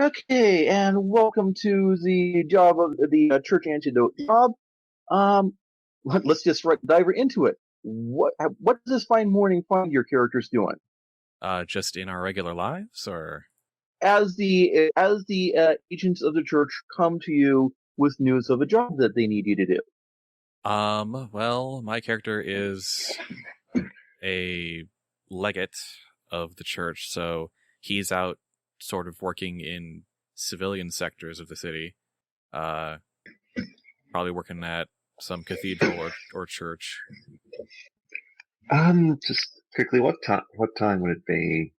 Okay, and welcome to the job of the Church Antidote job. Let's just dive right into it. What does this fine morning find your characters doing? Just in our regular lives, or as the agents of the church come to you with news of a job that they need you to do? Well, my character is a legate of the church, so he's out sort of working in civilian sectors of the city. Probably working at some cathedral or church. Just quickly, what time would it be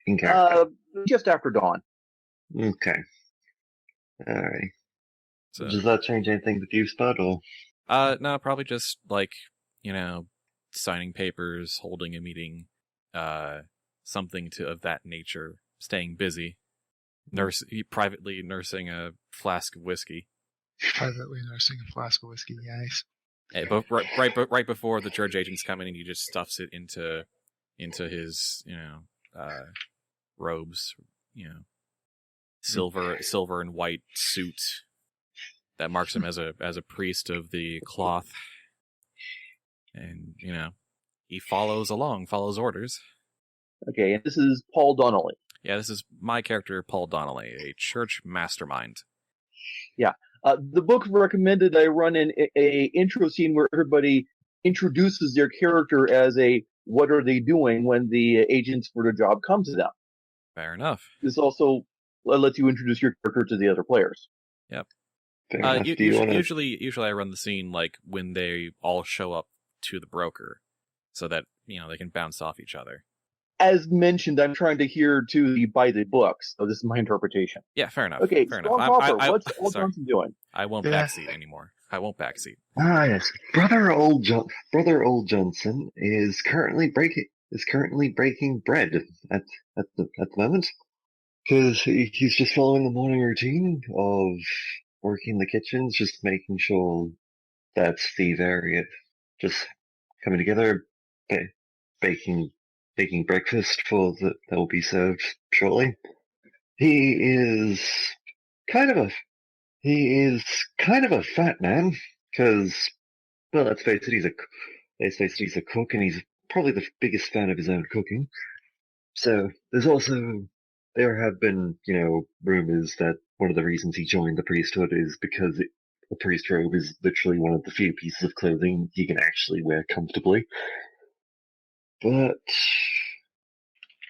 in character? Just after dawn. Okay. Alright. So, does that change anything with you, Spud, or? No, probably just, signing papers, holding a meeting, something of that nature, staying busy. Privately nursing a flask of whiskey. Privately nursing a flask of whiskey, nice. But right before the church agents come in, he just stuffs it into his robes, silver and white suit that marks him as a priest of the cloth, and he follows orders. Okay, and this is Paul Donnelly. Yeah, this is my character, Paul Donnelly, a church mastermind. Yeah. The book recommended I run in a intro scene where everybody introduces their character as a what are they doing when the agents for the job come to them. Fair enough. This also lets you introduce your character to the other players. Yep. Usually I run the scene like when they all show up to the broker, so that they can bounce off each other. As mentioned, I'm trying to adhere to the by the books, so this is my interpretation. Yeah, fair enough. Okay, fair enough. What's Old Johnson doing? I won't backseat anymore. I won't backseat. Ah, yes. Brother Old Johnson is currently breaking bread at the moment, because he's just following the morning routine of working in the kitchens, just making sure that the area just coming together, baking breakfast that will be served shortly. He is kind of a fat man, because, well, let's face it, he's a cook, and he's probably the biggest fan of his own cooking. So there have been, rumors that one of the reasons he joined the priesthood is because a priest robe is literally one of the few pieces of clothing he can actually wear comfortably. But,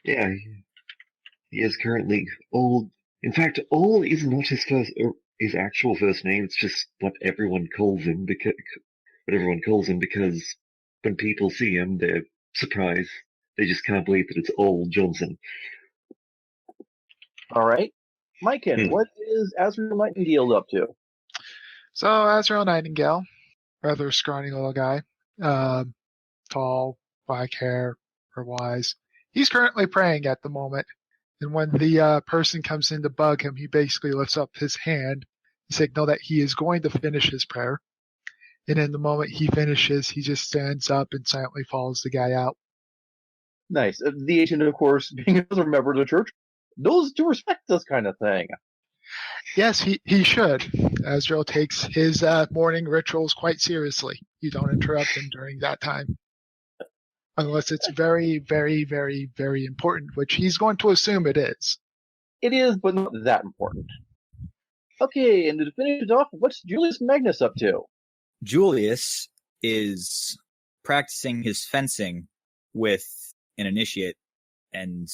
yeah, he is currently Old. In fact, Old is not his actual first name. It's just what everyone calls him because when people see him, they're surprised. They just can't believe that it's Old Johnson. All right, Mykin, what is Azriel Nightingale up to? So Azriel Nightingale, rather scrawny little guy, tall, black hair, or wise. He's currently praying at the moment, and when the person comes in to bug him, he basically lifts up his hand to signal that he is going to finish his prayer. And in the moment he finishes, he just stands up and silently follows the guy out. Nice. The agent, of course, being another member of the church, knows to respect this kind of thing. Yes, he should. Azriel takes his morning rituals quite seriously. You don't interrupt him during that time. Unless it's very, very, very, very important, which he's going to assume it is. It is, but not that important. Okay, and to finish it off, what's Julius Magnus up to? Julius is practicing his fencing with an initiate and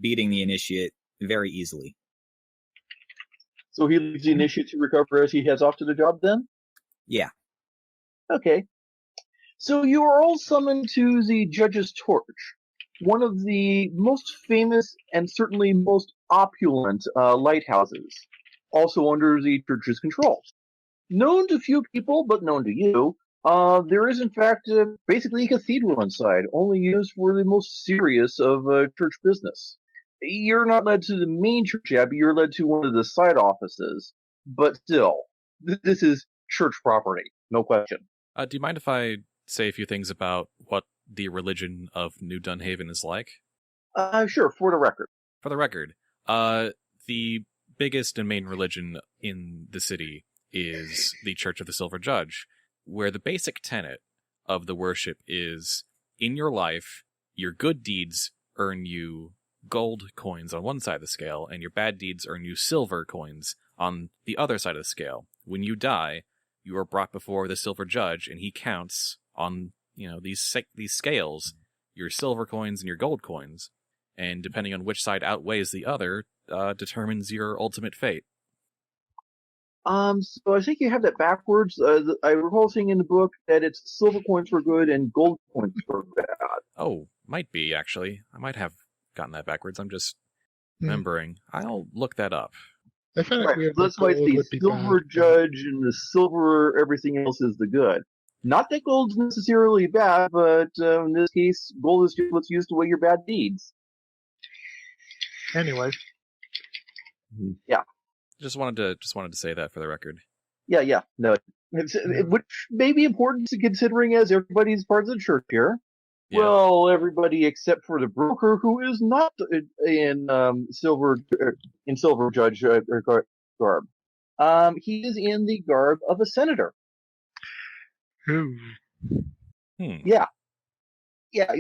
beating the initiate very easily. So he leaves the initiate to recover as he heads off to the job then? Yeah. Okay. So you are all summoned to the Judge's Torch, one of the most famous and certainly most opulent lighthouses, also under the church's control. Known to few people, but known to you, there is in fact basically a cathedral inside, only used for the most serious of church business. You're not led to the main church abbey, you're led to one of the side offices, but still, this is church property, no question. Do you mind if I say a few things about what the religion of New Dunhaven is like? Sure, for the record. For the record, the biggest and main religion in the city is the Church of the Silver Judge, where the basic tenet of the worship is, in your life, your good deeds earn you gold coins on one side of the scale, and your bad deeds earn you silver coins on the other side of the scale. When you die, you are brought before the Silver Judge, and he counts on, these scales, your silver coins and your gold coins, and depending on which side outweighs the other, determines your ultimate fate. So I think you have that backwards. I recall seeing in the book that it's silver coins for good and gold coins for bad. Oh, might be, actually. I might have gotten that backwards. I'm just remembering. I'll look that up. I find it weird. That's why it's the silver judge and the silver everything else is the good. Not that gold's necessarily bad, but in this case, gold is just what's used to weigh your bad deeds. Anyway. Yeah. Just wanted to say that for the record. Yeah. No, which may be important to considering as everybody's part of the church here. Yeah. Well, everybody except for the broker, who is not in silver judge garb. He is in the garb of a senator. Yeah.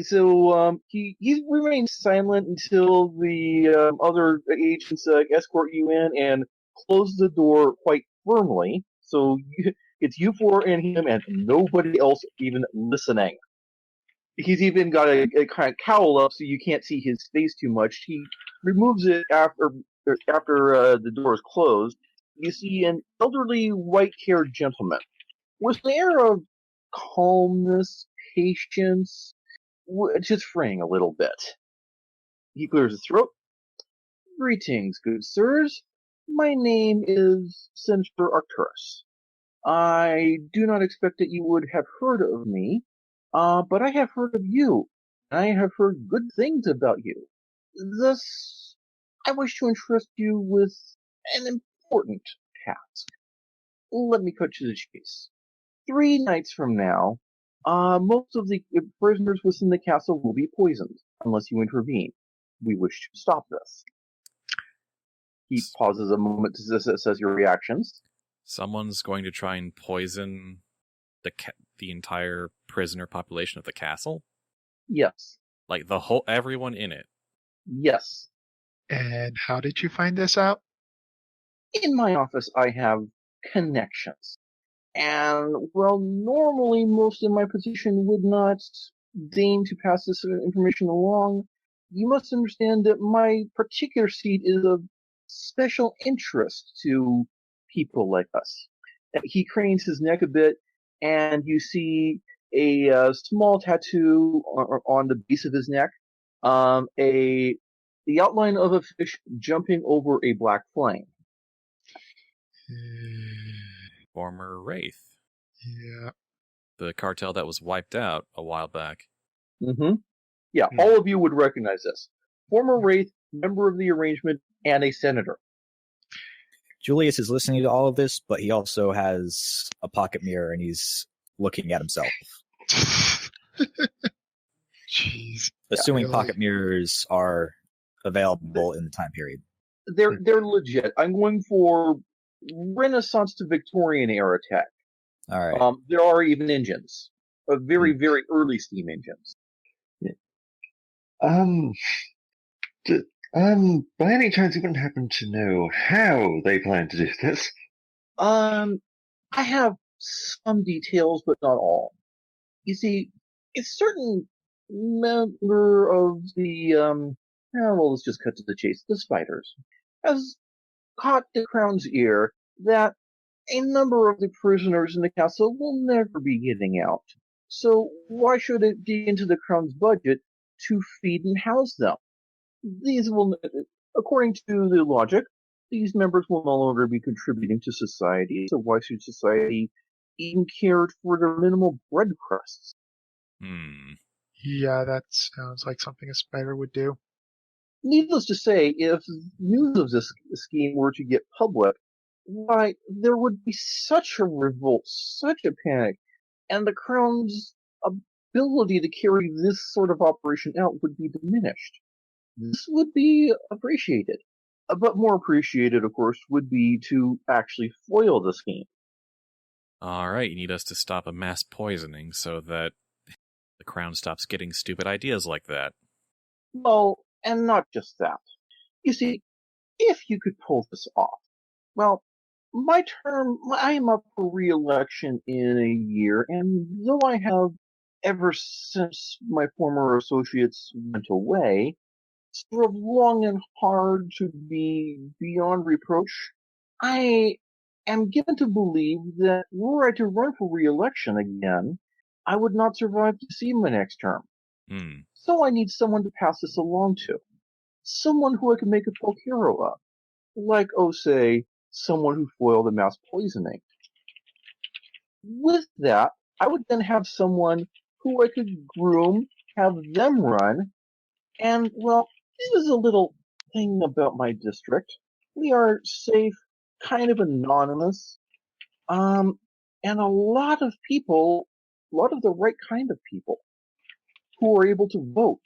So he remains silent until the other agents escort you in and close the door quite firmly. So it's you four and him, and nobody else even listening. He's even got a kind of cowl up so you can't see his face too much. He removes it after the door is closed. You see an elderly, white-haired gentleman with an air of calmness, patience, just fraying a little bit. He clears his throat. Greetings, good sirs. My name is Senator Arcturus. I do not expect that you would have heard of me, but I have heard of you. I have heard good things about you. Thus, I wish to entrust you with an important task. Let me cut to the chase. 3 nights from now, most of the prisoners within the castle will be poisoned, unless you intervene. We wish to stop this. He pauses a moment to assess your reactions. Someone's going to try and poison the entire prisoner population of the castle? Yes. Like everyone in it? Yes. And how did you find this out? In my office, I have connections. And, well, normally most in my position would not deign to pass this information along. You must understand that my particular seat is of special interest to people like us. He cranes his neck a bit, and you see a small tattoo on the base of his neck, the outline of a fish jumping over a black flame. Former Wraith. Yeah. The cartel that was wiped out a while back. Mm-hmm. Yeah, all of you would recognize this. Former Wraith, member of the arrangement, and a senator. Julius is listening to all of this, but he also has a pocket mirror and he's looking at himself. Jeez. Assuming pocket mirrors are available in the time period. They're legit. I'm going for Renaissance to Victorian era tech. All right. There are even engines, very, very early steam engines. By any chance, you wouldn't happen to know how they plan to do this? I have some details, but not all. You see, a certain member of the, let's just cut to the chase, the spiders, has caught the Crown's ear that a number of the prisoners in the castle will never be getting out. So why should it be into the Crown's budget to feed and house them? These will, according to the logic, these members will no longer be contributing to society, so why should society even care for their minimal bread crusts? Yeah, that sounds like something a spider would do. Needless to say, if news of this scheme were to get public, why, there would be such a revolt, such a panic, and the Crown's ability to carry this sort of operation out would be diminished. This would be appreciated. But more appreciated, of course, would be to actually foil the scheme. All right, you need us to stop a mass poisoning so that the Crown stops getting stupid ideas like that. Well, and not just that. You see, if you could pull this off, well, I am up for re-election in a year, and though I have, ever since my former associates went away, sort of long and hard to be beyond reproach, I am given to believe that were I to run for re-election again, I would not survive to see my next term. Hmm. So I need someone to pass this along to. Someone who I can make a folk hero of. Like, say, someone who foiled the mass poisoning. With that, I would then have someone who I could groom, have them run, and, well, this is a little thing about my district. We are safe, kind of anonymous, and a lot of the right kind of people, who are able to vote.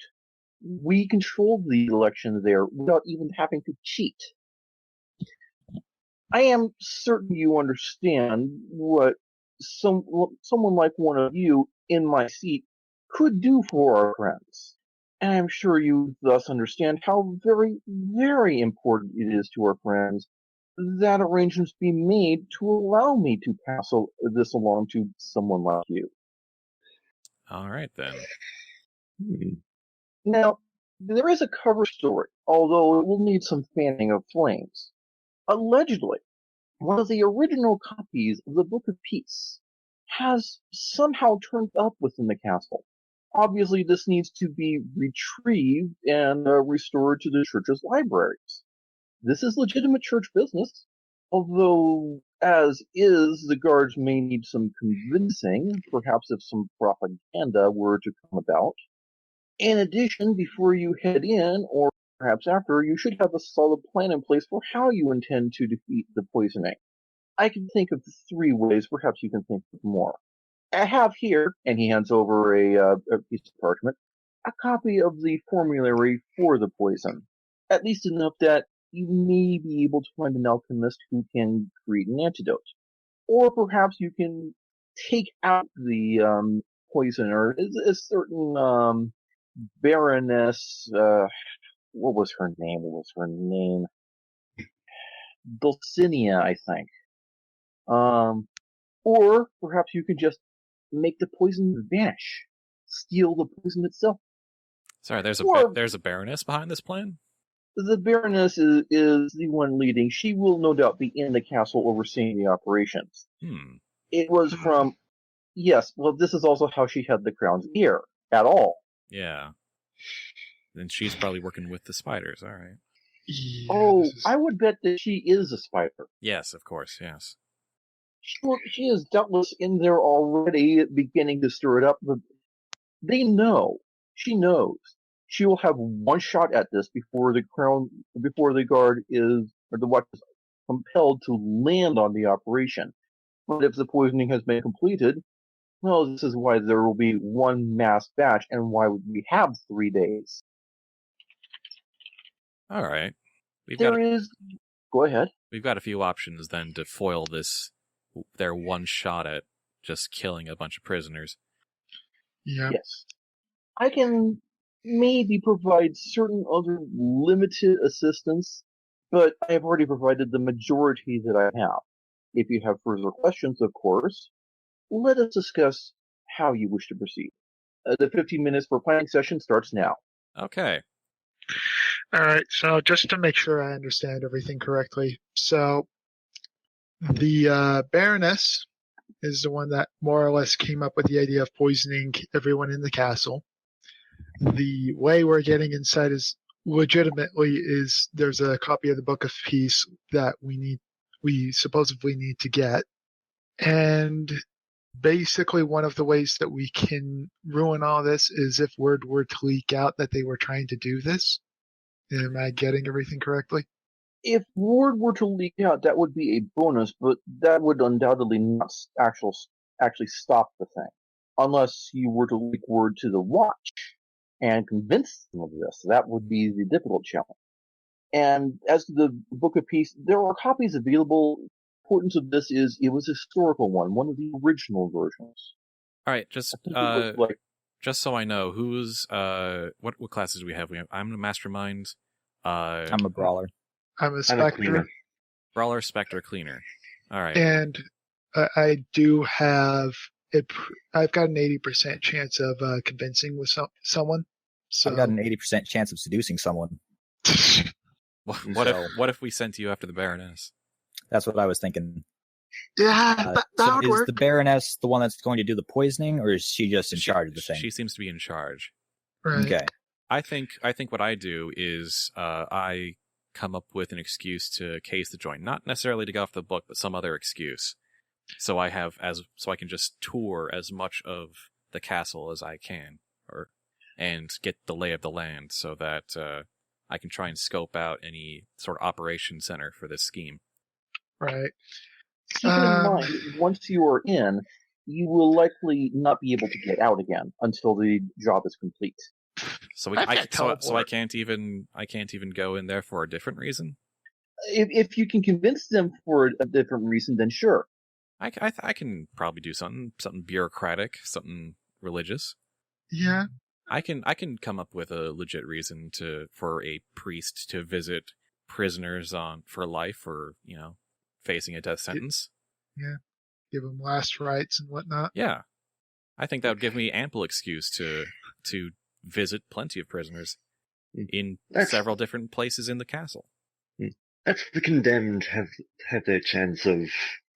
We control the election there without even having to cheat. I am certain you understand what someone like one of you in my seat could do for our friends. And I'm sure you thus understand how very, very important it is to our friends that arrangements be made to allow me to pass this along to someone like you. All right, then. Now, there is a cover story, although it will need some fanning of flames. Allegedly, one of the original copies of the Book of Peace has somehow turned up within the castle. Obviously, this needs to be retrieved and restored to the church's libraries. This is legitimate church business, although, as is, the guards may need some convincing, perhaps if some propaganda were to come about. In addition, before you head in, or perhaps after, you should have a solid plan in place for how you intend to defeat the poisoning. I can think of 3 ways, perhaps you can think of more. I have here, and he hands over a piece of parchment, a copy of the formulary for the poison. At least enough that you may be able to find an alchemist who can create an antidote. Or perhaps you can take out the poisoner. A certain Baroness, what was her name? Dulcinea, I think. Or perhaps you can just make the poison vanish. Steal the poison itself. Sorry, there's a Baroness behind this plan? The Baroness is the one leading. She will no doubt be in the castle overseeing the operations. It was from... Yes, well, this is also how she had the crown's ear. At all. Yeah. Then she's probably working with the spiders, all right. Yeah, I would bet that she is a spider. Yes, of course, yes. She is doubtless in there already, beginning to stir it up. But they know. She knows. She will have one shot at this before the guard or the watch is compelled to land on the operation. But if the poisoning has been completed, well, this is why there will be one mass batch and why we have 3 days. All right. Go ahead. We've got a few options then to foil their one shot at just killing a bunch of prisoners. Yeah. Yes. I can maybe provide certain other limited assistance, but I have already provided the majority that I have. If you have further questions, of course, let us discuss how you wish to proceed. The 15 minutes for planning session starts now. Okay. All right, so just to make sure I understand everything correctly. So the Baroness is the one that more or less came up with the idea of poisoning everyone in the castle. The way we're getting inside is there's a copy of the Book of Peace that we supposedly need to get. And basically one of the ways that we can ruin all this is if word were to leak out that they were trying to do this. Am I getting everything correctly? If word were to leak out, that would be a bonus, but that would undoubtedly not actually stop the thing. Unless you were to leak word to the Watch and convince them of this. That would be the difficult challenge. And as to the Book of Peace, there are copies available. Importance of this is it was a historical one of the original versions. All right, just I think it was like just so I know, who's what classes do we have? I'm a Mastermind. I'm a Brawler. I'm a I'm a Specter, cleaner. Brawler, Specter, Cleaner. All right. and I do have I've got an 80% chance of convincing with someone. So I've got an 80% chance of seducing someone. What if we sent you after the Baroness? That's what I was thinking. yeah, that So would is work. the Baroness the one that's going to do the poisoning, or is she just in charge of the thing? She seems to be in charge. Right. Okay. I think what I do is I come up with an excuse to case the joint, not necessarily to go off the book, but some other excuse. So I can just tour as much of the castle as I can, and get the lay of the land, so that I can try and scope out any sort of operation center for this scheme. Right. keep in mind, once you are in, you will likely not be able to get out again until the job is complete. So I can't so I teleport. can't even go in there for a different reason. If you can convince them for a different reason, then sure. I can probably do something bureaucratic, something religious. Yeah. I can come up with a legit reason for a priest to visit prisoners for life, or facing a death sentence. Yeah. Give them last rites and whatnot. Yeah, I think that would give me ample excuse to visit plenty of prisoners in several different places in the castle. That's the condemned have their chance of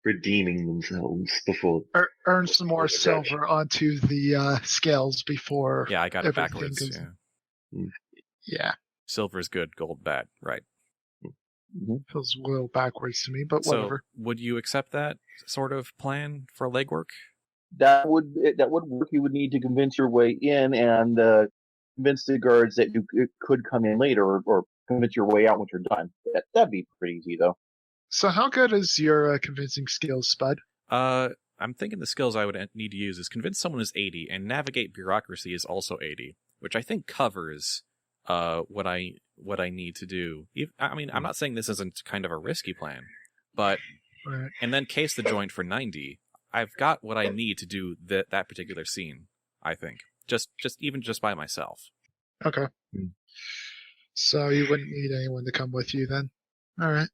redeeming themselves before. Earn some more silver onto the scales before. Yeah, I got it everything backwards. goes- Yeah. Yeah. Silver's good, gold bad. Right. Feels a little backwards to me, but whatever. So, would you accept that sort of plan for legwork? That would work. You would need to convince your way in and convince the guards that you could come in later, or convince your way out once you're done. That'd be pretty easy, though. So how good is your convincing skills, Spud? I'm thinking the skills I would need to use is convince someone is 80, and navigate bureaucracy is also 80, which I think covers what I need to do. I mean, I'm not saying this isn't kind of a risky plan, but Right. and then case the joint for 90. I've got what I need to do that particular scene. I think just by myself. Okay. So you wouldn't need anyone to come with you then? All right.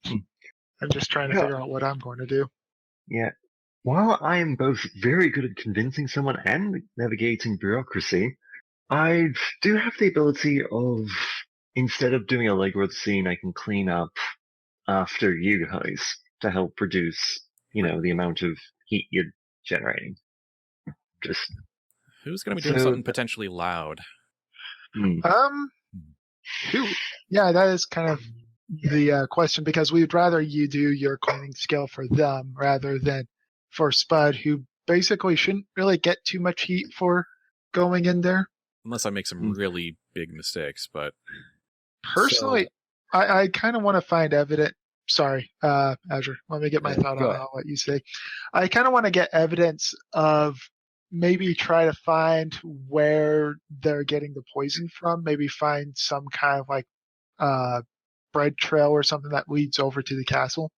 I'm just trying to figure out what I'm going to do. Yeah. While I am both very good at convincing someone and navigating bureaucracy, I do have the ability of, instead of doing a legwork scene, I can clean up after you guys to help produce, the amount of heat you're generating. Just Who's going to be doing something potentially loud? Yeah, that is kind of the question, because we'd rather you do your cleaning skill for them rather than for Spud, who basically shouldn't really get too much heat for going in there. Unless I make some really big mistakes, but Personally, I kind of want to find evidence. Sorry, Azure, let me get my thought go on what you say. I kind of want to get evidence of, maybe try to find where they're getting the poison from. Maybe find some kind of like bread trail or something that leads over to the castle.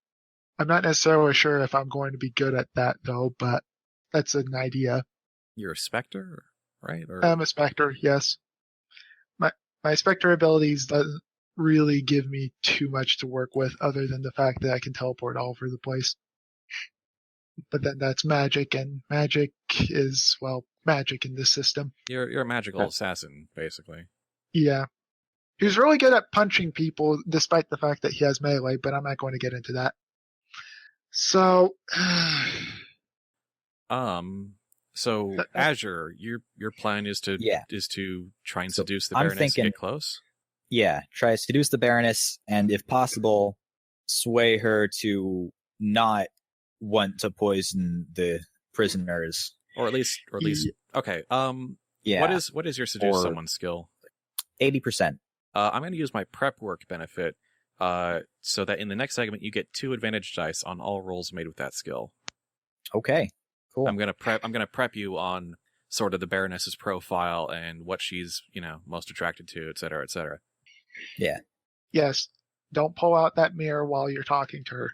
I'm not necessarily sure if I'm going to be good at that though, but that's an idea. you're a Specter, right? Or I'm a Specter, yes. My Specter abilities doesn't really give me too much to work with, other than the fact that I can teleport all over the place. But then that's magic, and magic is, well, magic in this system. you're a magical assassin, basically. Yeah. He's really good at punching people, despite the fact that he has melee, but I'm not going to get into that. So, So Azure, your plan is to try and seduce the I'm Baroness thinking- and get close? Yeah, try to seduce the Baroness, and if possible, sway her to not want to poison the prisoners. Or at least okay. Yeah, What is your seduce someone skill? 80%. I'm going to use my prep work benefit, so that in the next segment you get 2 advantage dice on all rolls made with that skill. Okay, cool. I'm gonna prep you on sort of the Baroness's profile and what she's most attracted to, et cetera, et cetera. Yeah. Yes. Don't pull out that mirror while you're talking to her.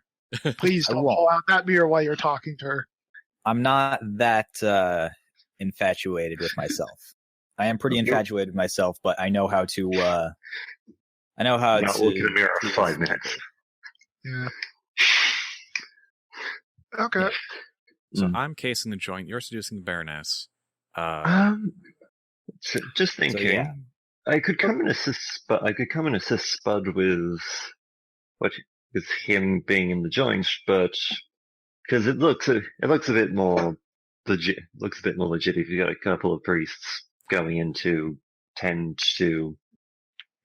Please I don't won't. pull out that mirror while you're talking to her. I'm not that infatuated with myself. I am pretty infatuated with myself, but I know how to. I know how Not to look in the mirror for do 5 this. minutes. Yeah. Okay. So I'm casing the joint. You're seducing the Baroness. So just thinking, yeah. I could come and assist, but I could come and assist Spud with him being in the joint, but because it looks a bit more legit. Looks a bit more legit if you got a couple of priests going in to tend to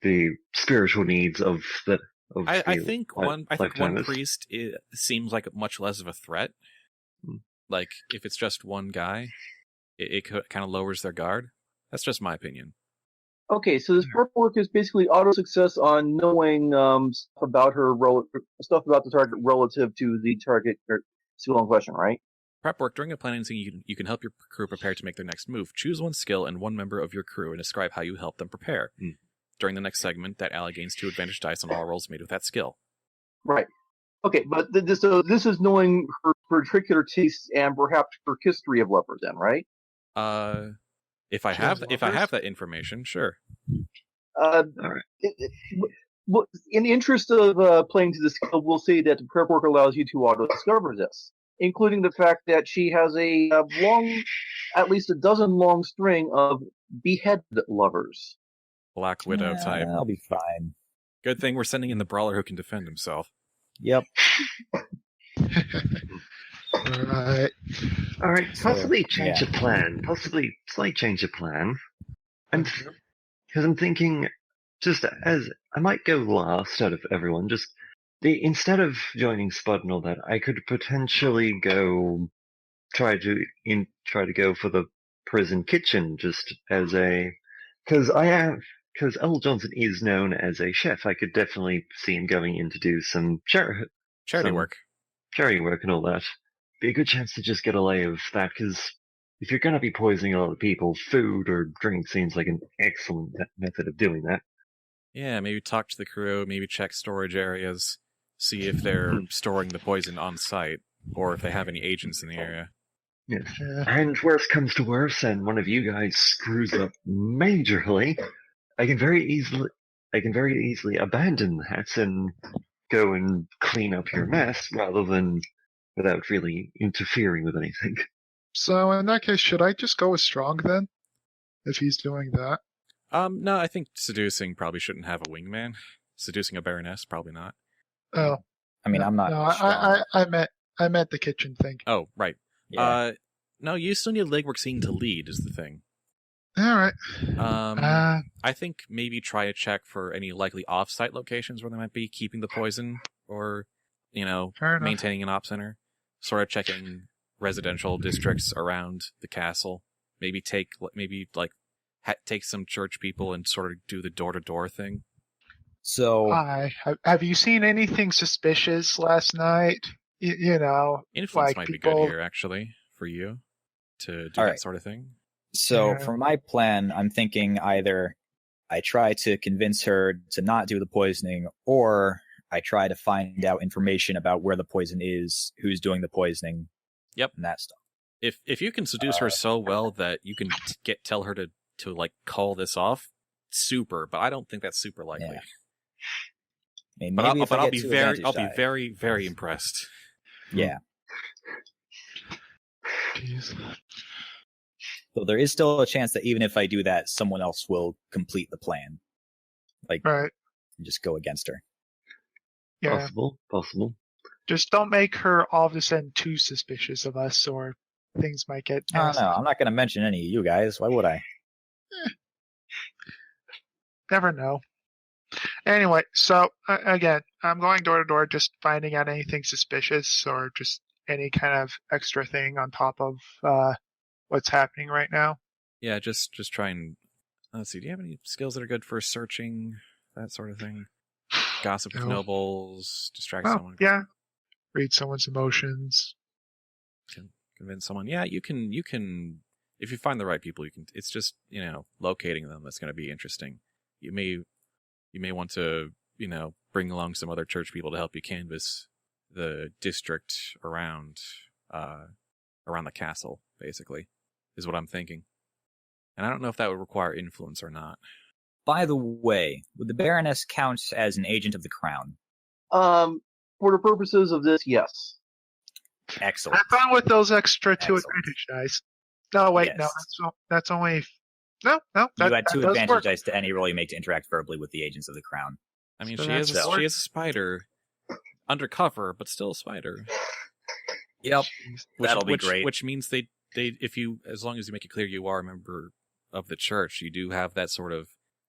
the spiritual needs of the. I think one lifetimers. priest seems like much less of a threat. Like if it's just one guy, it kind of lowers their guard. That's just my opinion. Okay, so this prep work is basically auto success on knowing stuff about the target relative to the target skill in question, right? Prep work. During a planning scene, you can help your crew prepare to make their next move. Choose one skill and one member of your crew and describe how you help them prepare. During the next segment, that ally gains 2 advantage dice on all rolls made with that skill. Right. Okay, but so this is knowing her particular tastes and perhaps her history of lovers, then, right? If I have that information, sure. All right. Well, in the interest of playing to the skill, we'll say that the prep work allows you to auto-discover this, including the fact that she has a at least a dozen long string of beheaded lovers. Black Widow type. I'll be fine. Good thing we're sending in the Brawler who can defend himself. Yep. Alright. Alright, possibly change yeah. the plan. Possibly slight change of plan. Because I'm thinking, just as I might go last out of everyone, instead of joining Spud and all that, I could potentially go try to go for the prison kitchen, just as because L. Johnson is known as a chef. I could definitely see him going in to do some charity work and all that. Be a good chance to just get a lay of that, because if you're going to be poisoning a lot of people, food or drink seems like an excellent method of doing that. Yeah, maybe talk to the crew, maybe check storage areas, see if they're storing the poison on site, or if they have any agents in the area. Yes. And worst comes to worst, and one of you guys screws up majorly, I can very easily abandon that and go and clean up your mess rather than without really interfering with anything. So in that case, should I just go with Strong then? If he's doing that? No, I think seducing probably shouldn't have a wingman. Seducing a Baroness, probably not. Oh. I mean, I'm not. No, I meant the kitchen thing. Oh, right. Yeah. No, you still need legwork scene to lead is the thing. Alright. I think maybe try to check for any likely off-site locations where they might be keeping the poison, or, maintaining an op center. Sort of checking residential districts around the castle. Maybe take some church people and sort of do the door-to-door thing. So, Hi. Have you seen anything suspicious last night? Influence like might be people- good here, actually, for you to do that sort of thing. So Yeah. for my plan, I'm thinking either I try to convince her to not do the poisoning, or I try to find out information about where the poison is, who's doing the poisoning. Yep. And that stuff. If you can seduce her so well that you can tell her to call this off, super. But I don't think that's super likely. Yeah. I mean, But I'll be very, die. very impressed. Yeah. Jeez. So there is still a chance that even if I do that, someone else will complete the plan. Right. And just go against her. Yeah. Possible. Just don't make her all of a sudden too suspicious of us, or things might get No, nasty. I'm not going to mention any of you guys. Why would I? Never know. Anyway, so again, I'm going door to door, just finding out anything suspicious or just any kind of extra thing on top of what's happening right now. Yeah, just try and let's see. Do you have any skills that are good for searching, that sort of thing? Gossip with No. nobles, distract Oh, someone. yeah. Read someone's emotions. Convince someone. Yeah, you can. If you find the right people, you can. It's just locating them that's going to be interesting. You may want to bring along some other church people to help you canvass the district around the castle, basically, is what I'm thinking. And I don't know if that would require influence or not. By the way, would the Baroness count as an agent of the Crown? For the purposes of this, yes. Excellent. I'm fine with those extra 2 Excellent. advantage dice. No, wait, Yes. no, that's only... No, You add 2 that does advantage work. dice to any roll you make to interact verbally with the agents of the Crown. I mean, So she is that's a spider, undercover, but still a spider. Yep, Which, that'll be which, great. Which means as long as you make it clear you are a member of the church, you do have that sort of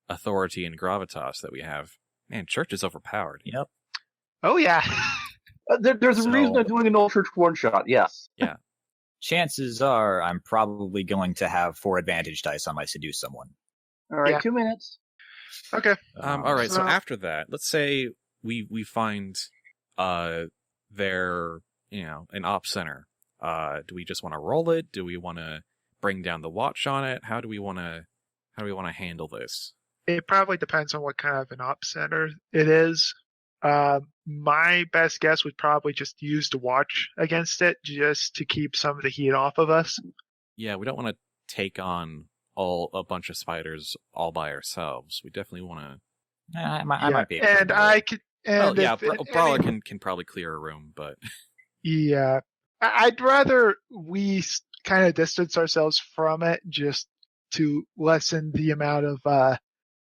authority and gravitas that we have. Man, church is overpowered. Yep. Oh, yeah. There's a reason So- I'm doing an old church one-shot, yes. Chances are I'm probably going to have 4 advantage dice on my seduce someone. All right, Yeah. 2 minutes. Okay. All right, so So- after that, let's say we find their an op center. Do we just want to roll it? Do we want to bring down the watch on it? How do we want to handle this? It probably depends on what kind of an op center it is. My best guess would probably just use the watch against it, just to keep some of the heat off of us. Yeah, we don't want to take on a bunch of spiders all by ourselves. We definitely want to. I might be able to And do it. I could. And yeah, if- Brawler can probably clear a room, but Yeah, I'd rather we kind of distance ourselves from it, just to lessen the amount of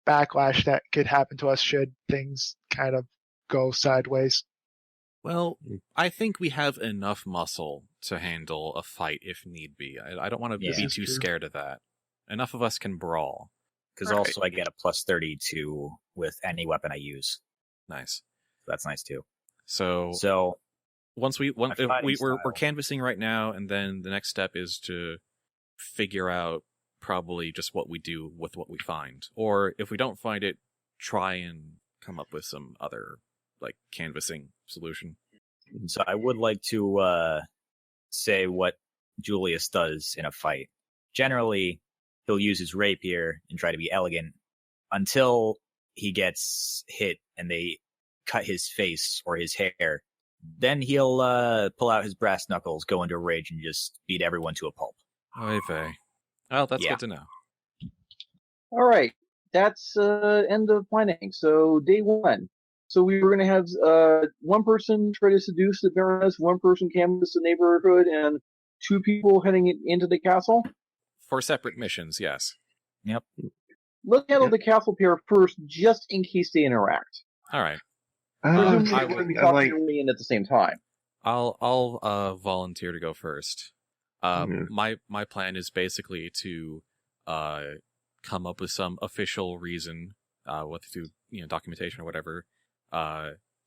backlash that could happen to us should things kind of go sideways. well, I think we have enough muscle to handle a fight if need be. I don't want to Yeah. be This too is true. scared of that. Enough of us can brawl. Because Alright. also I get a plus 32 with any weapon I use. Nice. That's nice too. So So once we're fighting style. canvassing right now, and then the next step is to figure out probably just what we do with what we find, or if we don't find it, try and come up with some other canvassing solution. So I would like to say what Julius does in a fight. Generally, he'll use his rapier and try to be elegant until he gets hit and they cut his face or his hair. Then he'll pull out his brass knuckles, go into a rage, and just beat everyone to a pulp. Oy vey. Well, that's Yeah. good to know. All right, that's end of planning. So day 1. So we were going to have one person try to seduce the Baroness, one person canvass the neighborhood, and 2 people heading into the castle. For separate missions, yes. Let's handle Yep. the castle pair first, just in case they interact. All right. Presumably, I they're going to be I talking might- their way in at the same time. I'll volunteer to go first. Yeah. My plan is basically to come up with some official reason, through documentation or whatever,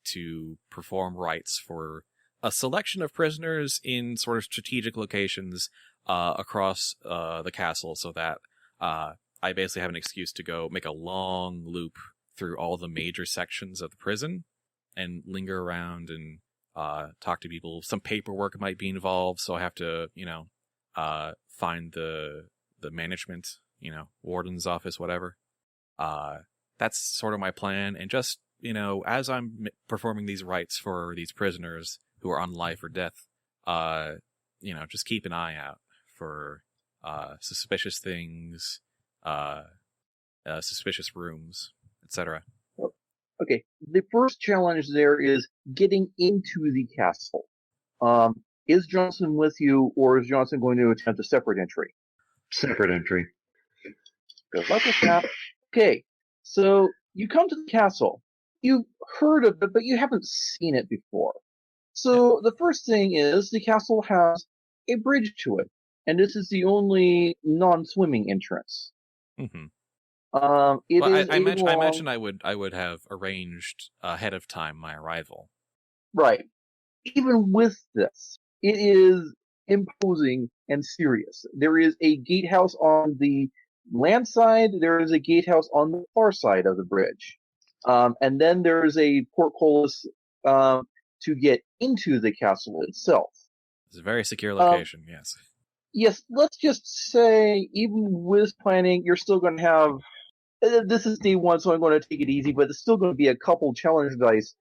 to perform rites for a selection of prisoners in sort of strategic locations across the castle, so that I basically have an excuse to go make a long loop through all the major sections of the prison and linger around and talk to people. Some paperwork might be involved, so I have to, find the management, warden's office, whatever. That's sort of my plan. And just, as I'm performing these rites for these prisoners who are on life or death, just keep an eye out for suspicious things, suspicious rooms, etc. Okay, the first challenge there is getting into the castle. Is Johnson with you, or is Johnson going to attempt a separate entry? Separate entry. Good luck with that. Okay, so you come to the castle. You've heard of it, but you haven't seen it before. So the first thing is the castle has a bridge to it, and this is the only non-swimming entrance. Mm-hmm. It Well, is I a imagine long- I would have arranged ahead of time my arrival. Right. Even with this, it is imposing and serious. There is a gatehouse on the land side. There is a gatehouse on the far side of the bridge. And then there is a portcullis to get into the castle itself. It's a very secure location, yes. Yes, let's just say, even with planning, you're still going to have This is day one, so I'm going to take it easy, but there's still going to be a couple challenge dice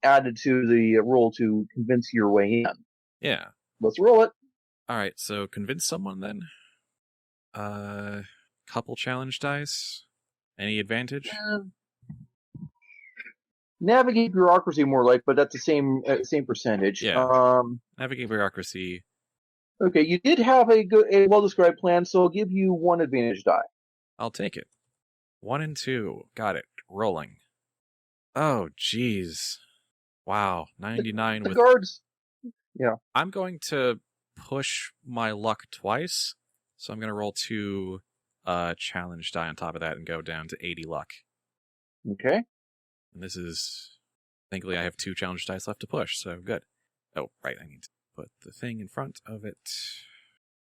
added to the roll to convince your way in. Yeah. Let's roll it. All right, so convince someone then. Couple challenge dice. Any advantage? Navigate bureaucracy more like, but that's the same percentage. Yeah. Navigate bureaucracy. Okay, you did have a well-described plan, so I'll give you one advantage die. I'll take it. 1 and 2. Got it. Rolling. Oh, jeez. Wow. 99 the with... guards. Yeah. I'm going to push my luck twice, so I'm going to roll 2 challenge die on top of that and go down to 80 luck. Okay. And this is... Thankfully, I have 2 challenge dice left to push, so good. Oh, right, I need to put the thing in front of it.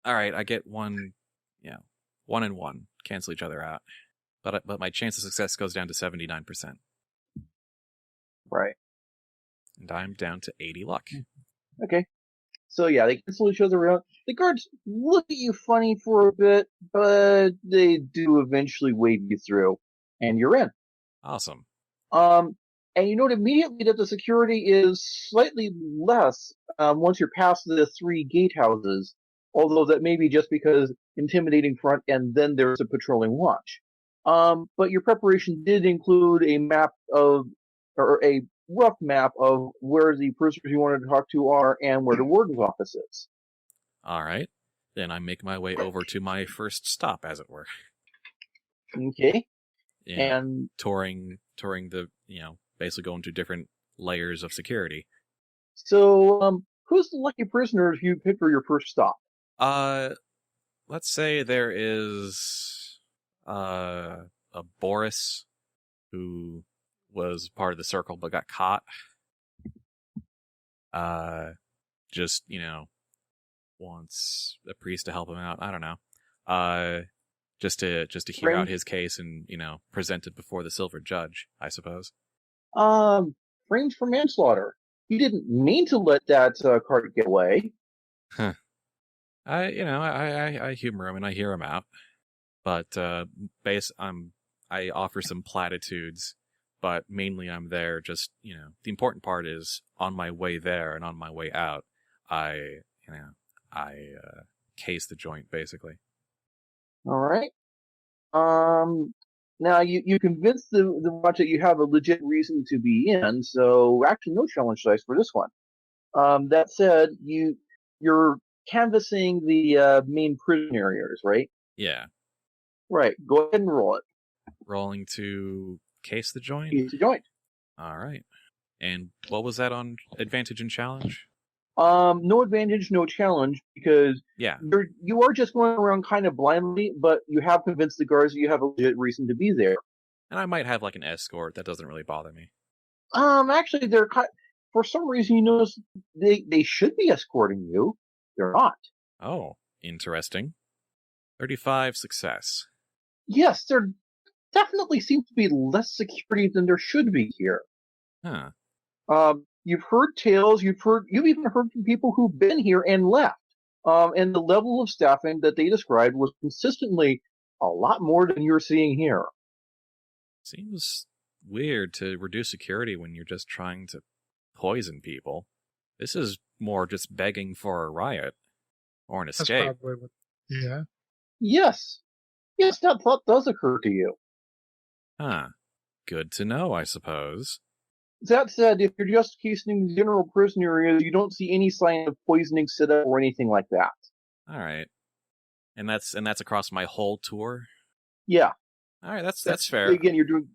Alright, I get 1... Yeah, 1 and 1. Cancel each other out. But my chance of success goes down to 79%. Right. And I'm down to 80 luck. Okay. So yeah, they cancel each other out. The guards look at you funny for a bit, but they do eventually wave you through, and you're in. Awesome. And you note immediately that the security is slightly less once you're past the 3 gatehouses, although that may be just because intimidating front and then there's a patrolling watch. But your preparation did include a map of, or a rough map of where the prisoners you wanted to talk to are and where the warden's office is. All right. Then I make my way over to my first stop, as it were. Okay. Yeah, And touring the, basically going to different layers of security. so, who's the lucky prisoner you picked for your first stop? Let's say there is a Boris who was part of the circle but got caught. Just, wants a priest to help him out. I don't know. Just to hear out his case and, present it before the Silver Judge, I suppose. Framed for manslaughter. You didn't mean to let that cart get away. Huh. I humor him and I hear him out. But I offer some platitudes, but mainly I'm there just, the important part is on my way there and on my way out, I case the joint, basically. All right. Now you convinced the watch that you have a legit reason to be in, so actually no challenge dice for this one. That said, you're canvassing the main prison areas, right? Yeah. Right. Go ahead and roll it. Rolling to case the joint? Case the joint. All right. And what was that on advantage and challenge? No advantage, no challenge, because yeah, you are just going around kind of blindly, but you have convinced the guards that you have a legit reason to be there. And I might have like an escort. That doesn't really bother me. Actually, they're for some reason you notice they should be escorting you. They're not. Oh, interesting. 35 success. Yes, there definitely seems to be less security than there should be here. Huh. You've heard tales, you've even heard from people who've been here and left. And the level of staffing that they described was consistently a lot more than you're seeing here. Seems weird to reduce security when you're just trying to poison people. This is more just begging for a riot. Or an escape. That's probably what, yeah. Yes, that thought does occur to you. Huh. Good to know, I suppose. That said, if you're just casing the general prison areas, you don't see any sign of poisoning set up or anything like that. All right. And that's across my whole tour? Yeah. All right, that's fair. Again, you're doing...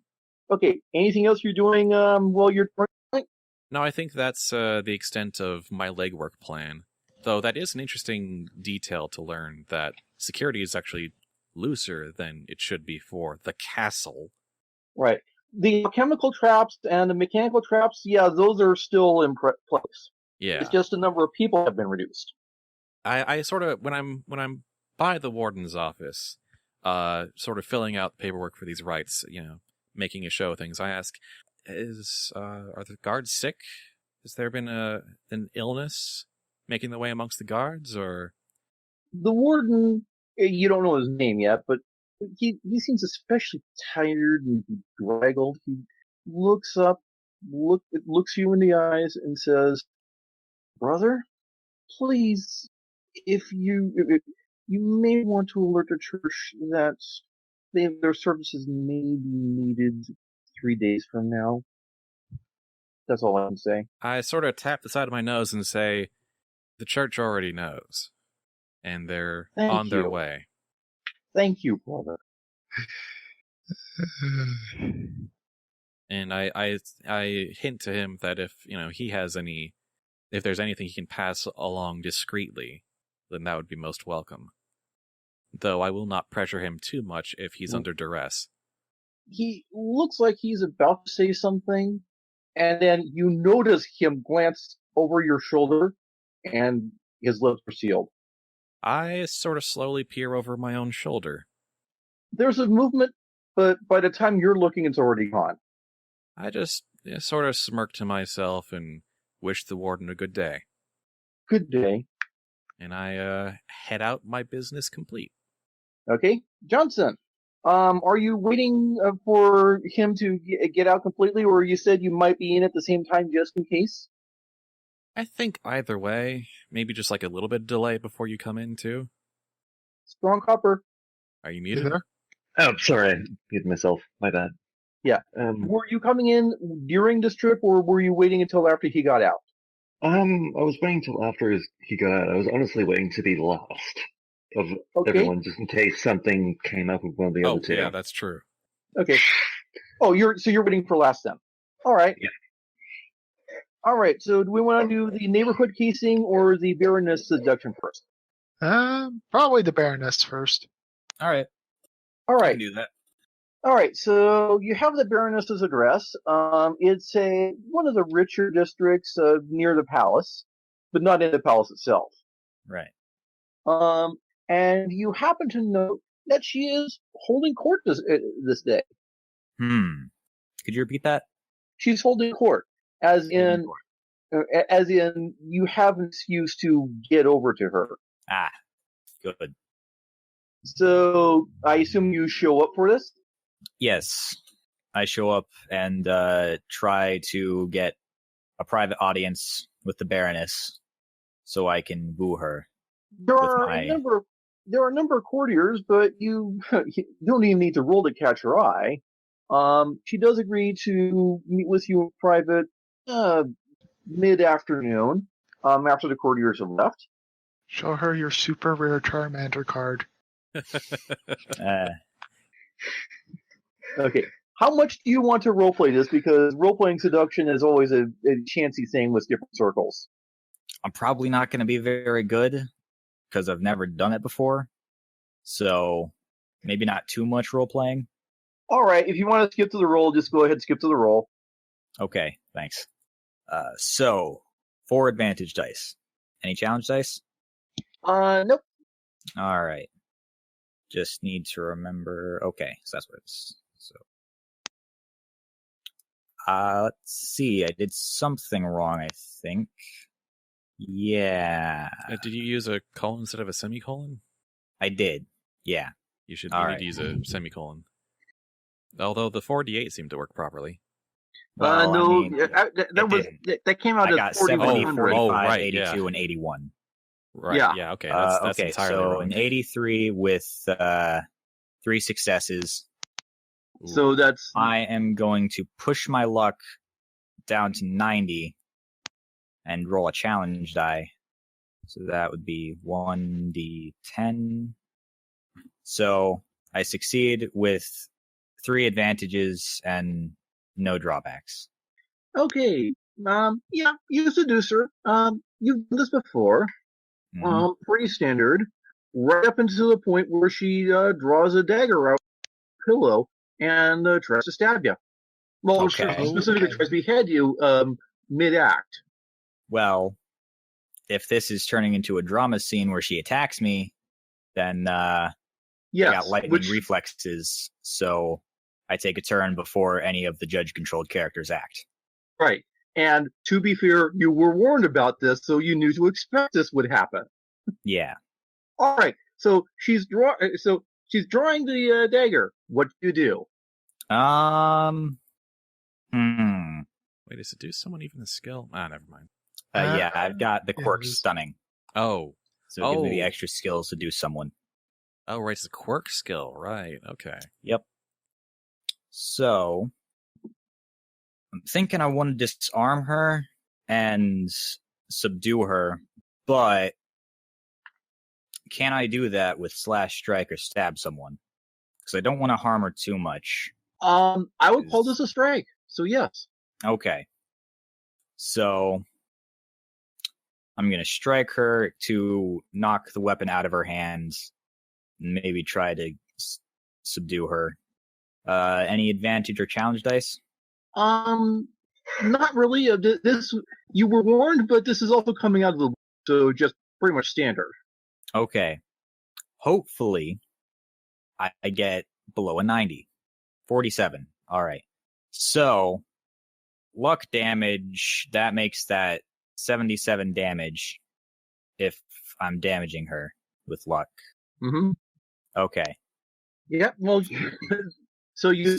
Okay, anything else you're doing while you're touring? No, I think that's the extent of my legwork plan. Though that is an interesting detail to learn, that security is actually looser than it should be for the castle. Right. The chemical traps and the mechanical traps, yeah, those are still in place. Yeah. It's just the number of people have been reduced. I sort of, when I'm by the warden's office, sort of filling out paperwork for these rights, making a show of things, I ask, are the guards sick? Has there been an illness making the way amongst the guards, or? The warden, you don't know his name yet, but he seems especially tired and bedraggled. He looks up, looks you in the eyes, and says, "Brother, please, if you may want to alert the church that their services may be needed 3 days from now." That's all I can say. I sort of tap the side of my nose and say, the church already knows, and they're on their way. Thank you, brother. And I hint to him that if he has if there's anything he can pass along discreetly, then that would be most welcome. Though I will not pressure him too much if he's under duress. He looks like he's about to say something, and then you notice him glance over your shoulder, and his lips are sealed. I sort of slowly peer over my own shoulder. There's a movement, but by the time you're looking, it's already gone. I just sort of smirk to myself and wish the warden a good day. Good day. And I head out, my business complete. Okay, Johnson. Are you waiting for him to get out completely, or you said you might be in at the same time just in case? I think either way, maybe just like a little bit of delay before you come in too. Strong copper. Are you muted? Oh, sorry, I muted myself. My bad. Yeah. Were you coming in during this trip, or were you waiting until after he got out? I was waiting till after he got out. I was honestly waiting to be last of everyone, just in case something came up with one of the other two. Yeah, that's true. Okay. Oh, you're waiting for last then. All right. Yeah. All right. So, do we want to do the neighborhood casing or the Baroness seduction first? Probably the Baroness first. All right. All I right. can do that. All right. So you have the Baroness's address. It's one of the richer districts near the palace, but not in the palace itself. Right. And you happen to note that she is holding court this day. Could you repeat that? She's holding court, as in you have an excuse to get over to her. Ah, good. So I assume you show up for this? Yes. I show up and try to get a private audience with the Baroness so I can woo her. There are a number of courtiers, but you don't even need to roll to catch her eye. She does agree to meet with you in private mid-afternoon, after the courtiers have left. Show her your super rare Charmander card. Okay. How much do you want to roleplay this? Because roleplaying seduction is always a chancy thing with different circles. I'm probably not going to be very good because I've never done it before. So maybe not too much role-playing. All right. If you want to skip to the roll, just go ahead and skip to the roll. Okay, thanks. So 4 advantage dice. Any challenge dice? Nope. All right. Just need to remember. Okay, so that's what it's. So, let's see. I did something wrong, I think. Yeah. Did you use a colon instead of a semicolon? I did. Yeah. You need to use a semicolon. Although the 4d8 seemed to work properly. Well, no, I mean, that came out I at got 40. 70, 45, right, 82, yeah. and 81. Right. Yeah. Okay. That's okay. entirely So wrong. an 83 with 3 successes. So that's I am going to push my luck down to 90 and roll a challenge die. So that would be 1d10. So I succeed with 3 advantages and no drawbacks. okay. Yeah, you seduce her. You've done this before. Mhm. Pretty standard. Right up until the point where she draws a dagger out of her pillow and tries to stab you. Well, Okay. she specifically tries to behead you mid-act. Well, if this is turning into a drama scene where she attacks me, then I Yes, got lightning reflexes, so I take a turn before any of the judge-controlled characters act. right. And to be fair, you were warned about this, so you knew to expect this would happen. Yeah. All right. So she's drawing the dagger. What do you do? Wait, is seduce someone even a skill? Never mind. Yeah, I've got the quirk stunning. Oh. So it gives me the extra skills to do someone. Oh, right, it's a quirk skill. Right, okay. Yep. So, I'm thinking I want to disarm her and subdue her, but can I do that with slash, strike, or stab someone? Because I don't want to harm her too much. I would call this a strike. So yes. Okay. So, I'm going to strike her to knock the weapon out of her hands and maybe try to subdue her. Any advantage or challenge dice? Not really. This you were warned, but this is also coming out of the so just pretty much standard. Okay. Hopefully, I get below a 90. 47. All right. So, luck damage, that makes that 77 damage if I'm damaging her with luck. Mm-hmm. Okay. Yeah. Well, so you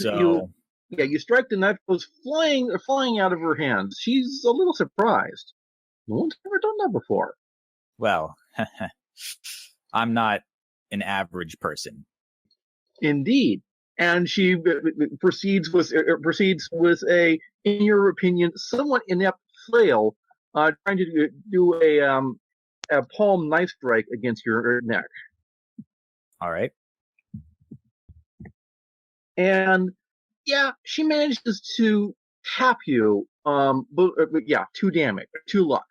strike the knife goes flying out of her hands. She's a little surprised. No one's ever done that before. Well, I'm not an average person. Indeed. And she proceeds with a, in your opinion, somewhat inept flail, trying to do a palm knife strike against your neck. All right. And yeah, she manages to tap you. 2 damage, 2 luck.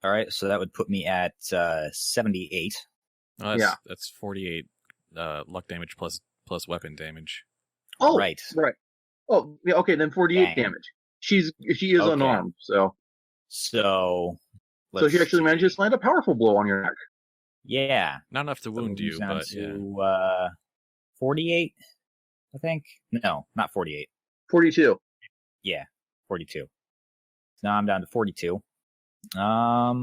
All right, so that would put me at 78. Oh, that's 48 luck damage plus weapon damage. Oh, right. Oh, yeah, okay, then 48 damage. She is unarmed, so so she actually manages to land a powerful blow on your neck. Yeah, not enough to wound you, but yeah. 48, I think. No, not 48. 42. Yeah, 42. So now I'm down to 42. I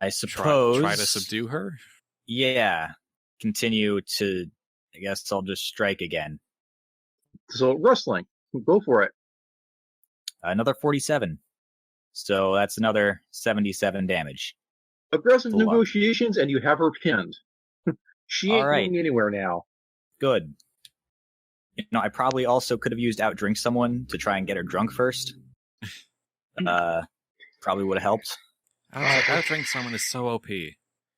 suppose try to subdue her. Yeah, continue to. I guess I'll just strike again. So wrestling, go for it. Another 47. So that's another 77 damage. Aggressive negotiations, and you have her pinned. She ain't going anywhere now. Good. You know, I probably also could have used outdrink someone to try and get her drunk first. Probably would have helped. Outdrink someone is so OP.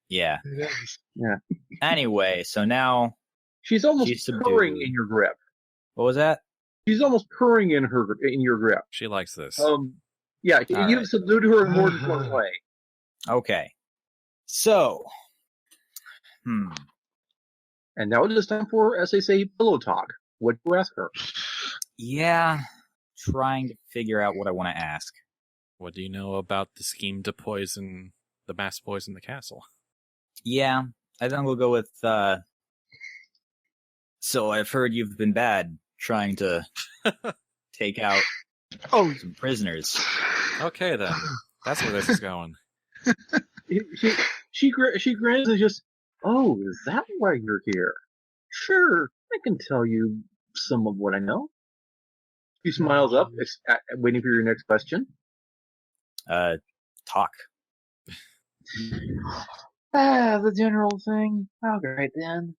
Yeah. It is. Yeah. Anyway, so now she's almost purring in your grip. What was that? She's almost purring in your grip. She likes this. Yeah, you've subdued her in more than one way. Okay. So, And now it is time for, as they say, pillow talk. What do you ask her? Yeah, trying to figure out what I want to ask. What do you know about the scheme to poison the mass poison the castle? Yeah, I think we'll go with, so I've heard you've been bad trying to take out some prisoners. Okay, then. That's where this is going. She grins and just, oh, is that why you're here? Sure, I can tell you some of what I know. She smiles up, waiting for your next question. Talk. The general thing. All right, then.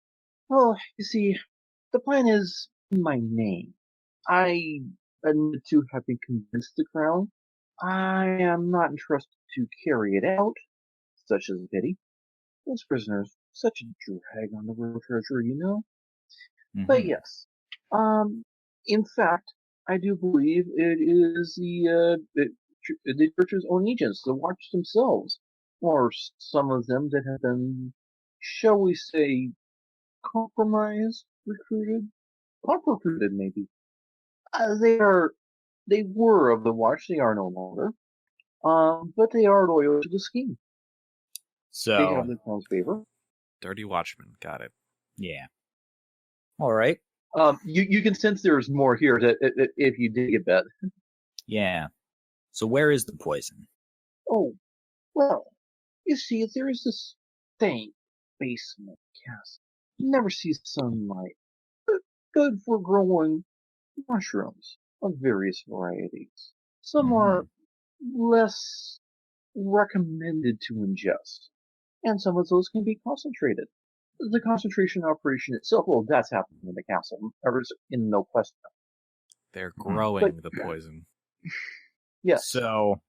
Well, you see, the plan is in my name. I admit to having convinced the crown. I am not entrusted to carry it out. Such is a pity. Those prisoners, such a drag on the royal treasury, you know? Mm-hmm. But yes. In fact, I do believe it is the church's own agents, the watch themselves, or some of them that have been, shall we say, compromised, recruited maybe. They were of the watch, they are no longer. But they are loyal to the scheme. So they have the crown's favor. Dirty Watchman, got it. Yeah. All right. You can sense there's more here if you dig a bit. Yeah. So where is the poison? Oh, well, you see, there is this thing, basement castle. never sees sunlight. But good for growing mushrooms of various varieties. Some are less recommended to ingest, and some of those can be concentrated. The concentration operation itself, well, that's happening in the castle, or in no question. They're growing the poison. Yes. So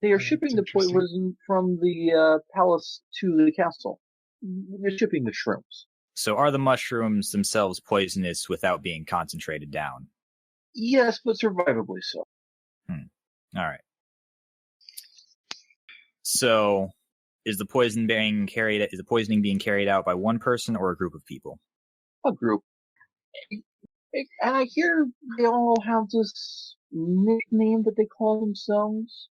They are That's shipping the interesting. poison from the palace to the castle. They're shipping the shrooms. So are the mushrooms themselves poisonous without being concentrated down? Yes, but survivably so. All right. So is the poisoning being carried out by one person or a group of people? A group. And I hear they all have this nickname that they call themselves.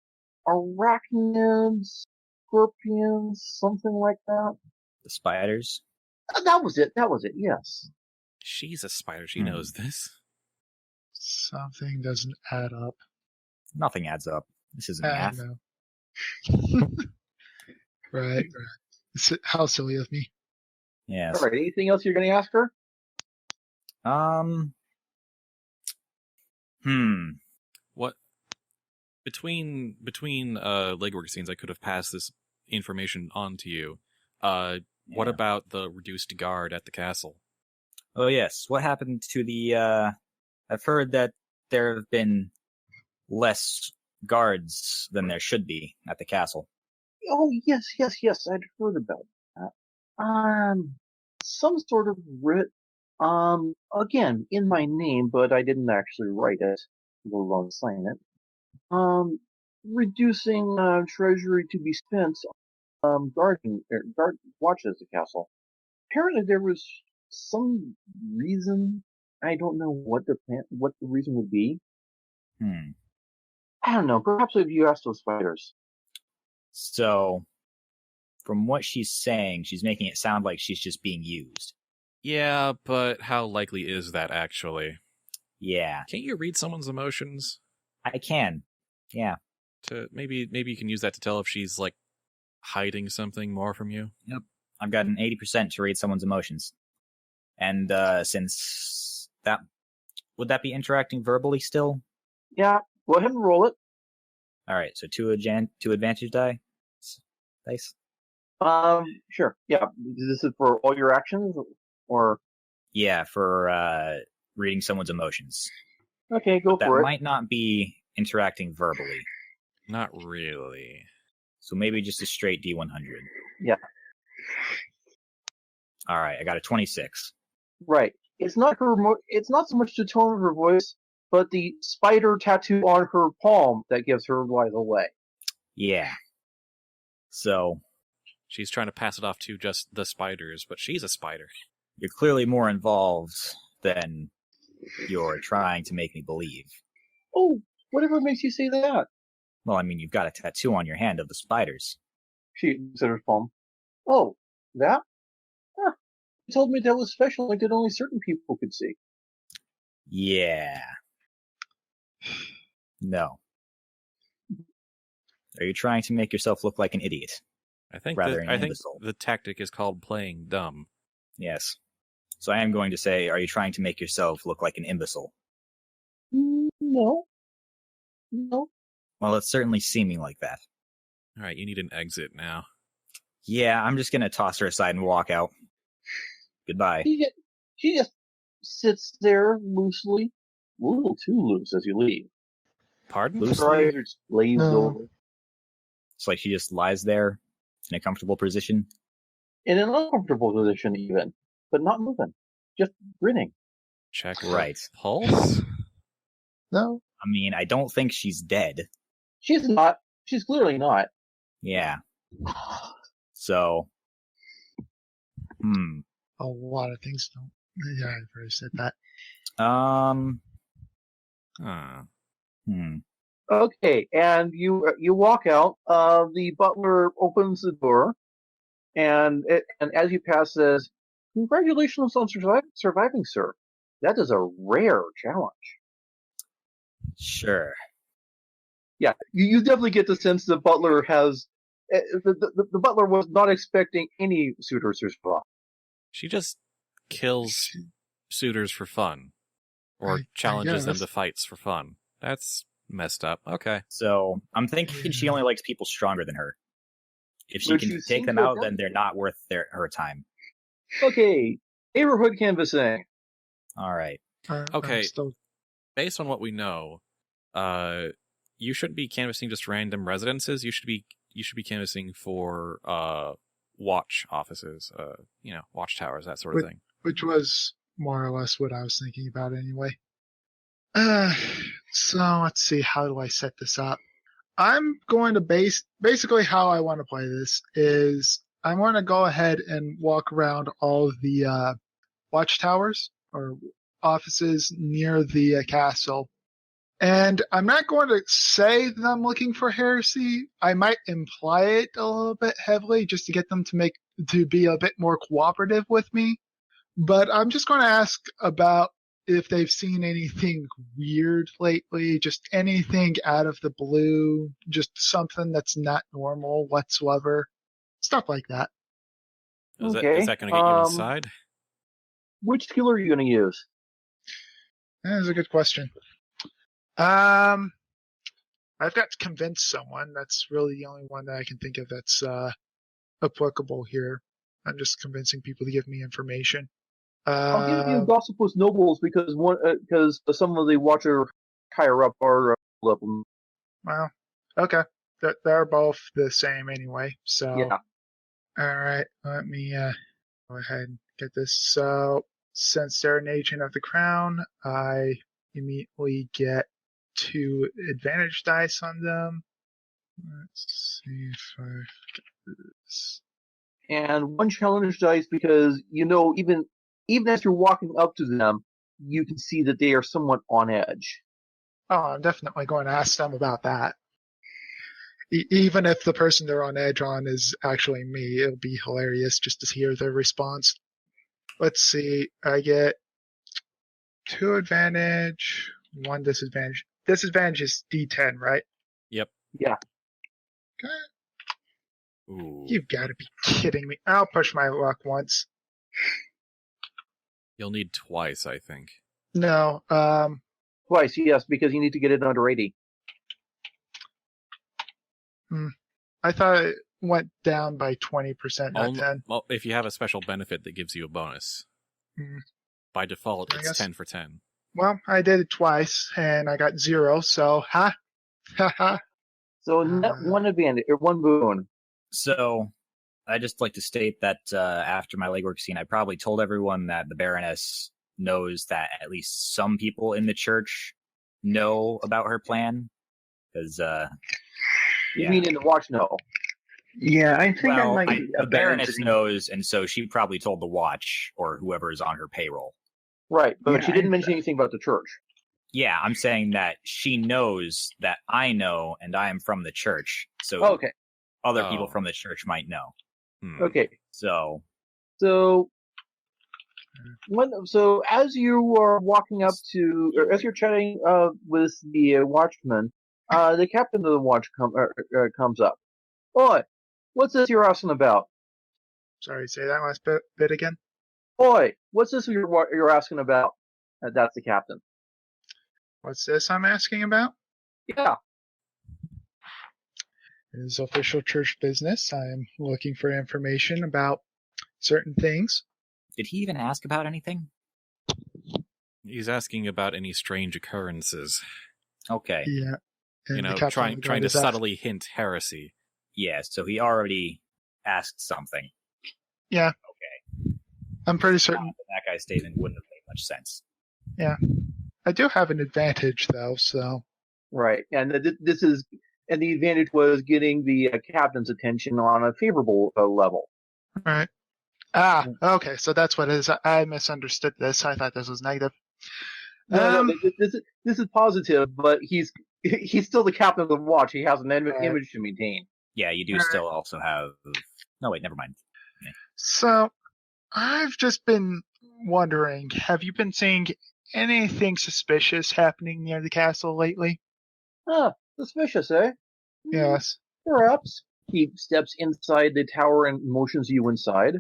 Arachnids, scorpions, something like that. The spiders? That was it, yes. She's a spider. She knows this. Something doesn't add up. Nothing adds up. This isn't I math. know. Right. How silly of me. Yes. Alright, anything else you're going to ask her? What between legwork scenes, I could have passed this information on to you. What about the reduced guard at the castle? Oh, yes. What happened to the, I've heard that there have been less guards than there should be at the castle. Oh, yes, I'd heard about that. Some sort of writ, again, in my name, but I didn't actually write it, let alone sign it. Reducing, treasury to be spent, guard watches the castle. Apparently there was some reason, I don't know what the reason would be. I don't know, perhaps if you ask those spiders. So, from what she's saying, she's making it sound like she's just being used. Yeah, but how likely is that actually? Yeah. Can't you read someone's emotions? I can. Yeah. To maybe you can use that to tell if she's like hiding something more from you. Yep. I've got an 80% to read someone's emotions. And since that would that be interacting verbally still? Yeah, go ahead and roll it. All right, so two advantage dice. Sure. Yeah, this is for all your actions, or Yeah, for reading someone's emotions. okay, go That for it. might not be interacting verbally. Not really. So maybe just a straight D100. Yeah. All right, I got a 26. Right. It's not her. It's not so much the tone of her voice, but the spider tattoo on her palm that gives her lies away. Yeah. So She's trying to pass it off to just the spiders, but she's a spider. you're clearly more involved than you're trying to make me believe. Oh, whatever makes you say that? Well, I mean, you've got a tattoo on your hand of the spiders. She said her palm. Oh, that? Huh. She told me that was special, like that only certain people could see. Yeah. No. Are you trying to make yourself look like an idiot? I think Rather an I think imbecile. the tactic is called playing dumb. Yes. So I am going to say, are you trying to make yourself look like an imbecile? No. Well, it's certainly seeming like that. All right, you need an exit now. Yeah, I'm just going to toss her aside and walk out. Goodbye. She just sits there loosely, a little too loose as you leave. Pardon? Loosely? Her eyes are just glazed No. over. It's like she just lies there in a comfortable position. In an uncomfortable position even, but not moving. Just grinning. Check her Right. pulse. No. I mean, I don't think she's dead. She's not. She's clearly not. Yeah. So, A lot of things don't. Yeah, I've already said that. Okay, and you walk out. The butler opens the door, and as you pass says, "Congratulations on surviving, sir. That is a rare challenge." Sure. Yeah, you definitely get the sense the butler has. The butler was not expecting any suitors to survive. She just kills suitors for fun, or I challenges them guess. to fights for fun. That's messed up. Okay. So I'm thinking she only likes people stronger than her. If she Which can you take seem them to have out, then done. they're not worth her time. Okay, neighborhood canvassing. All right. Okay. I'm still Based on what we know, you shouldn't be canvassing just random residences. You should be canvassing for watch offices, watchtowers, that sort of thing. which was more or less what I was thinking about anyway. So let's see, how do I set this up? I'm going to basically how I want to play this is I want to go ahead and walk around all of the watchtowers or offices near the castle. And I'm not going to say that I'm looking for heresy. I might imply it a little bit heavily just to get them to be a bit more cooperative with me. But I'm just going to ask about if they've seen anything weird lately, just anything out of the blue, just something that's not normal whatsoever, stuff like that. Is Okay, that going to get you inside? Which skill are you going to use? That is a good question. I've got to convince someone. That's really the only one that I can think of that's applicable here. I'm just convincing people to give me information. I'll give you gossip with nobles because some of the watcher higher up are level. Well, okay. They're both the same anyway. So, Yeah. All right. Let me go ahead and get this. So, since they're an agent of the crown, I immediately get 2 advantage dice on them. Let's see if I get this. And 1 challenge dice because even as you're walking up to them, you can see that they are somewhat on edge. Oh, I'm definitely going to ask them about that. Even if the person they're on edge on is actually me, it'll be hilarious just to hear their response. Let's see. I get 2 advantage, 1 disadvantage. Disadvantage is D10, right? Yep. Yeah. Okay. Ooh. You've got to be kidding me. I'll push my luck once. You'll need twice, I think. No. Twice, yes, because you need to get it under 80. I thought it went down by 20%, not 10. Well, if you have a special benefit that gives you a bonus. By default, it's 10 for 10. Well, I did it twice, and I got 0, so ha. So net 1 advantage, or 1 boon. So I just like to state that after my legwork scene, I probably told everyone that the Baroness knows that at least some people in the church know about her plan. Because, You mean in the watch? No. Yeah, I think that might be the Baroness knows, and so she probably told the watch or whoever is on her payroll. Right, but Yeah, she didn't mention anything about the church. Yeah, I'm saying that she knows that I know, and I am from the church. So Okay. other people from the church might know. Okay. So as you are walking up to, or as you're chatting with the watchman, the captain of the watch comes up. Oi, what's this you're asking about? Sorry, say that last bit again. Oi, what's this you're asking about? That's the captain. What's this I'm asking about? Yeah. It is official church business. I am looking for information about certain things. Did he even ask about anything? He's asking about any strange occurrences. Okay. Yeah. And trying to subtly hint heresy. Yeah, so he already asked something. Yeah. Okay. I'm pretty certain. That guy's statement wouldn't have made much sense. Yeah. I do have an advantage, though, so. Right, and the advantage was getting the captain's attention on a favorable level. Right. Okay, so that's what it is. I misunderstood this. I thought this was negative. No, this is positive, but he's still the captain of the watch. He has an image to maintain. Yeah, you do still also have... No, wait, never mind. Yeah. So, I've just been wondering, have you been seeing anything suspicious happening near the castle lately? Suspicious, eh? Yes. Perhaps. He steps inside the tower and motions you inside.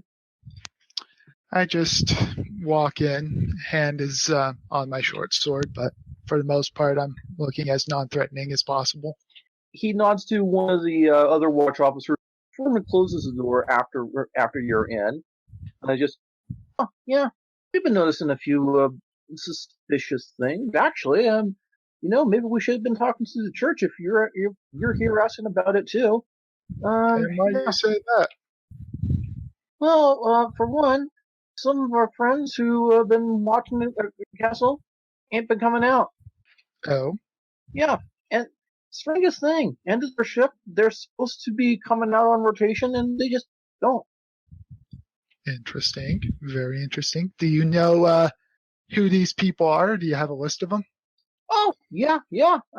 I just walk in. Hand is on my short sword, but for the most part, I'm looking as non-threatening as possible. He nods to one of the other watch officers. Foreman closes the door after you're in. And I just, oh, yeah, we've been noticing a few suspicious things. Actually, maybe we should have been talking to the church if you're here asking about it too. And why do you say that? Well, for one, some of our friends who have been watching the castle ain't been coming out. Oh, Yeah, and strangest thing, end of their ship, they're supposed to be coming out on rotation, and they just don't. interesting. Very interesting. Do you know who these people are? Do you have a list of them? Oh, yeah.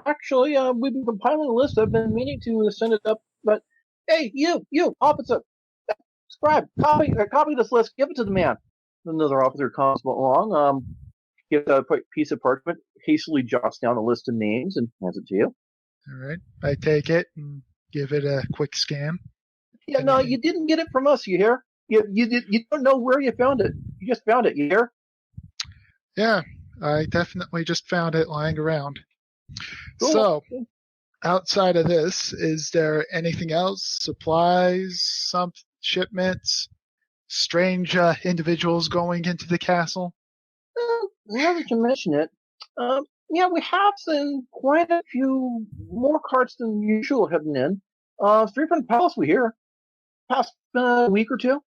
Actually, we've been compiling a list. I've been meaning to send it up, but hey, you, officer, scribe, copy this list. Give it to the man. Another officer comes along, gives a piece of parchment, hastily jots down a list of names, and hands it to you. All right. I take it and give it a quick scan. Yeah, no, you didn't get it from us. You hear? You don't know where you found it. You just found it. You hear? Yeah, I definitely just found it lying around. Cool. So, outside of this, is there anything else? Supplies, some shipments, strange individuals going into the castle? Now that you mention it, yeah, we have seen quite a few more carts than usual heading in. Straight from the palace, we hear. Past week or two.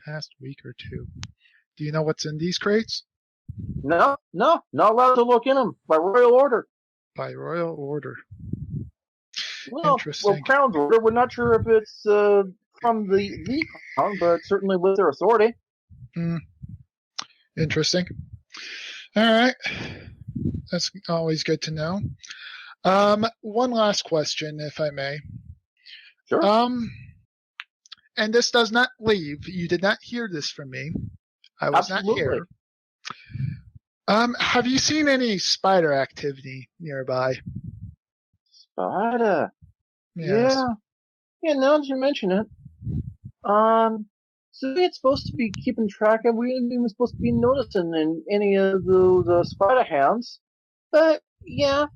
Past week or two. Do you know what's in these crates? No, not allowed to look in them by royal order. By royal order. Well, Interesting. Crown's order. We're not sure if it's from the Crown, but certainly with their authority. Interesting. All right. That's always good to know. One last question, if I may. Sure. And this does not leave. You did not hear this from me. I was Absolutely. not here. Have you seen any spider activity nearby? Spider. Yes. Yeah. Now that you mention it, so it's supposed to be keeping track of. We ain't even supposed to be noticing in any of those spider hounds. But yeah,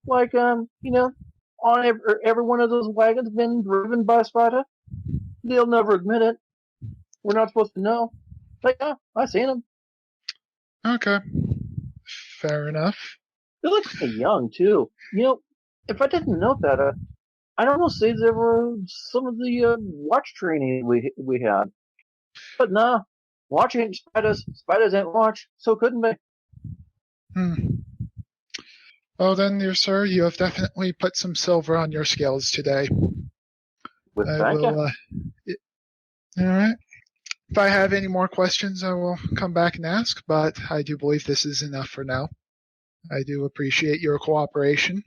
like on every one of those wagons been driven by a spider. They'll never admit it. We're not supposed to know. But yeah, I seen them. Okay. Fair enough. They look kind of young too. If I didn't know that, I'd almost say they were some of the watch training we had. But nah, watch ain't spiders. Spiders ain't watch, so couldn't be. Well then, dear sir, you have definitely put some silver on your scales today. Thank you. All right. If I have any more questions, I will come back and ask, but I do believe this is enough for now. I do appreciate your cooperation.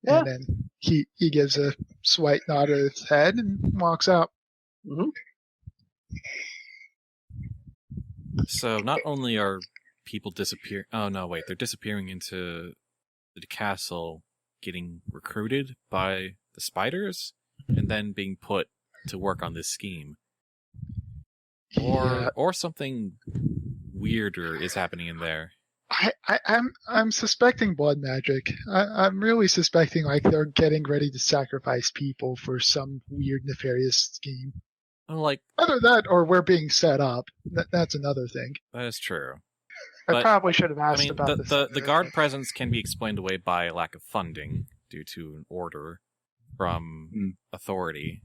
Yeah. And then he gives a slight nod of his head and walks out. Mm-hmm. So not only are people they're disappearing into the castle, getting recruited by the spiders, and then being put to work on this scheme. Or something weirder is happening in there. I'm suspecting blood magic. I'm really suspecting like they're getting ready to sacrifice people for some weird nefarious scheme. Like either that or we're being set up. That's another thing. That is true. I probably should have asked about this. The guard presence can be explained away by lack of funding due to an order from authority.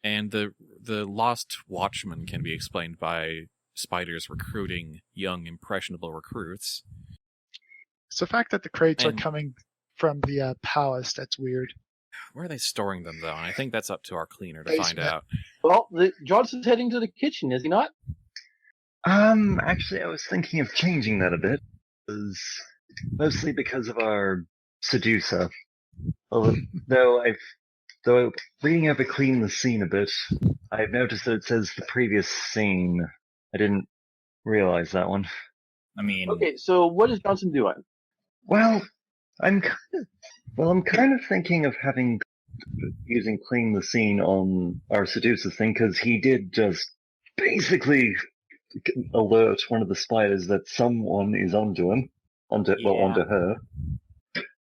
And the lost watchman can be explained by spiders recruiting young, impressionable recruits. It's the fact that the crates are coming from the palace that's weird. Where are they storing them, though? And I think that's up to our cleaner to find out. Well, Johnson's heading to the kitchen, is he not? Actually, I was thinking of changing that a bit. Mostly because of our seducer. Though reading over Clean the Scene a bit, I've noticed that it says the previous scene. I didn't realize that one. I mean... Okay, so what is Johnson doing? Well, I'm kind of thinking of using Clean the Scene on our seducer thing, because he did just basically alert one of the spiders that someone is onto him, onto her.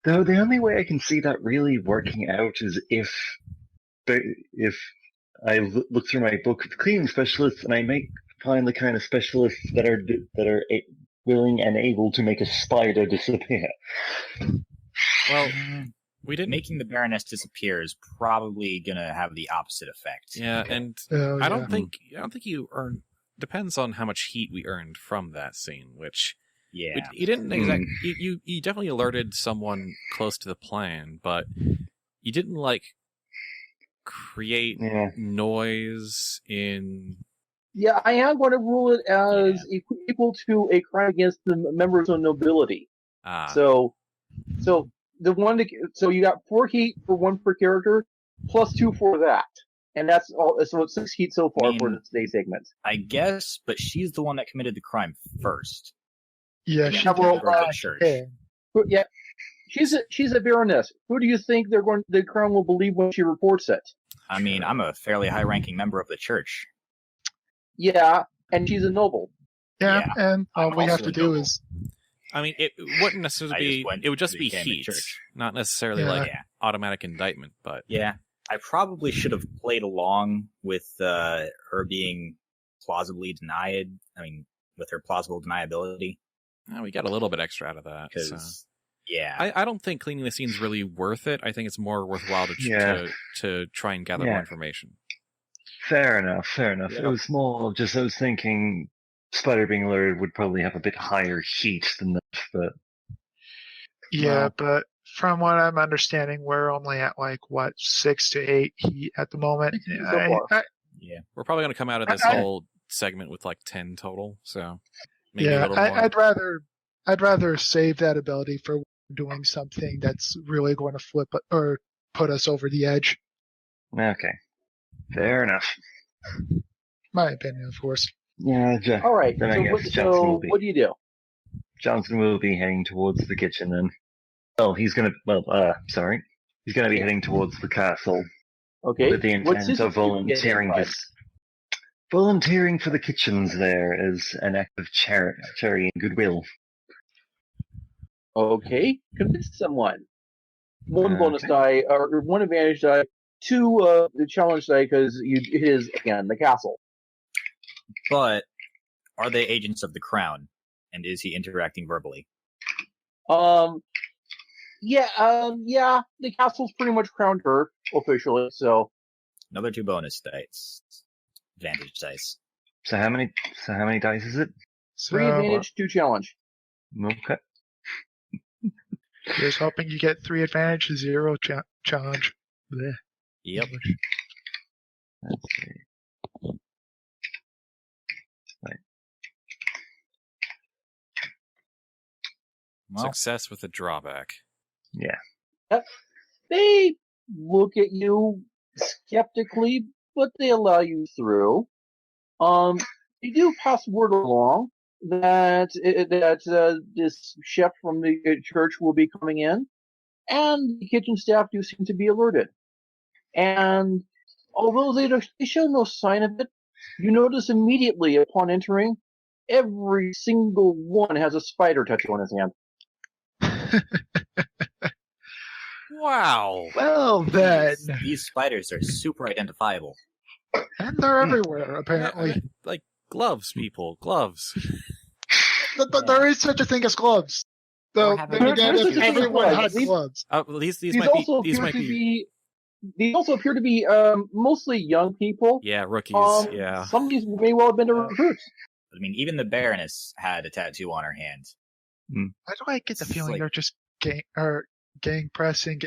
Though the only way I can see that really working out is if I look through my book of cleaning specialists and I find the kind of specialists that are willing and able to make a spider disappear. Well, we didn't. Making the Baroness disappear is probably gonna have the opposite effect. Yeah, and I don't think you earn. Depends on how much heat we earned from that scene, which you didn't exactly. You definitely alerted someone close to the plan, but you didn't create noise in. Yeah, I am going to rule it as equal to a crime against the members of nobility. So you got 4 heat for 1 per character, plus 2 for that, and that's all. So it's 6 heat so far for today's segment. I guess, but she's the one that committed the crime first. Yeah, she did the church. Yeah, she's a baroness. Who do you think the crown will believe when she reports it? I mean, I'm a fairly high-ranking member of the church. Yeah, and she's a noble. Yeah. And all we have to do is... I mean, it wouldn't necessarily be... It would just be heat, not necessarily automatic indictment, but... Yeah, I probably should have played along with her being plausibly denied. I mean, with her plausible deniability. We got a little bit extra out of that. I don't think cleaning the scene's really worth it. I think it's more worthwhile to try and gather more information. Fair enough. Yeah. It was more just I was thinking Spider being alerted would probably have a bit higher heat than that, but... Yeah, but from what I'm understanding, we're only at 6 to 8 heat at the moment. We're probably going to come out of this whole segment with 10 total, so maybe a little more. I'd rather save that ability for doing something that's really going to flip or put us over the edge. Okay. Fair enough. My opinion, of course. Yeah, all right. Then I guess what do you do? Johnson will be heading towards the kitchen then. Oh, he's gonna be heading towards the castle. Okay. With the intent of volunteering for the kitchens there as an act of charity and goodwill. Okay. Convince someone. 1 bonus die, or 1 advantage die, 2 the challenge die, because it is, again, the castle. But are they agents of the crown? And is he interacting verbally? Yeah, the castle's pretty much crowned her, officially, so... Another 2 bonus dice. Advantage dice. So how many dice is it? 3 advantage, 2 challenge. Okay. Here's hoping you get 3 advantage, 0 challenge. Blech. Yep. Let's see. Right. Well, success with a drawback. Yeah. They look at you skeptically, but they allow you through. They do pass word along that this chef from the church will be coming in, and the kitchen staff do seem to be alerted. And although they show no sign of it, you notice immediately upon entering, every single one has a spider tattoo on his hand. Wow. Well then. These spiders are super identifiable. And they're everywhere, apparently. Like gloves, people. Gloves. There is such a thing as gloves. Though, then again, if everyone had gloves. These might be... These also appear to be mostly young people. Yeah, rookies, yeah. Some of these may well have been recruits. I mean, even the Baroness had a tattoo on her hand. Why do I get the feeling they're just gang pressing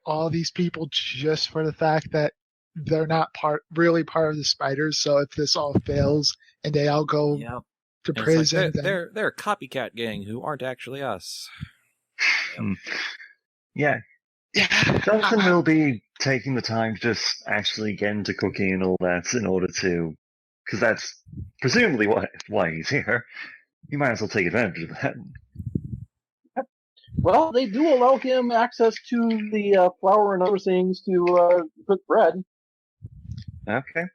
all these people just for the fact that they're not really part of the spiders, so if this all fails and they all go to prison... they're a copycat gang who aren't actually us. Yeah. Johnson will be taking the time to just actually get into cooking and all that in order to... Because that's presumably why he's here. You might as well take advantage of that. Well, they do allow him access to the flour and other things to cook bread. Okay.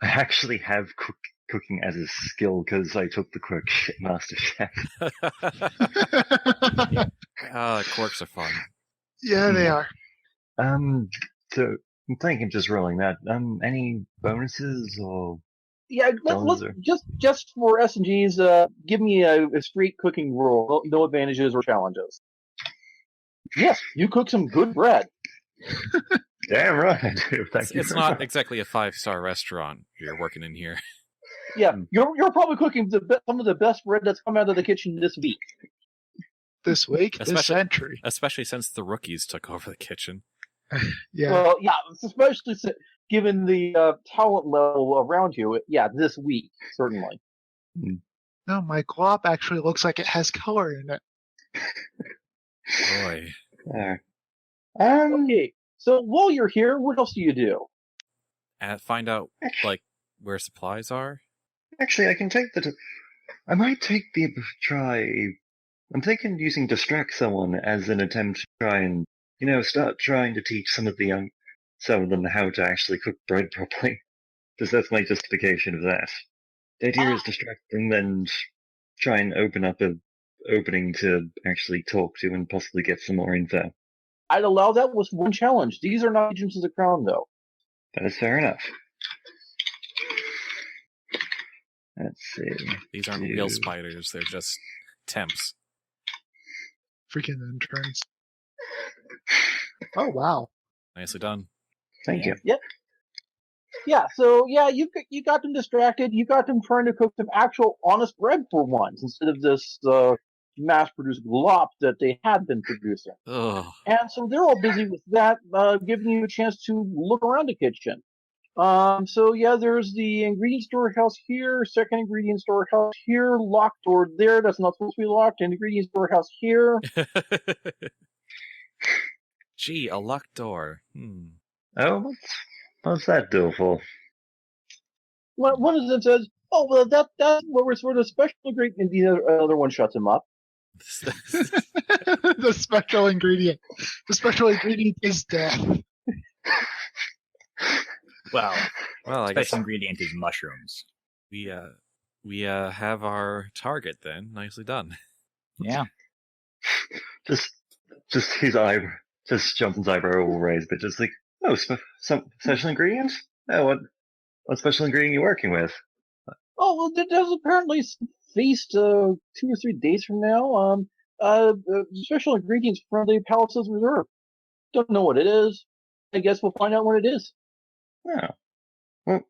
actually have cooking as a skill because I took the quirk Master Chef. Quirks are fun. Yeah, they are. So I'm thinking just rolling that. Any bonuses or? Yeah, let's just for S&Gs, give me a straight cooking roll. No advantages or challenges. Yes, you cook some good bread. Damn right I do. It's not exactly a 5-star restaurant you're working in here. Yeah, you're probably cooking some of the best bread that's come out of the kitchen this week. This week, this century. Especially since the rookies took over the kitchen. Yeah. Well, yeah, especially given the talent level around you. Yeah, this week, certainly. No, my glop actually looks like it has color in it. Boy. Okay, so while you're here, what else do you do? Find out, where supplies are? Actually, I can take I might take the try. I'm thinking using distract someone as an attempt to try and, start trying to teach some of them how to actually cook bread properly. Because that's my justification of that. The idea is distract them and try and open up an opening to actually talk to and possibly get some more info. I'd allow that with one challenge. These are not agents of the crown, though. That is fair enough. Let's see. These aren't real spiders, they're just temps. Freaking interns. Oh, wow. Nicely done. Thank you. Yep. Yeah, so, you got them distracted. You got them trying to cook some actual honest bread for once, instead of this mass-produced glop that they had been producing. Ugh. And so they're all busy with that, giving you a chance to look around the kitchen. There's the ingredient storehouse here, second ingredient storehouse here, locked door there, that's not supposed to be locked, and ingredient storehouse here. Gee, a locked door. Oh, what's that door for? One of them says, "Oh, well, that's where we're sort of special ingredient," and the other one shuts him up. The special ingredient. The special ingredient is death. Well, I special guess ingredient is mushrooms. we have our target then. Nicely done. Yeah. Just his eyebrow, just Johnson's eyebrow will raise, but just like, some special ingredients? Oh, what special ingredient are you working with? Oh, well, there's apparently some feast 2 or 3 days from now. Special ingredients from the Palace's Reserve. Don't know what it is. I guess we'll find out when it is. Oh. Well,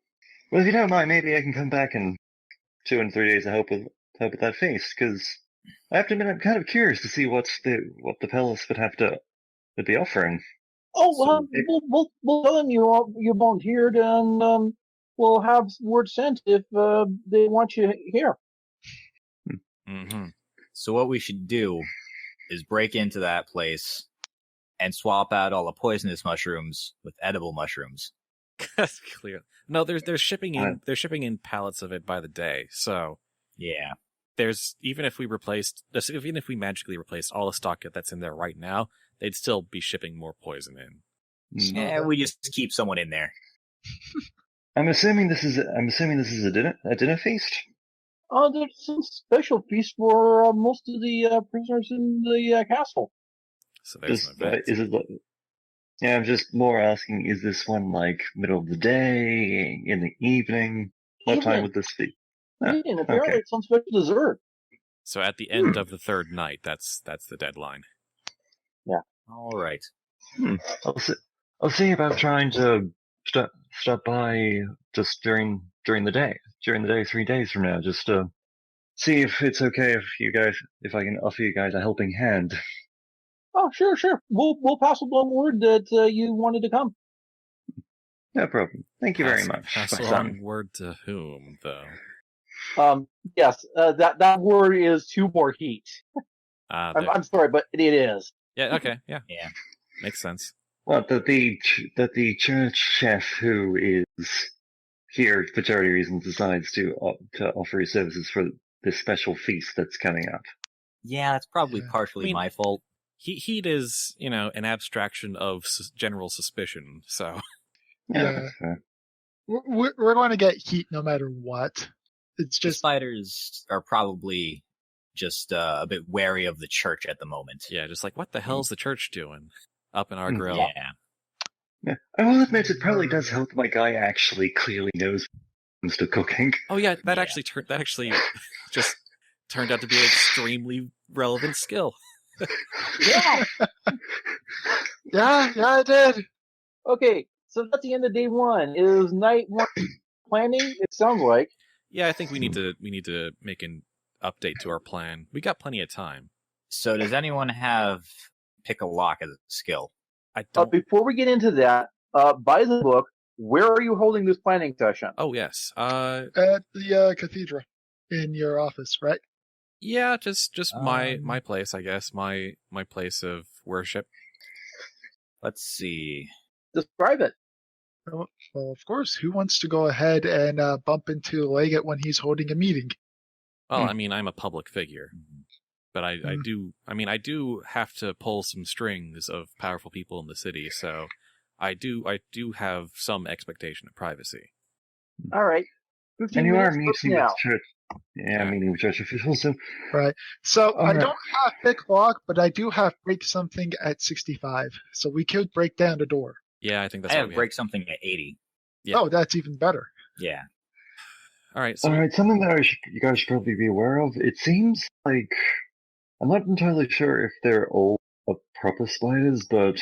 if you don't mind, maybe I can come back in 2 and 3 days to help with that feast, because I have to admit I'm kind of curious to see what the Palace would be offering. Oh, well, we'll tell them you volunteered, and we'll have word sent if they want you here. Mm-hmm. So what we should do is break into that place and swap out all the poisonous mushrooms with edible mushrooms. That's clear. No, they're shipping in pallets of it by the day. So yeah, even if we magically replaced all the stock that's in there right now, they'd still be shipping more poison in. Yeah, we just keep someone in there. I'm assuming this is a dinner feast. There's some special feast for most of the prisoners in the castle. So there's an event. I'm just more asking, is this one like middle of the day, in the evening? What time would this be? And apparently it's some special dessert. So at the end of the third night, that's the deadline. Yeah. All right. I'll see about trying to stop by just during the day. 3 days from now, just to see if it's okay if I can offer you guys a helping hand. Oh, sure. We'll pass along word that you wanted to come. No problem. Thank you very much. Pass along word to whom, though? Yes, that word is 2 more heat. I'm sorry, but it is. Yeah. Okay. Yeah. Yeah. Makes sense. Well, that the church chef who is here for charity reasons decides to offer his services for this special feast that's coming up. Yeah, that's probably partially my fault. Heat is, an abstraction of general suspicion. So yeah. We're going to get heat no matter what. It's The just spiders are probably just a bit wary of the church at the moment. Yeah, just like, what the hell's the church doing up in our Mm, grill? Yeah. Yeah. I will admit it probably does help my guy actually clearly knows when it comes to cooking. Oh yeah, that Yeah. actually just turned out to be an extremely relevant skill. Yeah. yeah, it did. Okay, so that's the end of day one. Is night one planning? It sounds like. Yeah, I think we need to make an update to our plan. We got plenty of time. So does anyone have pick a lock as a skill? I don't. Before we get into that, by the book, where are you holding this planning session? Oh yes. At the cathedral in your office, right? Yeah, just my place, I guess. My place of worship. Let's see. Describe it. Well, of course. Who wants to go ahead and bump into Leggett when he's holding a meeting? Well, I mean, I'm a public figure, but I do have to pull some strings of powerful people in the city, so I do have some expectation of privacy. All right. 15 And you are minutes meeting now. with church. Yeah, meeting with church officials. So Right. So I Alright. don't have pick lock, but I do have break something at 65. So we could break down the door. Yeah, I think that's I what have we break something at 80. Yeah. Oh, that's even better. Yeah. All right, so something that you guys should probably be aware of. It seems like I'm not entirely sure if they're all proper spiders, but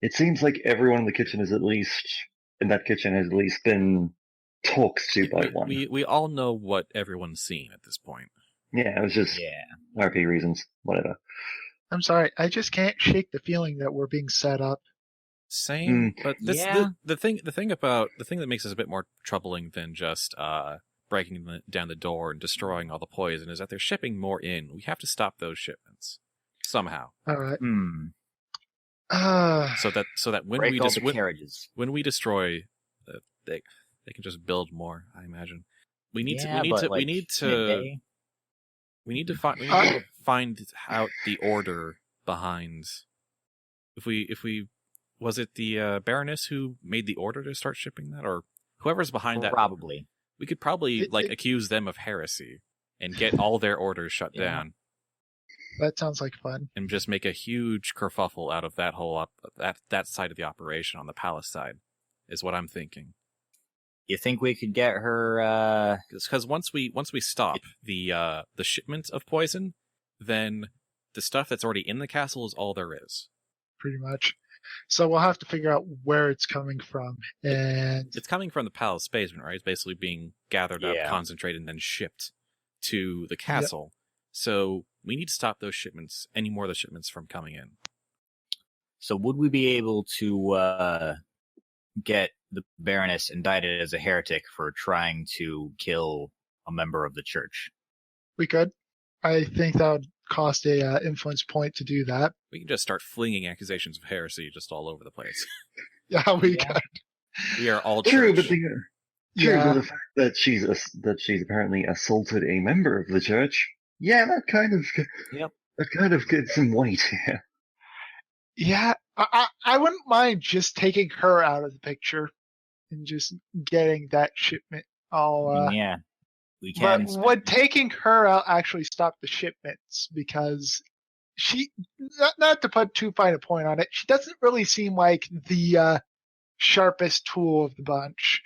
it seems like everyone in the kitchen has at least been talked to by one. we all know what everyone's seen at this point. Yeah, it was just Yeah. RP reasons, whatever. I'm sorry. I just can't shake the feeling that we're being set up. Same, but this Yeah. the thing that makes this a bit more troubling than just breaking down the door and destroying all the poison is that they're shipping more in. We have to stop those shipments somehow. All right. So that when Break we all just the carriages. when we destroy, they can just build more. I imagine we need Yeah, to but, like, we need to find out the order behind. If we was it the Baroness who made the order to start shipping that, or whoever's behind that? Probably. We could probably accuse them of heresy and get all their orders shut Yeah. down, That sounds like fun. and just make a huge kerfuffle out of that whole that side of the operation on the palace side, is what I'm thinking. You think we could get her? Because once we stop the shipment of poison, then the stuff that's already in the castle is all there is. Pretty much. So we'll have to figure out where it's coming from. And It's coming from the palace basement, right? It's basically being gathered up, Yeah. concentrated, and then shipped to the castle. So we need to stop those shipments, any more of the shipments from coming in. So would we be able to get the Baroness indicted as a heretic for trying to kill a member of the church? we could. I think that would cost a influence point to do that. We can just start flinging accusations of heresy just all over the place. Yeah, we Yeah. could. We are all True, church. but Yeah. the fact that she's apparently assaulted a member of the church. Yeah, that kind of gets some weight here. Yeah, I wouldn't mind just taking her out of the picture and just getting that shipment all. Yeah, we But can. would taking her out actually stop the shipments? Because she, not to put too fine a point on it, she doesn't really seem like the sharpest tool of the bunch.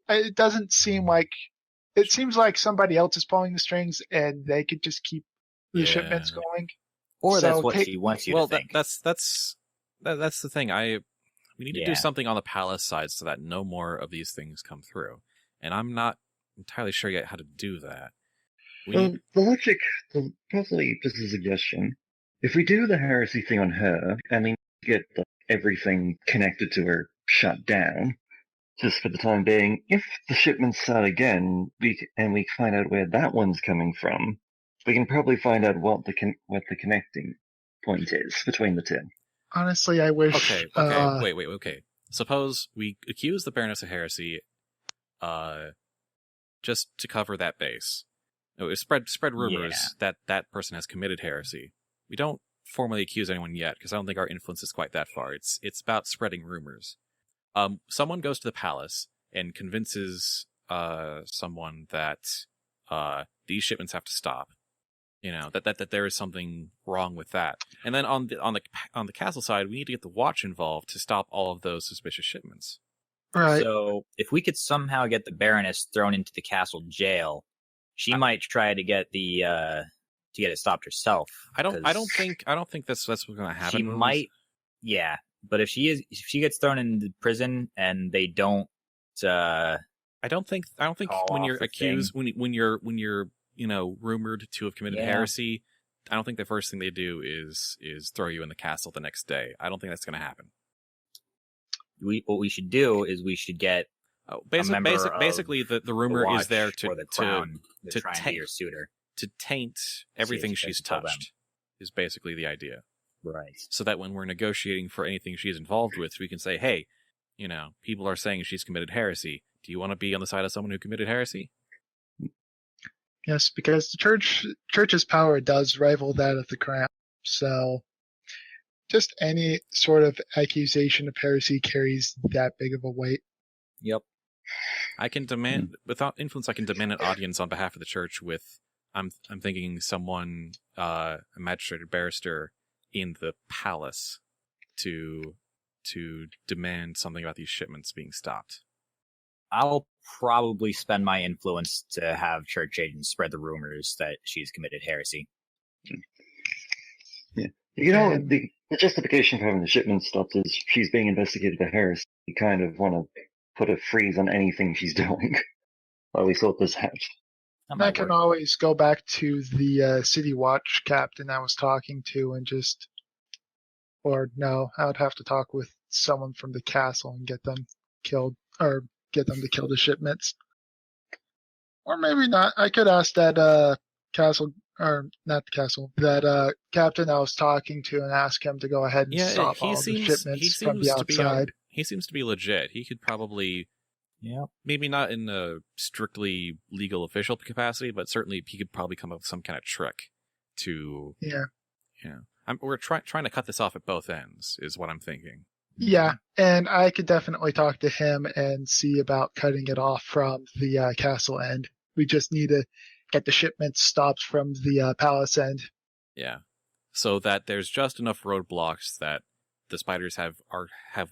It doesn't seem like. It seems like somebody else is pulling the strings, and they could just keep the shipments going. Or that's So what take- she wants you Well, to think. that's the thing. We need to do Yeah. something on the palace side so that no more of these things come through. And I'm not entirely sure yet how to do that. Probably just a suggestion. If we do the heresy thing on her, and we get everything connected to her shut down, just for the time being, if the shipments start again, we find out where that one's coming from, we can probably find out what the connecting point is between the two. Honestly, I wish. Okay. Wait. Okay. Suppose we accuse the Baroness of heresy, just to cover that base. Spread rumors that that person has committed heresy. We don't formally accuse anyone yet because I don't think our influence is quite that far. It's about spreading rumors. Someone goes to the palace and convinces someone that these shipments have to stop. That there is something wrong with that. And then on the castle side, we need to get the watch involved to stop all of those suspicious shipments. Right. So if we could somehow get the Baroness thrown into the castle jail, she might try to get to get it stopped herself. I don't think that's what's going to happen. She might, yeah. But if she gets thrown into prison and they don't, I don't think when you're off the accused, when you're rumored to have committed heresy, I don't think the first thing they do is throw you in the castle the next day. I don't think that's going to happen. What we should do is we should get basically the rumor is there to try and be your suitor, to taint everything she's touched. Is basically the idea, right? So that when we're negotiating for anything she's involved with, we can say, hey, people are saying she's committed heresy. Do you want to be on the side of someone who committed heresy? Yes, because the church's power does rival that of the crown. So just any sort of accusation of heresy carries that big of a weight. Yep. I can demand, without influence, I can demand an audience on behalf of the church with, I'm thinking someone, a magistrate or barrister in the palace to demand something about these shipments being stopped. I'll probably spend my influence to have church agents spread the rumors that she's committed heresy. Yeah. The justification for having the shipment stopped is she's being investigated for heresy. You kind of want to put a freeze on anything she's doing while we sort this out. I can always go back to the city watch captain I was talking to and I would have to talk with someone from the castle and get them killed, or get them to kill the shipments. Or maybe not. I could ask that castle, or not the castle, that captain I was talking to and ask him to go ahead and stop all the shipments from the outside. He seems to be legit. He could probably, maybe not in a strictly legal official capacity, but certainly he could probably come up with some kind of trick to, we're trying to cut this off at both ends, is what I'm thinking. Yeah, and I could definitely talk to him and see about cutting it off from the castle end. We just need to get the shipments stopped from the palace end. Yeah, so that there's just enough roadblocks that the spiders have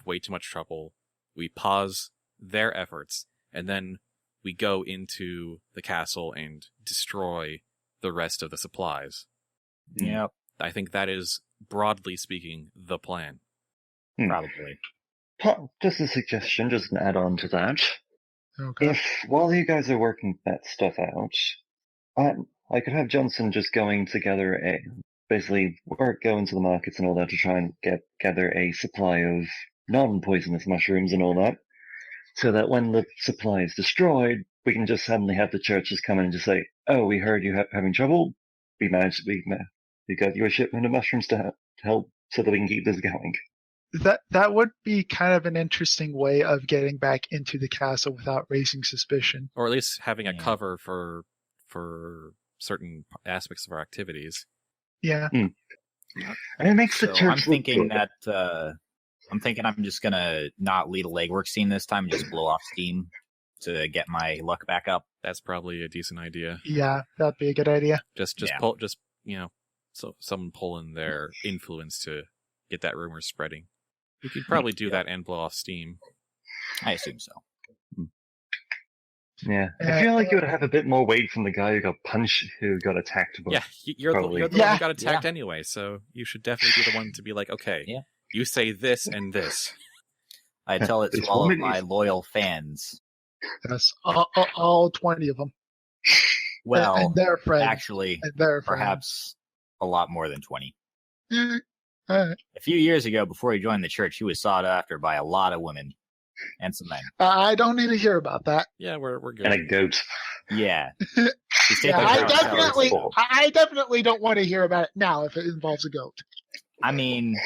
way too much trouble. We pause their efforts, and then we go into the castle and destroy the rest of the supplies. Yep. I think that is, broadly speaking, the plan. Probably. Just a suggestion, just an add-on to that. Okay. If, while you guys are working that stuff out, I could have Johnson just going together go into the markets and all that to try and gather a supply of non-poisonous mushrooms and all that, so that when the supply is destroyed, we can just suddenly have the churches come in and just say, oh, we heard you having trouble. We got you a shipment of mushrooms to help so that we can keep this going. That would be kind of an interesting way of getting back into the castle without raising suspicion. Or at least having a cover for certain aspects of our activities. Yeah. And it makes the church I'm thinking I'm just gonna not lead a legwork scene this time and just blow off steam to get my luck back up. That's probably a decent idea. Yeah, that'd be a good idea. So someone pulling their influence to get that rumor spreading. We could probably do that and blow off steam. I assume so. Yeah, I feel like you would have a bit more weight from the guy who got attacked. But yeah, you're the one who got attacked anyway, so you should definitely be the one to be like, okay, you say this and this. I tell it to all of my loyal fans. Yes, all 20 of them. Well, and their friends. Actually, and their perhaps a lot more than 20. Right. A few years ago, before he joined the church, he was sought after by a lot of women and some men. I don't need to hear about that. Yeah, we're good. And a goat. Yeah. I definitely don't want to hear about it now if it involves a goat. I mean,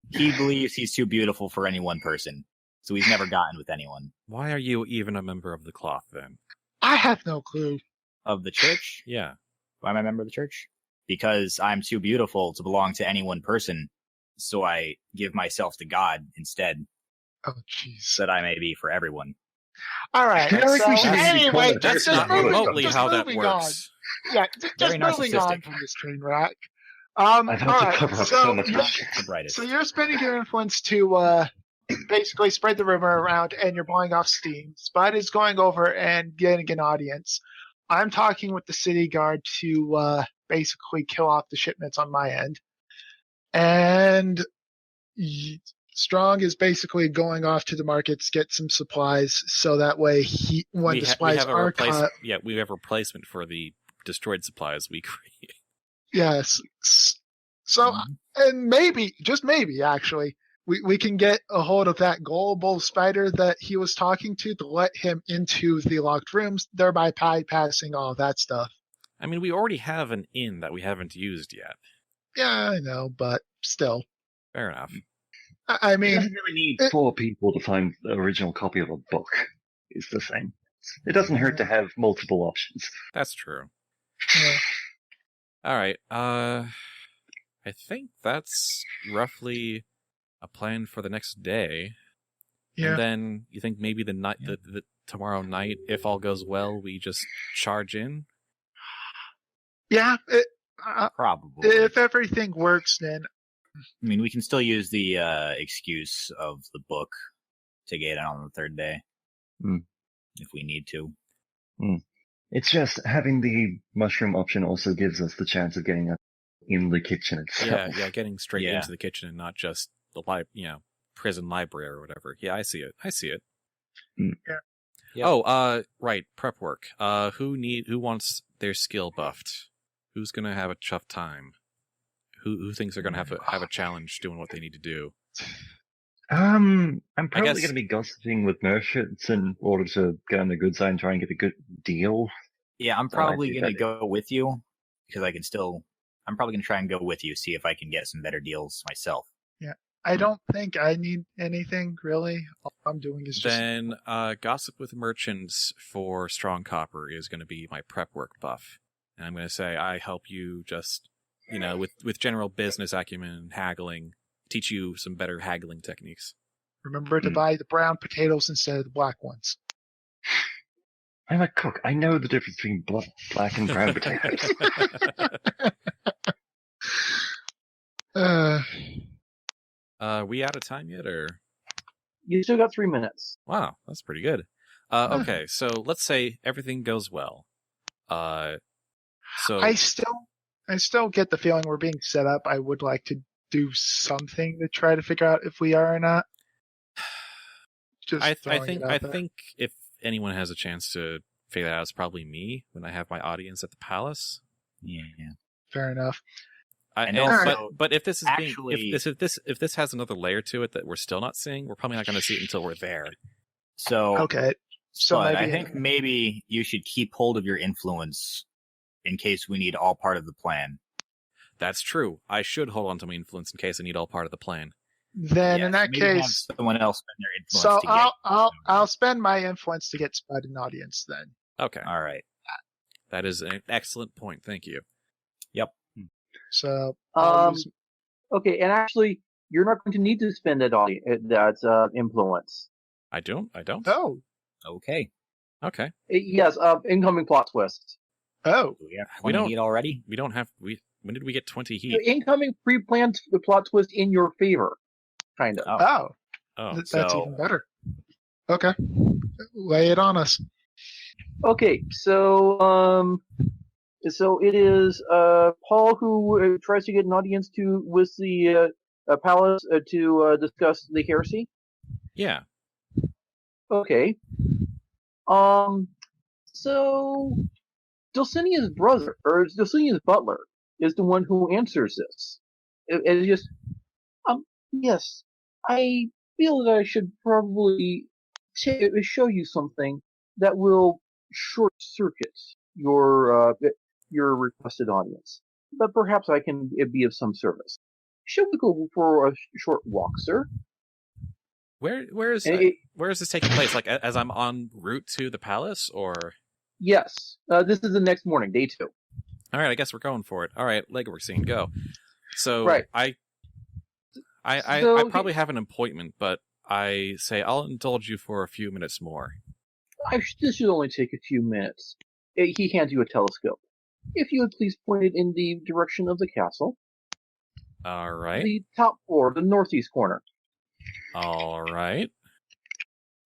he believes he's too beautiful for any one person, so he's never gotten with anyone. Why are you even a member of the cloth, then? I have no clue. Of the church? Yeah. Why am I a member of the church? Because I'm too beautiful to belong to any one person, so I give myself to God instead. Oh, jeez. that I may be for everyone. All right. I feel like we So should anyway, That's just not moving- remotely just how that moving on. works. Yeah, Very just moving on narcissistic. from this train wreck. I've had all to right, cover up so much you- bullshit. The brightest. So you're spending your influence to basically spread the rumor around, and you're blowing off steam. Spud is going over and getting an audience. I'm talking with the city guard to basically kill off the shipments on my end. And Strong is basically going off to the markets, get some supplies, so that way when the supplies are cut. Yeah, we have a replacement for the destroyed supplies we create. Yes. So, and maybe, just maybe, actually, we can get a hold of that gullible spider that he was talking to let him into the locked rooms, thereby bypassing all of that stuff. I mean, we already have an inn that we haven't used yet. Yeah, I know, but still. Fair enough. I You mean, don't really need 4 people to find the original copy of a book. It's the same. It doesn't hurt to have multiple options. That's true. yeah. All right. I think that's roughly a plan for the next day. Yeah. And then you think maybe the tomorrow night, if all goes well, we just charge in? Yeah, Probably. if everything works, then I mean, we can still use the excuse of the book to get in on the third day. If we need to. It's just having the mushroom option also gives us the chance of getting in the kitchen itself. Yeah, getting straight Yeah. into the kitchen and not just the prison library or whatever. Yeah, I see it. Yeah. Yep. Oh, right, prep work. Who wants their skill buffed? Who's gonna have a tough time? Who thinks they're gonna have a challenge doing what they need to do? I'm probably guess- going to be gossiping with merchants in order to get on the good side and try and get a good deal. Yeah, I'm So I probably think going to that- go with you because I'm probably going to try and go with you, see if I can get some better deals myself. I don't think I need anything, really. All I'm doing is just... Then gossip with merchants for strong copper is going to be my prep work buff. And I'm going to say I help you just, with general business acumen and haggling, teach you some better haggling techniques. Remember to buy the brown potatoes instead of the black ones. I'm a cook. I know the difference between black and brown potatoes. We out of time yet, or? You still got 3 minutes. Wow, that's pretty good. Okay, so let's say everything goes well. So I still get the feeling we're being set up. I would like to do something to try to figure out if we are or not. Just I throwing think it out there. if anyone has a chance to figure that out, it's probably me when I have my audience at the palace. Yeah. Fair enough. And also, but if this is actually- if this has another layer to it that we're still not seeing, we're probably not going to see it until we're there. So, Okay. So but maybe I think maybe you should keep hold of your influence in case we need all part of the plan. That's true. I should hold on to my influence in case I need all part of the plan. then Yeah, in that maybe have case, someone else spend their influence so to get. I'll spend my influence to get Spud an audience then. Okay, All right. that is an excellent point. Thank you. So I'll use- Okay, and actually, you're not going to need to spend that influence. I don't. oh Okay. Okay. Yes, incoming plot twist. oh Do we have We 20 don't- heat already? We don't have. When did we get 20 The heat? incoming pre-planned plot twist in your favor, kind of. Oh. Oh, that's so- even better. Okay, lay it on us. Okay, so it is Paul who tries to get an audience with the palace to discuss the heresy. yeah. Okay. So Dulcinia's brother, or Dulcinia's butler, is the one who answers this. It's just, yes, I feel that I should probably show you something that will short circuit your requested audience. But perhaps I can be of some service. Shall we go for a short walk, sir? Where is this taking place? Like as I'm en route to the palace, or? Yes. This is the next morning, day 2. All right, I guess we're going for it. All right, legwork scene, go. So Right. I So- probably have an appointment, but I say I'll indulge you for a few minutes more. This should only take a few minutes. He hands you a telescope. If you would please point it in the direction of the castle. All right. The top floor, the northeast corner. All right.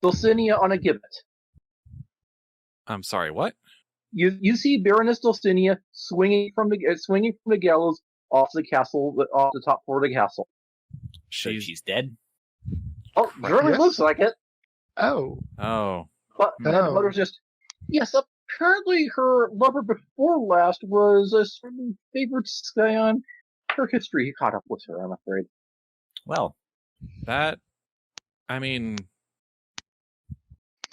Dulcinea on a gibbet. I'm sorry, what? You see Baroness Dulcinea swinging from the gallows off the castle, off the top floor of the castle. She's dead? Oh, really Yes. looks like it. Oh. Oh. But No. Mother's just, yes, apparently her lover before last was a certain favored scion. Her history caught up with her, I'm afraid. Well, That, I mean,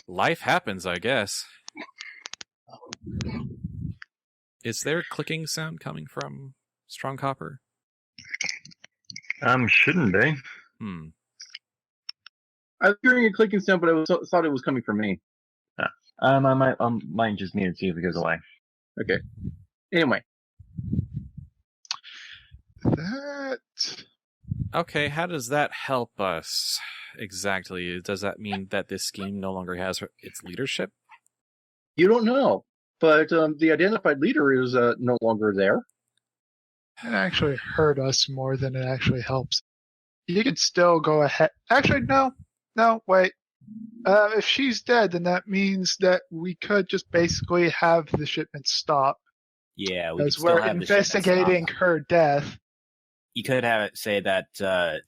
life happens, I guess. Is there a clicking sound coming from Strong Copper? Shouldn't be. I was hearing a clicking sound, but I thought it was coming from me. I might just need to see if it goes away. Okay. Anyway. That. Okay, how does that help us exactly? Does that mean that this scheme no longer has its leadership? You don't know, but the identified leader is no longer there. It actually hurt us more than it actually helps. You could still go ahead. Actually, no, wait. If she's dead, then that means that we could just basically have the shipment stop. yeah, we could As still we're have the shipment investigating stop. her death. You could have it say that to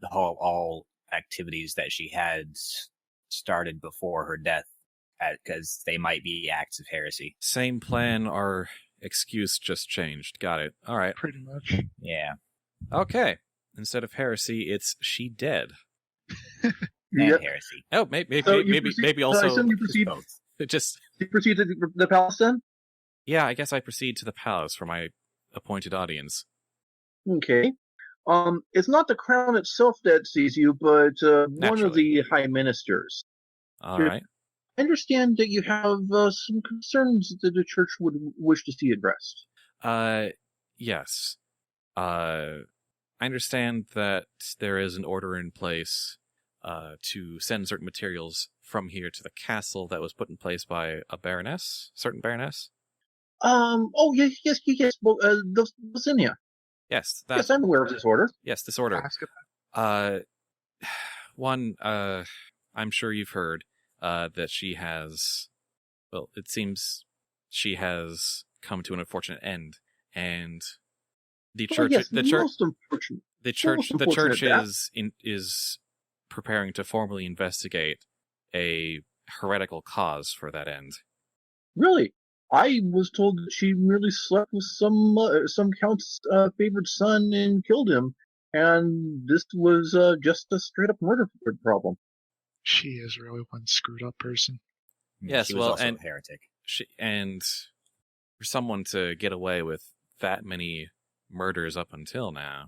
halt all activities that she had started before her death, because they might be acts of heresy. Same plan, our excuse just changed. Got it. All right. Pretty much. Yeah, Okay. Instead of heresy, it's she dead. and Yep. heresy. Oh, maybe So you proceed- maybe I also assume you proceed. Both. it just You proceed to the palace then? yeah. I guess I proceed to the palace for my appointed audience. Okay. It's not the crown itself that sees you, but one of the high ministers. All Sure. right. I understand that you have some concerns that the church would wish to see addressed. Yes. I understand that there is an order in place to send certain materials from here to the castle that was put in place by a baroness, certain baroness. Oh, yes. Well, Dulcinea. Yes, that. Yes, I'm aware of this order. Yes, this order. Ask about One, I'm sure you've heard that she has. Well, it seems she has come to an unfortunate end, and the Well, church, yes, the church, most unfortunate. the church, most the church unfortunate is preparing to formally investigate a heretical cause for that end. Really? I was told that she merely slept with some count's favored son and killed him, and this was just a straight up murder problem. She is really one screwed up person. Yes, she was well, also and- a heretic. And for someone to get away with that many murders up until now,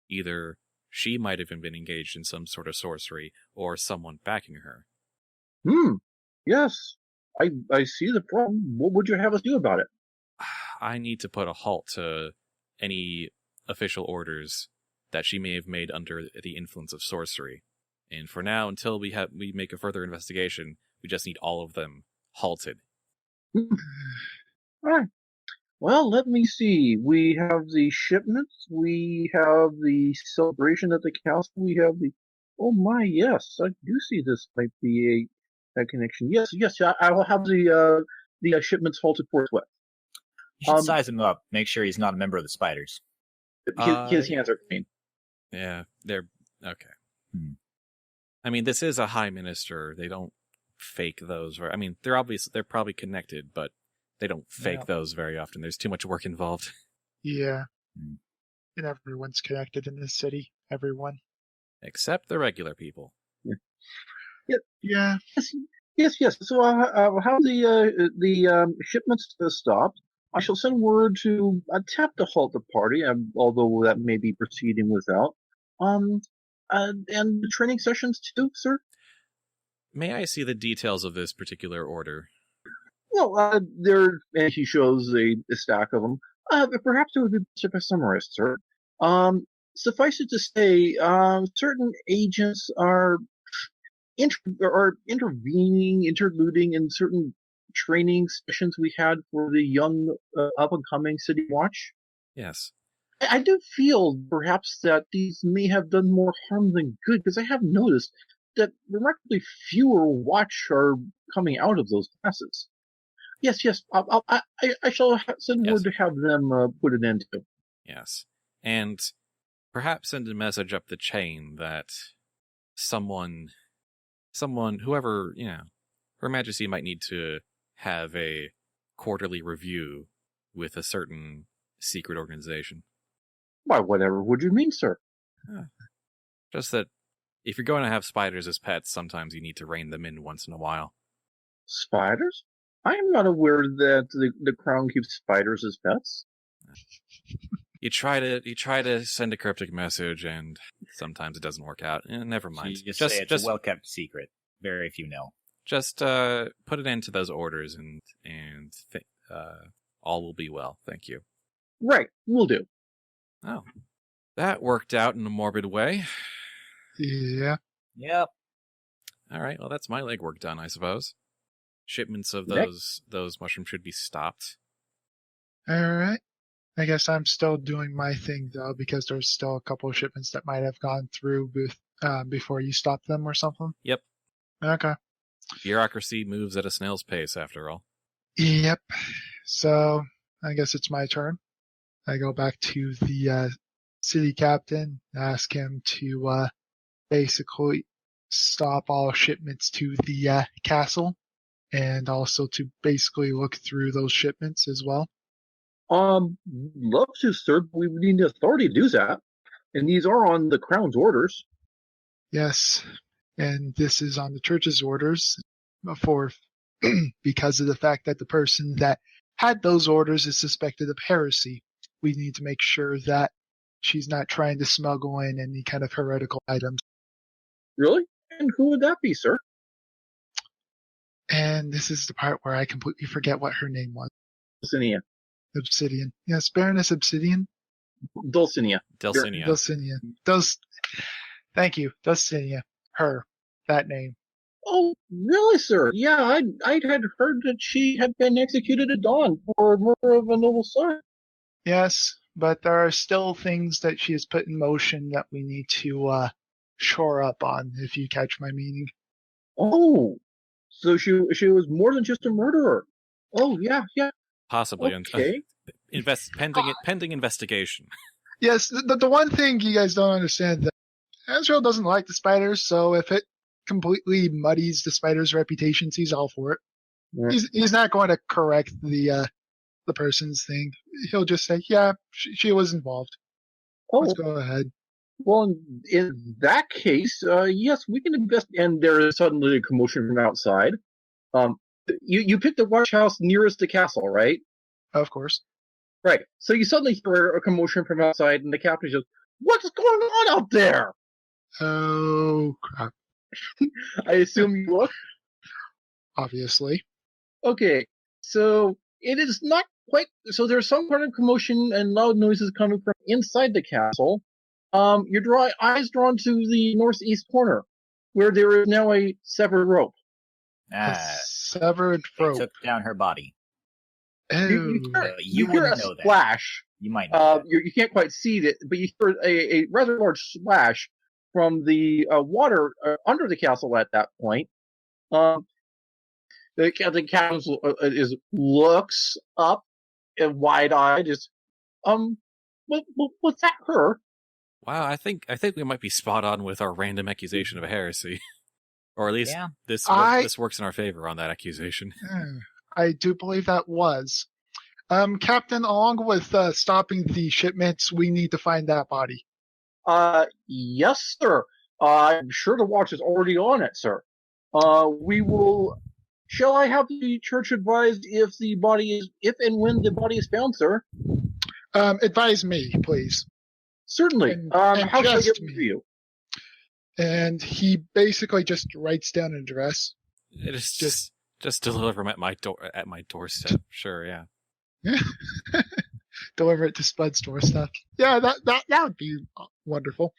either she might have been engaged in some sort of sorcery or someone backing her. Yes. I see the problem. What would you have us do about it? I need to put a halt to any official orders that she may have made under the influence of sorcery. And for now, until we make a further investigation, we just need all of them halted. Alright. Well, let me see. We have the shipments, we have the celebration at the castle, we have the... Oh my, yes, I do see this might be a connection. Yes, I will have the shipments halted forthwith. You should size him up. Make sure he's not a member of the Spiders. His hands are clean. Yeah, they're okay. Hmm. I mean, this is a high minister. They don't fake those. I mean, they're probably connected, but they don't fake those very often. There's too much work involved. Yeah. And everyone's connected in this city. Everyone. Except the regular people. Yeah. Yes. So I'll have the shipments stopped. I shall send word to attempt to halt the party, although that may be proceeding without. And the training sessions too, sir. May I see the details of this particular order? Well, and he shows a stack of them. Perhaps it would be best if I summarize, sir. Suffice it to say, certain agents are interluding in certain training sessions we had for the young up-and-coming City Watch. Yes. I do feel perhaps that these may have done more harm than good, because I have noticed that remarkably fewer watch are coming out of those classes. Yes, I shall send word to have them put an end to. Yes. And perhaps send a message up the chain that someone, whoever, Her Majesty might need to have a quarterly review with a certain secret organization. By whatever would you mean, sir? Just that if you're going to have spiders as pets, sometimes you need to rein them in once in a while. Spiders? I am not aware that the crown keeps spiders as pets. You try to send a cryptic message, and sometimes it doesn't work out. Never mind. Just say it's a well-kept secret. Very few know. Just put an end to those orders, and all will be well. Thank you. Right, will do. Oh, that worked out in a morbid way. Yeah. Yep. All right. Well, that's my legwork done, I suppose. Shipments of those mushrooms should be stopped. All right. I guess I'm still doing my thing, though, because there's still a couple of shipments that might have gone through before you stop them or something. Yep. Okay. Bureaucracy moves at a snail's pace, after all. Yep. So I guess it's my turn. I go back to the city captain, ask him to basically stop all shipments to the castle, and also to basically look through those shipments as well. Love to, sir. We need the authority to do that. And these are on the Crown's orders. Yes, and this is on the church's orders because of the fact that the person that had those orders is suspected of heresy. We need to make sure that she's not trying to smuggle in any kind of heretical items. Really? And who would that be, sir? And this is the part where I completely forget what her name was. Dulcinea. Obsidian. Yes, Baroness Obsidian? Dulcinea. Dulcinea. Thank you. Dulcinea. Her. That name. Oh, really, sir? Yeah, I had heard that she had been executed at dawn for murder of a noble son. Yes, but there are still things that she has put in motion that we need to shore up on, if you catch my meaning. Oh, so she was more than just a murderer. Oh, yeah. Possibly. Okay. Pending investigation. Yes, the one thing you guys don't understand that Azriel doesn't like the spiders, so if it completely muddies the spider's reputation, he's all for it. Yeah. He's not going to correct the person's thing. He'll just say, yeah, she was involved. Oh. Let's go ahead. Well, in that case, yes, we can invest. And there is suddenly a commotion from outside. You picked the watch house nearest the castle, right? Of course. Right. So you suddenly hear a commotion from outside, and the captain goes, "What's going on out there?" Oh, crap. I assume you look? Obviously. Okay. So it is not quite. So there's some kind of commotion and loud noises coming from inside the castle. Your eyes drawn to the northeast corner, where there is now a severed rope. A severed rope. They took down her body. You hear wouldn't a know splash. That. You might know you can't quite see it, but you hear a rather large splash from the water under the castle at that point. The captain looks up and wide-eyed. Was that her? Wow, I think we might be spot on with our random accusation of heresy. Or at least this works in our favor on that accusation. I do believe that was. Captain, along with stopping the shipments, we need to find that body. Yes, sir. I'm sure the watch is already on it, sir. We will... Shall I have the church advised if and when the body is found, sir? Advise me, please. Certainly. And how should I get to you? And he basically just writes down an address. It is just deliver them at my doorstep. Sure, yeah. Deliver it to Spud's doorstep. Yeah, that would be wonderful.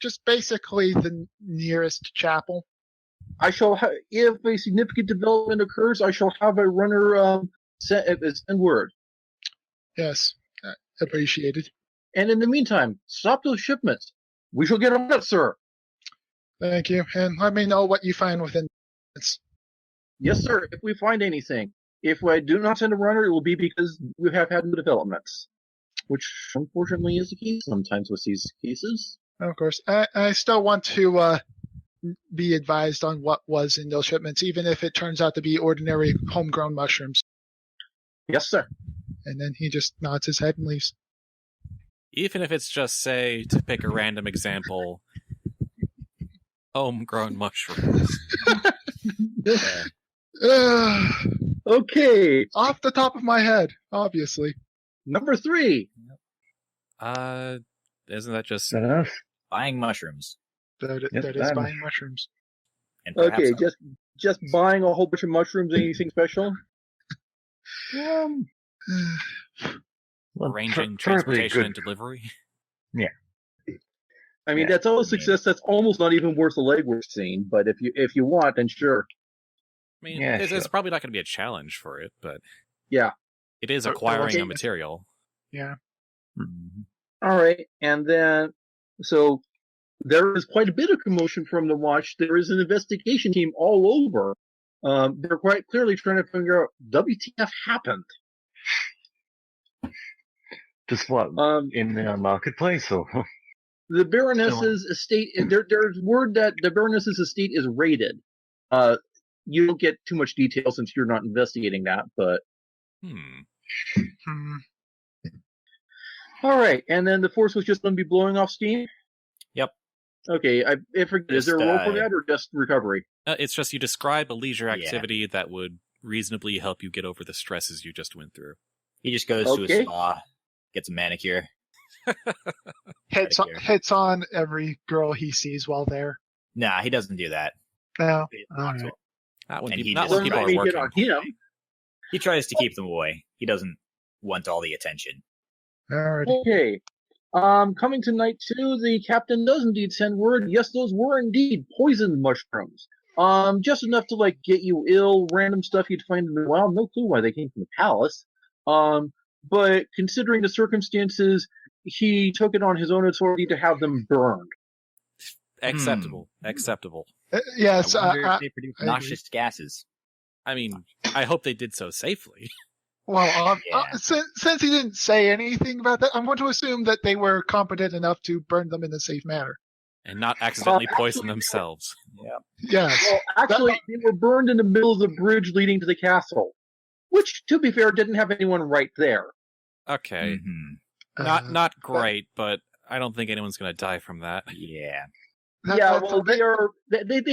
just basically the nearest chapel. I shall if a significant development occurs, I shall have a runner send word. Yes, appreciated. And in the meantime, stop those shipments. We shall get on it, sir. Thank you, and let me know what you find within minutes. Yes, sir, if we find anything. If I do not send a runner, it will be because we have had new developments. Which, unfortunately, is the case sometimes with these cases. Of course. I still want to be advised on what was in those shipments, even if it turns out to be ordinary homegrown mushrooms. Yes, sir. And then he just nods his head and leaves. Even if it's just, say, to pick a random example, homegrown mushrooms. Okay. Off the top of my head, obviously. Number 3. Isn't that just... Is that enough? Buying mushrooms. That Yes, is I'm- buying mushrooms. And perhaps Okay, just buying a whole bunch of mushrooms, anything special? Well, arranging preferably transportation good. and delivery? I mean, Yeah. that's all a success. That's almost not even worth the legwork scene. But if you want, then sure. I mean, Yeah, it's sure. probably not going to be a challenge for it, but Yeah. it is Or- acquiring okay. a material. Yeah. Mhm. All right, and then so there is quite a bit of commotion from the watch. There is an investigation team all over. They're quite clearly trying to figure out WTF happened. Just what? In the marketplace, or? The Baroness's estate. There's word that the Baroness's estate is raided. You don't get too much detail since you're not investigating that, but Hmm. all right. And then the force was just going to be blowing off steam. Yep. Okay, I forget. Is there a Just, role for that or just recovery? It's just you describe a leisure Yeah. activity that would reasonably help you get over the stresses you just went through. He just goes to Okay. a spa, gets a manicure. Hits on every girl he sees while there. Nah, he doesn't do that. No. He just All walks right. away. Not when, And he not just when Don't people let are me working. get on him. He tries to keep them away. He doesn't want all the attention. Alrighty. Okay. Coming to night 2, the captain does indeed send word. Yes, those were indeed poisoned mushrooms. Just enough to get you ill. Random stuff you'd find in the wild. No clue why they came from the palace. But considering the circumstances, he took it on his own authority to have them burned. Acceptable. Acceptable. Yes. I wonder if they produce I agree. noxious gases. I mean, I hope they did so safely. Well, Yeah. since he didn't say anything about that, I'm going to assume that they were competent enough to burn them in a safe manner. And not accidentally poison actually- themselves. Yep. Yes. Well, actually, they were burned in the middle of the bridge leading to the castle. Which, to be fair, didn't have anyone right there. Okay. Mhm. Not great, but I don't think anyone's going to die from that. Yeah. They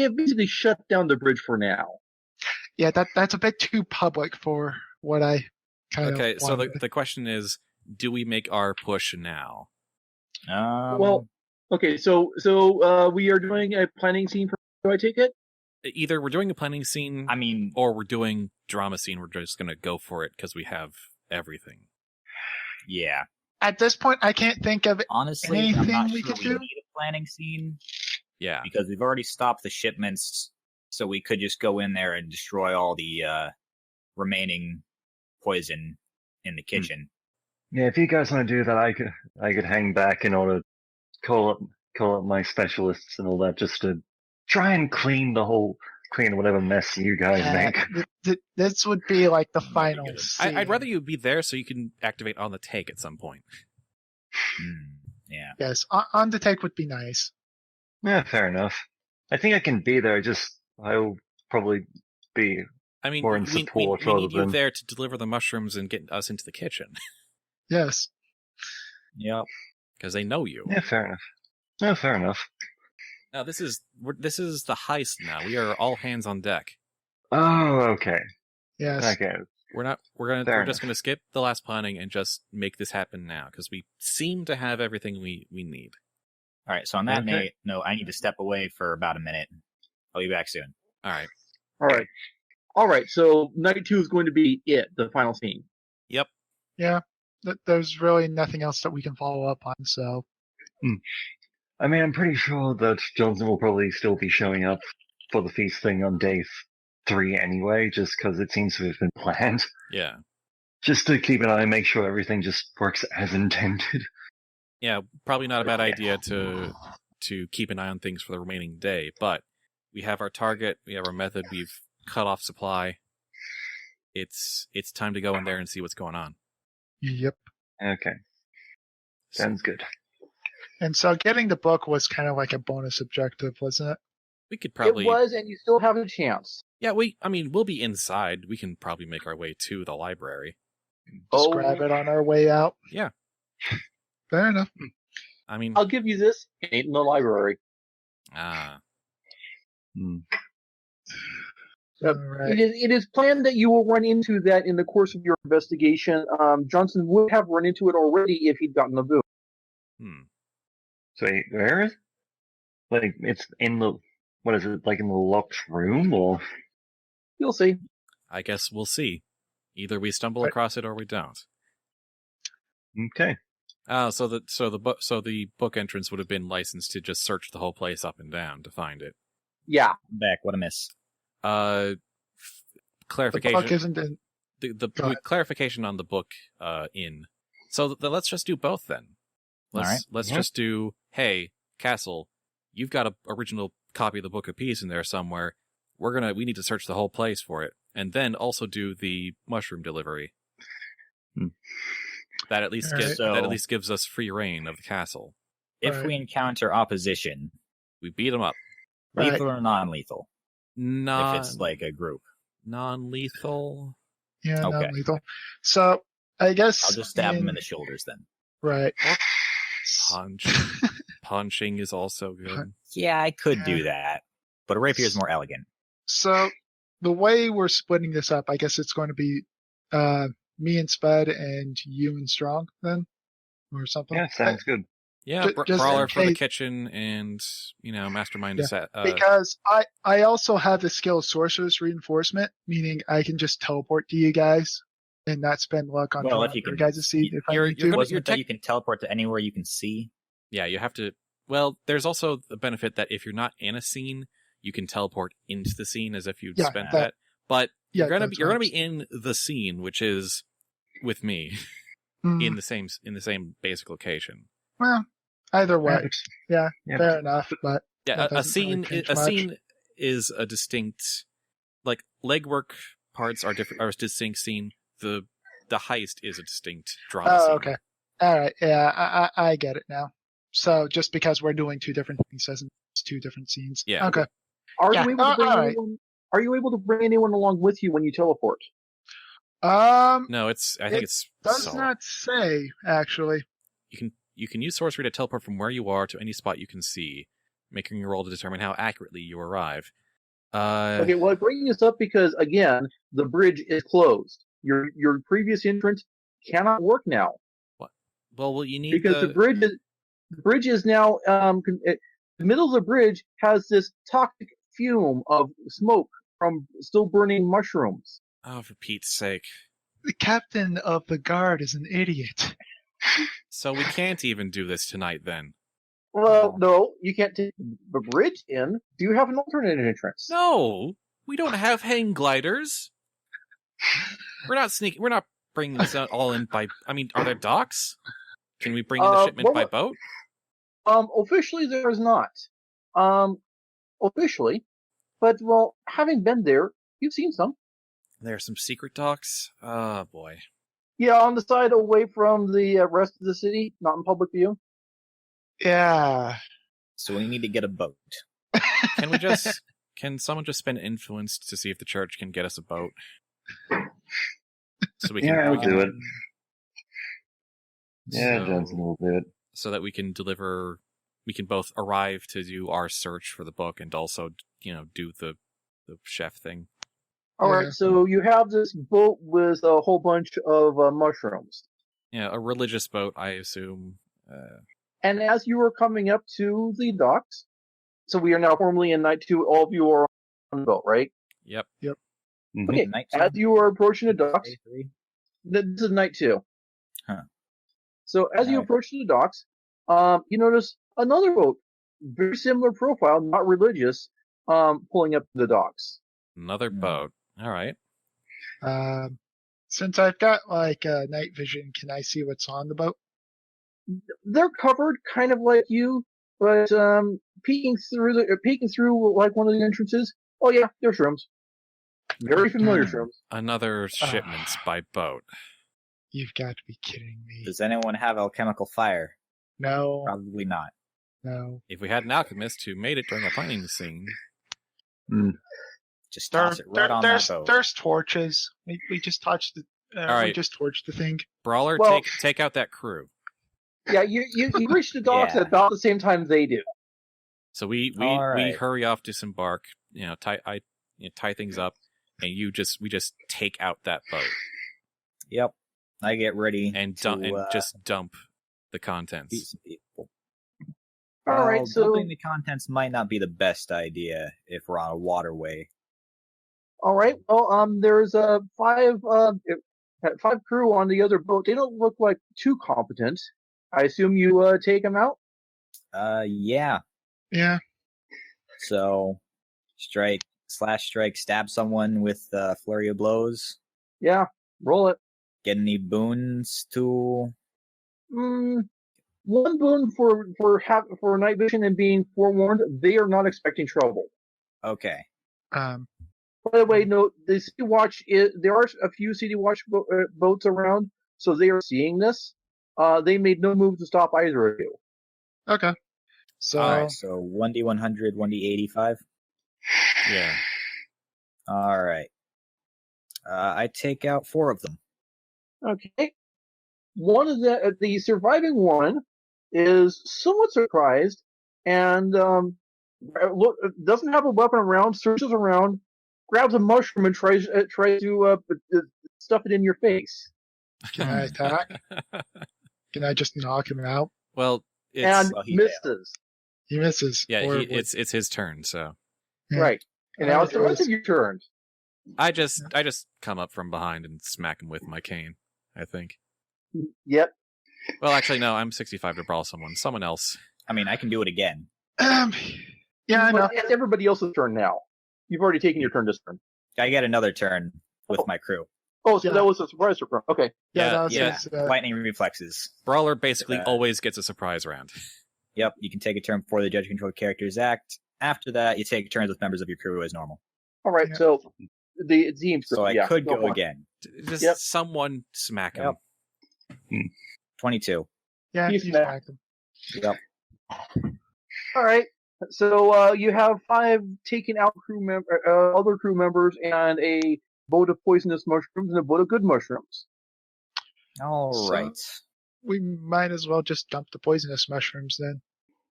have basically shut down the bridge for now. that's a bit too public for what I kind of Okay, so wanted. the question is, do we make our push now? Well, okay, so we are doing a planning scene for. Do I take it? Either we're doing a planning scene, I mean, or we're doing drama scene. We're just going to go for it because we have everything. yeah. At this point, I can't think of Honestly, I'm anything not we sure could we do? need a planning scene Yeah. because we've already stopped the shipments, so we could just go in there and destroy all the remaining poison in the kitchen. Yeah, if you guys want to do that, I could hang back in order to call up my specialists and all that, just to try and clean whatever mess you guys make. This would be like the Might be final good. scene. I'd rather you be there so you can activate on the take at some point. Yeah. Yes, on the take would be nice. Yeah, fair enough. I think I can be there. I'll probably be. I mean, More in we support need rather you than- there to deliver the mushrooms and get us into the kitchen Yes. Yep. because they know you. Yeah, fair enough. No, fair enough. Now this is the heist. Now we are all hands on deck. Oh, okay. Yes. Okay. We're just enough. gonna skip the last planning and just make this happen now because we seem to have everything we need. All right. So on that Okay. note, I need to step away for about a minute. I'll be back soon. All right. All right. So night 2 is going to be the final scene. Yep. Yeah. There's really nothing else that we can follow up on, so. I mean, I'm pretty sure that Johnson will probably still be showing up for the feast thing on day 3 anyway, just because it seems to have been planned. Yeah. Just to keep an eye and make sure everything just works as intended. Yeah, probably not a bad idea to keep an eye on things for the remaining day, but we have our target, we have our method, we've cut off supply. It's time to go in there and see what's going on. Yep. Okay. Sounds good. And so getting the book was kind of like a bonus objective, wasn't it? We could probably... It was, and you still have a chance. Yeah, we'll be inside. We can probably make our way to the library. Just grab it on our way out. Yeah. Fair enough. I mean... I'll give you this. It ain't in the library. Ah. Right. It is planned that you will run into that in the course of your investigation. Johnson would have run into it already if he'd gotten the boot. So where is it? Like, it's in the... What is it, like in the locked room, or...? You'll see. I guess we'll see. Either we stumble across it or we don't. Okay. So the book entrance would have been licensed to just search the whole place up and down to find it. Yeah. Back, what a miss. Clarification. The book isn't in... The clarification on the book in. So let's just do both then. Let's just do, hey, Castle, you've got an original copy of the Book of Peace in there somewhere. We need to search the whole place for it. And then also do the mushroom delivery. That at least gives us free reign of the castle. If we encounter opposition, we beat them up. Lethal or non-lethal? If it's like a group. Non-lethal? Yeah, Okay. non-lethal. So, I guess... I'll just stab him in the shoulders then. Right. Punching is also good. Yeah, I could do that. But a rapier is more elegant. So, the way we're splitting this up, I guess it's going to be me and Spud and you and Strong then? Or something? Yeah, sounds good. Yeah, Brawler for the kitchen and, Mastermind is set. Because I also have the skill Sorcerer's Reinforcement, meaning I can just teleport to you guys and not spend luck on if you can, guys to see if I need to. Wasn't it that you can teleport to anywhere you can see? Yeah, you have to... Well, there's also the benefit that if you're not in a scene, you can teleport into the scene as if you'd spent that. But you're gonna be in the scene, which is with me, in the same basic location. Well, either way, yeah, fair enough. But yeah, a scene is a distinct, like legwork parts are different, are a distinct scene. The heist is a distinct drama scene. Okay, all right, yeah, I get it now. So just because we're doing two different things doesn't it's two different scenes. Yeah. Okay. Are you able to bring anyone along with you when you teleport? No, I think it does not say, actually. You can use sorcery to teleport from where you are to any spot you can see, making a roll to determine how accurately you arrive. Okay, well, I bring this up because, again, the bridge is closed. Your previous entrance cannot work now. What? Well, you need because the bridge is now the middle of the bridge has this toxic fume of smoke from still burning mushrooms. Oh, for Pete's sake! The captain of the guard is an idiot. So we can't even do this tonight, then. Well, no, you can't take the bridge in. Do you have an alternate entrance? No, we don't have hang gliders. We're not sneaking. We're not bringing this all in by. I mean, are there docks? Can we bring in the shipment by boat? Officially, there is not. Officially, but having been there, you've seen some. There are some secret docks. Oh boy. Yeah, on the side away from the rest of the city, not in public view. Yeah. So we need to get a boat. Can someone just spend influence to see if the church can get us a boat? So we can. Yeah, I'll do it. So, yeah, Johnson will do it. So that we can deliver. We can both arrive to do our search for the book and also, do the chef thing. All right, so you have this boat with a whole bunch of mushrooms. Yeah, a religious boat, I assume. And as you are coming up to the docks, so we are now formally in night 2, all of you are on the boat, right? Yep. Mm-hmm. Okay, as you are approaching the docks, this is night 2. Huh. So as you approach the docks, you notice another boat very similar profile, not religious, pulling up the docks. Another boat. All right. Since I've got night vision, can I see what's on the boat? They're covered, kind of like you, but peeking through like one of the entrances. Oh yeah, they're shrooms. Very familiar shrooms. Another shipments by boat. You've got to be kidding me. Does anyone have alchemical fire? No. Probably not. No. If we had an alchemist who made it during a planning scene. Just toss it right on that boat. There's torches. We just touched the. Right. We just torched the thing. Brawler, take out that crew. Yeah, you reach the docks at about the same time they do. So we hurry off, disembark, tie things up, and we just take out that boat. Yep. I get ready and just dump the contents. People. All right, so dumping the contents might not be the best idea if we're on a waterway. All right. Well, there's five crew on the other boat. They don't look like too competent. I assume you take them out. Yeah. Yeah. So, strike, stab someone with flurry of blows. Yeah. Roll it. Get any boons to? One boon for night vision and being forewarned. They are not expecting trouble. Okay. By the way, note the City Watch. There are a few City Watch boats around, so they are seeing this. They made no move to stop either of you. Okay. So, all right, so 1d100, 1d85. Yeah. All right. I take out 4 of them. Okay. One of the surviving one is somewhat surprised and doesn't have a weapon around. Searches around, grabs a mushroom and tries to stuff it in your face. Can I attack? Can I just knock him out? Well, misses. He misses. Yeah, it's his turn. So right, and now it's the rest of your turn. I just come up from behind and smack him with my cane. I think. Yep. Well, actually, no. I'm 65 to brawl someone. Someone else. I mean, I can do it again. Yeah, I know. It's everybody else's turn now. You've already taken your turn this turn. I get another turn with my crew. Oh, so that was a surprise turn. Okay. Yeah. Lightning reflexes. Brawler basically always gets a surprise round. Yep. You can take a turn before the judge-controlled characters act. After that, you take turns with members of your crew as normal. All right. Yep. So the team's. So I could go again. Just someone smack him. Yep. 22. Yeah, you smack him. Yep. All right. So you have 5 taken out other crew members, and a boat of poisonous mushrooms and a boat of good mushrooms. All right. We might as well just dump the poisonous mushrooms then.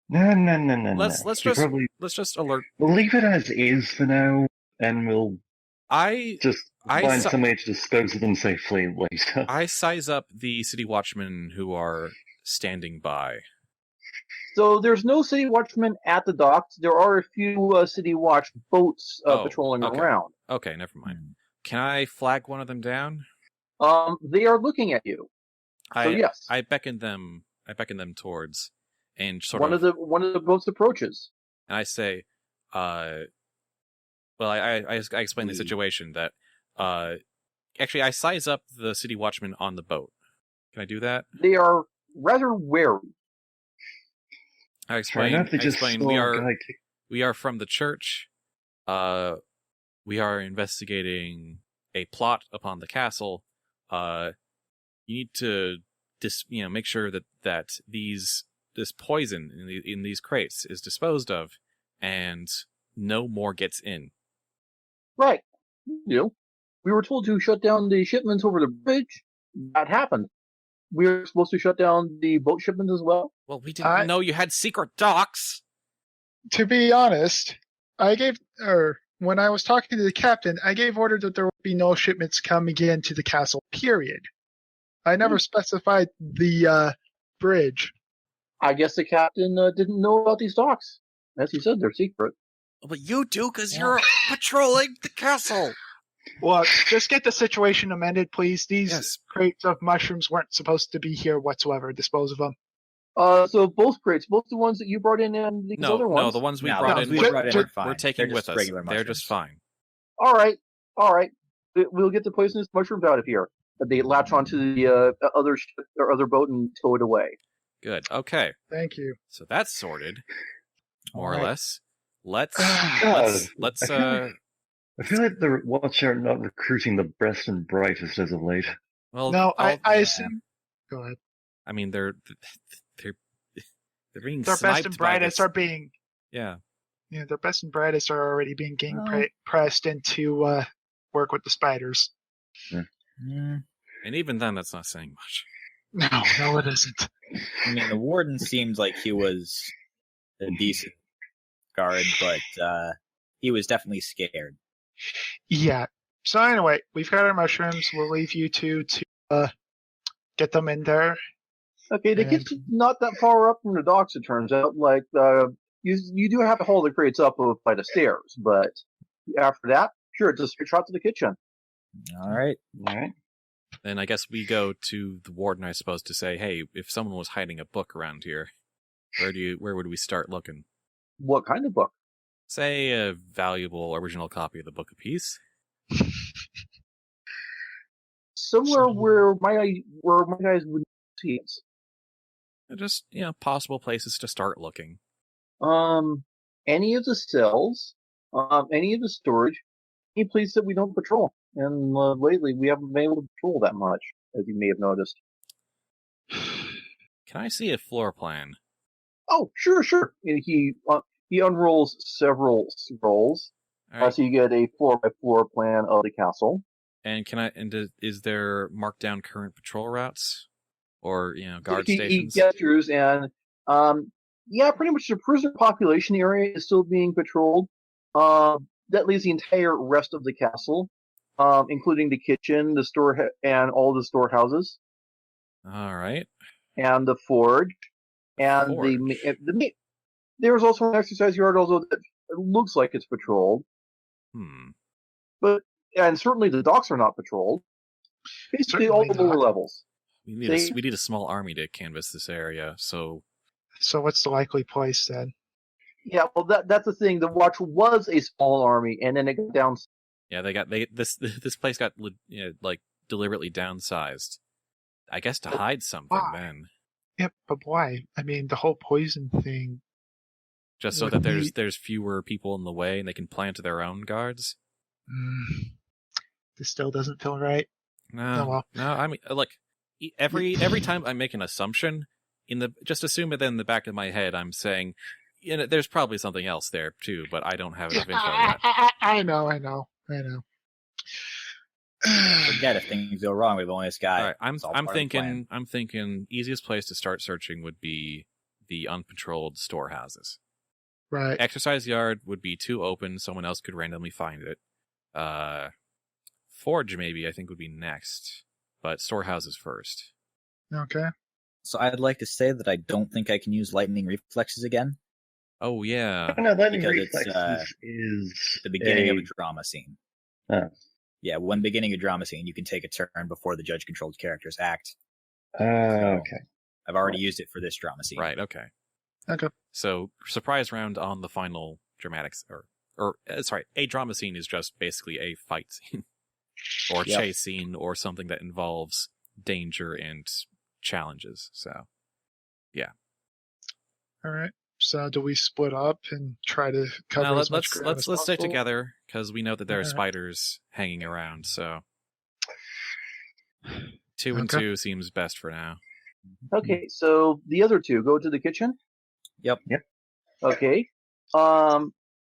No. Let's just alert. We'll leave it as is for now, and we'll find some way to dispose of them safely later. I size up the city watchmen who are standing by. So there's no city watchmen at the docks. There are a few city watch boats patrolling around. Okay, never mind. Can I flag one of them down? They are looking at you. So yes, I beckon them towards, and one of the boats approaches. And I say, I explain the situation that, actually I size up the city watchmen on the boat. Can I do that? They are rather wary. I explain we are from the church. We are investigating a plot upon the castle. You need to make sure that this poison in these crates is disposed of, and no more gets in. Right. We were told to shut down the shipments over the bridge. That happened. We were supposed to shut down the boat shipments as well. Well, we didn't know you had secret docks. To be honest, when I was talking to the captain, I gave order that there would be no shipments coming into the castle, period. I never specified the bridge. I guess the captain didn't know about these docks. As he said, they're secret. But you do, because you're patrolling the castle. Well, just get the situation amended, please. These crates of mushrooms weren't supposed to be here whatsoever. Dispose of them. So both crates, both the ones that you brought in and these other ones. No, the ones we No, brought the in, ones we brought in are fine. we're taking They're with just us. regular They're just mushrooms. fine. All right. We'll get the poisonous mushrooms out of here. They latch onto the other boat and tow it away. Good. Okay. Thank you. So that's sorted, more or Alright. less. Let's. I feel like the Watch are not recruiting the best and brightest as of late. Well, No, I yeah. assume. Go ahead. I mean, they're being Their sniped best and by brightest this- are being. Yeah. Yeah, their best and brightest are already being Oh. pressed into work with the spiders. Mm, And even then, that's not saying much. No, it isn't. I mean, the warden seemed like he was a decent guard, but he was definitely scared. Yeah. So anyway, we've got our mushrooms. We'll leave you two to get them in there. Okay, the And- kitchen's not that far up from the docks. It turns out. Like you do have to haul the crates up a flight of stairs, but after that, sure, it's a straight shot to the kitchen. All right. All right. Then I guess we go to the warden, I suppose, to say, hey, if someone was hiding a book around here, where would we start looking? What kind of book? Say a valuable original copy of the Book of Peace. Somewhere where my guys would see it. Just, possible places to start looking. Any of the cells, any of the storage, any place that we don't patrol. And lately, we haven't been able to patrol that much, as you may have noticed. Can I see a floor plan? Oh, sure. And he unrolls several scrolls, All right. so you get a floor-by-floor plan of the castle. And is there marked down current patrol routes? Or, guard He stations? gestures, and pretty much the prisoner population area is still being patrolled. That leaves the entire rest of the castle, including the kitchen, the store, and all the storehouses, All right. and the forge, and Forge. there's also an exercise yard also that looks like it's patrolled, and certainly the docks are not patrolled. Basically, all the Certainly lower not. levels. We need a small army to canvass this area, so... So what's the likely place then? Yeah, well, that's the thing. The Watch was a small army, and then it got down. Yeah, this place got deliberately downsized. I guess to hide something Why? then. Yep, but why? I mean, the whole poison thing. Just so Would that we- there's fewer people in the way and they can plant their own guards. This still doesn't feel right. No, Oh, well. no. I mean, look, every time I make an assumption, just assume it in the back of my head, I'm saying, there's probably something else there too, but I don't have enough info yet. I know. Forget if things go wrong. We've only this guy. All right, It's all I'm part of the plan. thinking easiest place to start searching would be the unpatrolled storehouses. Right. Exercise yard would be too open; someone else could randomly find it. Forge maybe I think would be next, but storehouses first. Okay. So I'd like to say that I don't think I can use lightning reflexes again. Oh yeah, No, lightning Because it's, reflexes is The beginning of a a drama scene. Oh. Yeah, when beginning a drama scene, you can take a turn before the judge-controlled characters act. okay. I've already used it for this drama scene. right. Okay. Okay. So surprise round on the final dramatics, a drama scene is just basically a fight scene, or Yep. chase scene, or something that involves danger and challenges. So, yeah. All right. So do we split up and try to cover Now as much ground let's as stay possible? together because we know that there are Alright. spiders hanging around. So, 2 and Okay. 2 seems best for now. Okay, so the other two go to the kitchen. Yep. Okay.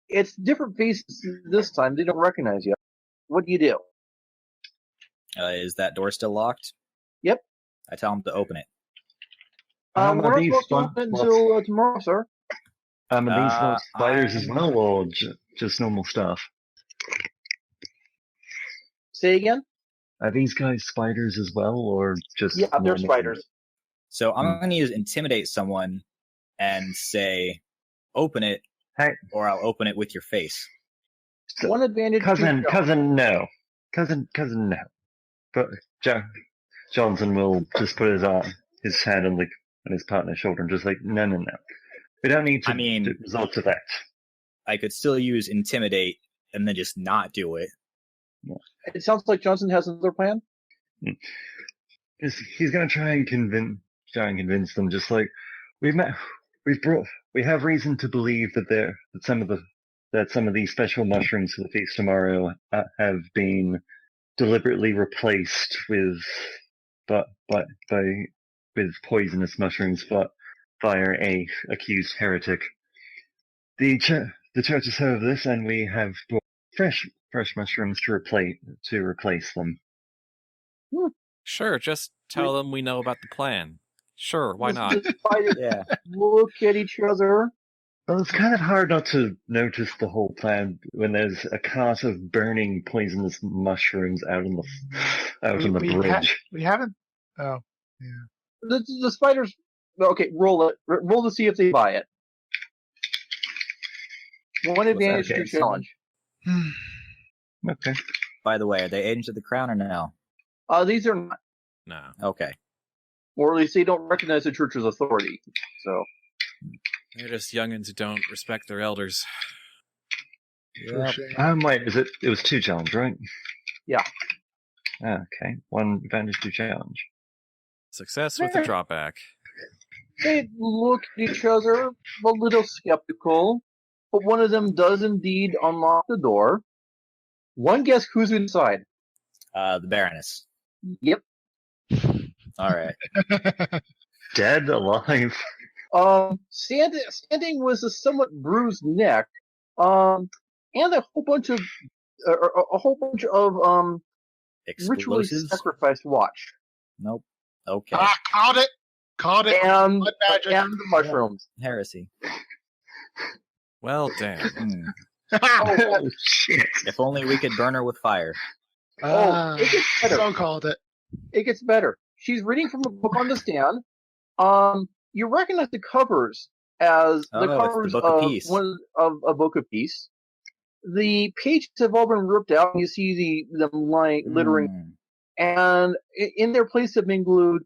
It's different faces this time. They don't recognize you. What do you do? Is that door still locked? Yep. I tell him to open it. Are We're not these supposed to fun- open until tomorrow, sir. Are these not spiders as I'm- well, or just normal stuff? Say again? Are these guys spiders as well, or just Yeah, they're normal? spiders. So I'm going to use intimidate someone and say, open it, Hey, or I'll open it with your face. One advantage. cousin, to cousin, no, cousin, no. But Johnson will just put his hand on the on his partner's shoulder and just like, no. We don't need to resort to that. I could still use Intimidate and then just not do it. It sounds like Johnson has another plan. He's going to try and convince them. Just like we have reason to believe that some of these special mushrooms for the feast tomorrow have been deliberately replaced with poisonous mushrooms, but by a accused heretic. The church has heard of this, and we have brought fresh mushrooms to replace them. Sure, just tell them we know about the plan. Sure, why not? Yeah. Look at each other. Well, it's kind of hard not to notice the whole plan when there's a cart of burning poisonous mushrooms out on the bridge. We haven't. Oh, yeah. The spiders. Okay, roll it. Roll to see if they buy it. One advantage to challenge. Okay. By the way, are they agents of the crown or no? These are not. No. Okay. Or at least they don't recognize the church's authority. So They're just youngins who don't respect their elders. Yep. Wait, it was 2 challenge, right? Yeah. Okay. 1 advantage to challenge. Success with a drawback. they look at each other a little skeptical, but one of them does indeed unlock the door. One guess who's inside? The Baroness. Yep. All right. Dead, alive. Standing with a somewhat bruised neck, and a whole bunch of ritually Explosives? sacrificed watch. Nope. Okay. Caught it. And Blood magic. the mushrooms. Heresy. Well, damn. Oh, shit. If only we could burn her with fire. It gets better. So called it. It gets better. She's reading from a book on the stand. You recognize the covers as the covers Book of Peace. of a book of peace. The pages have all been ripped out, and you see them lying, littering, and in their place have been glued.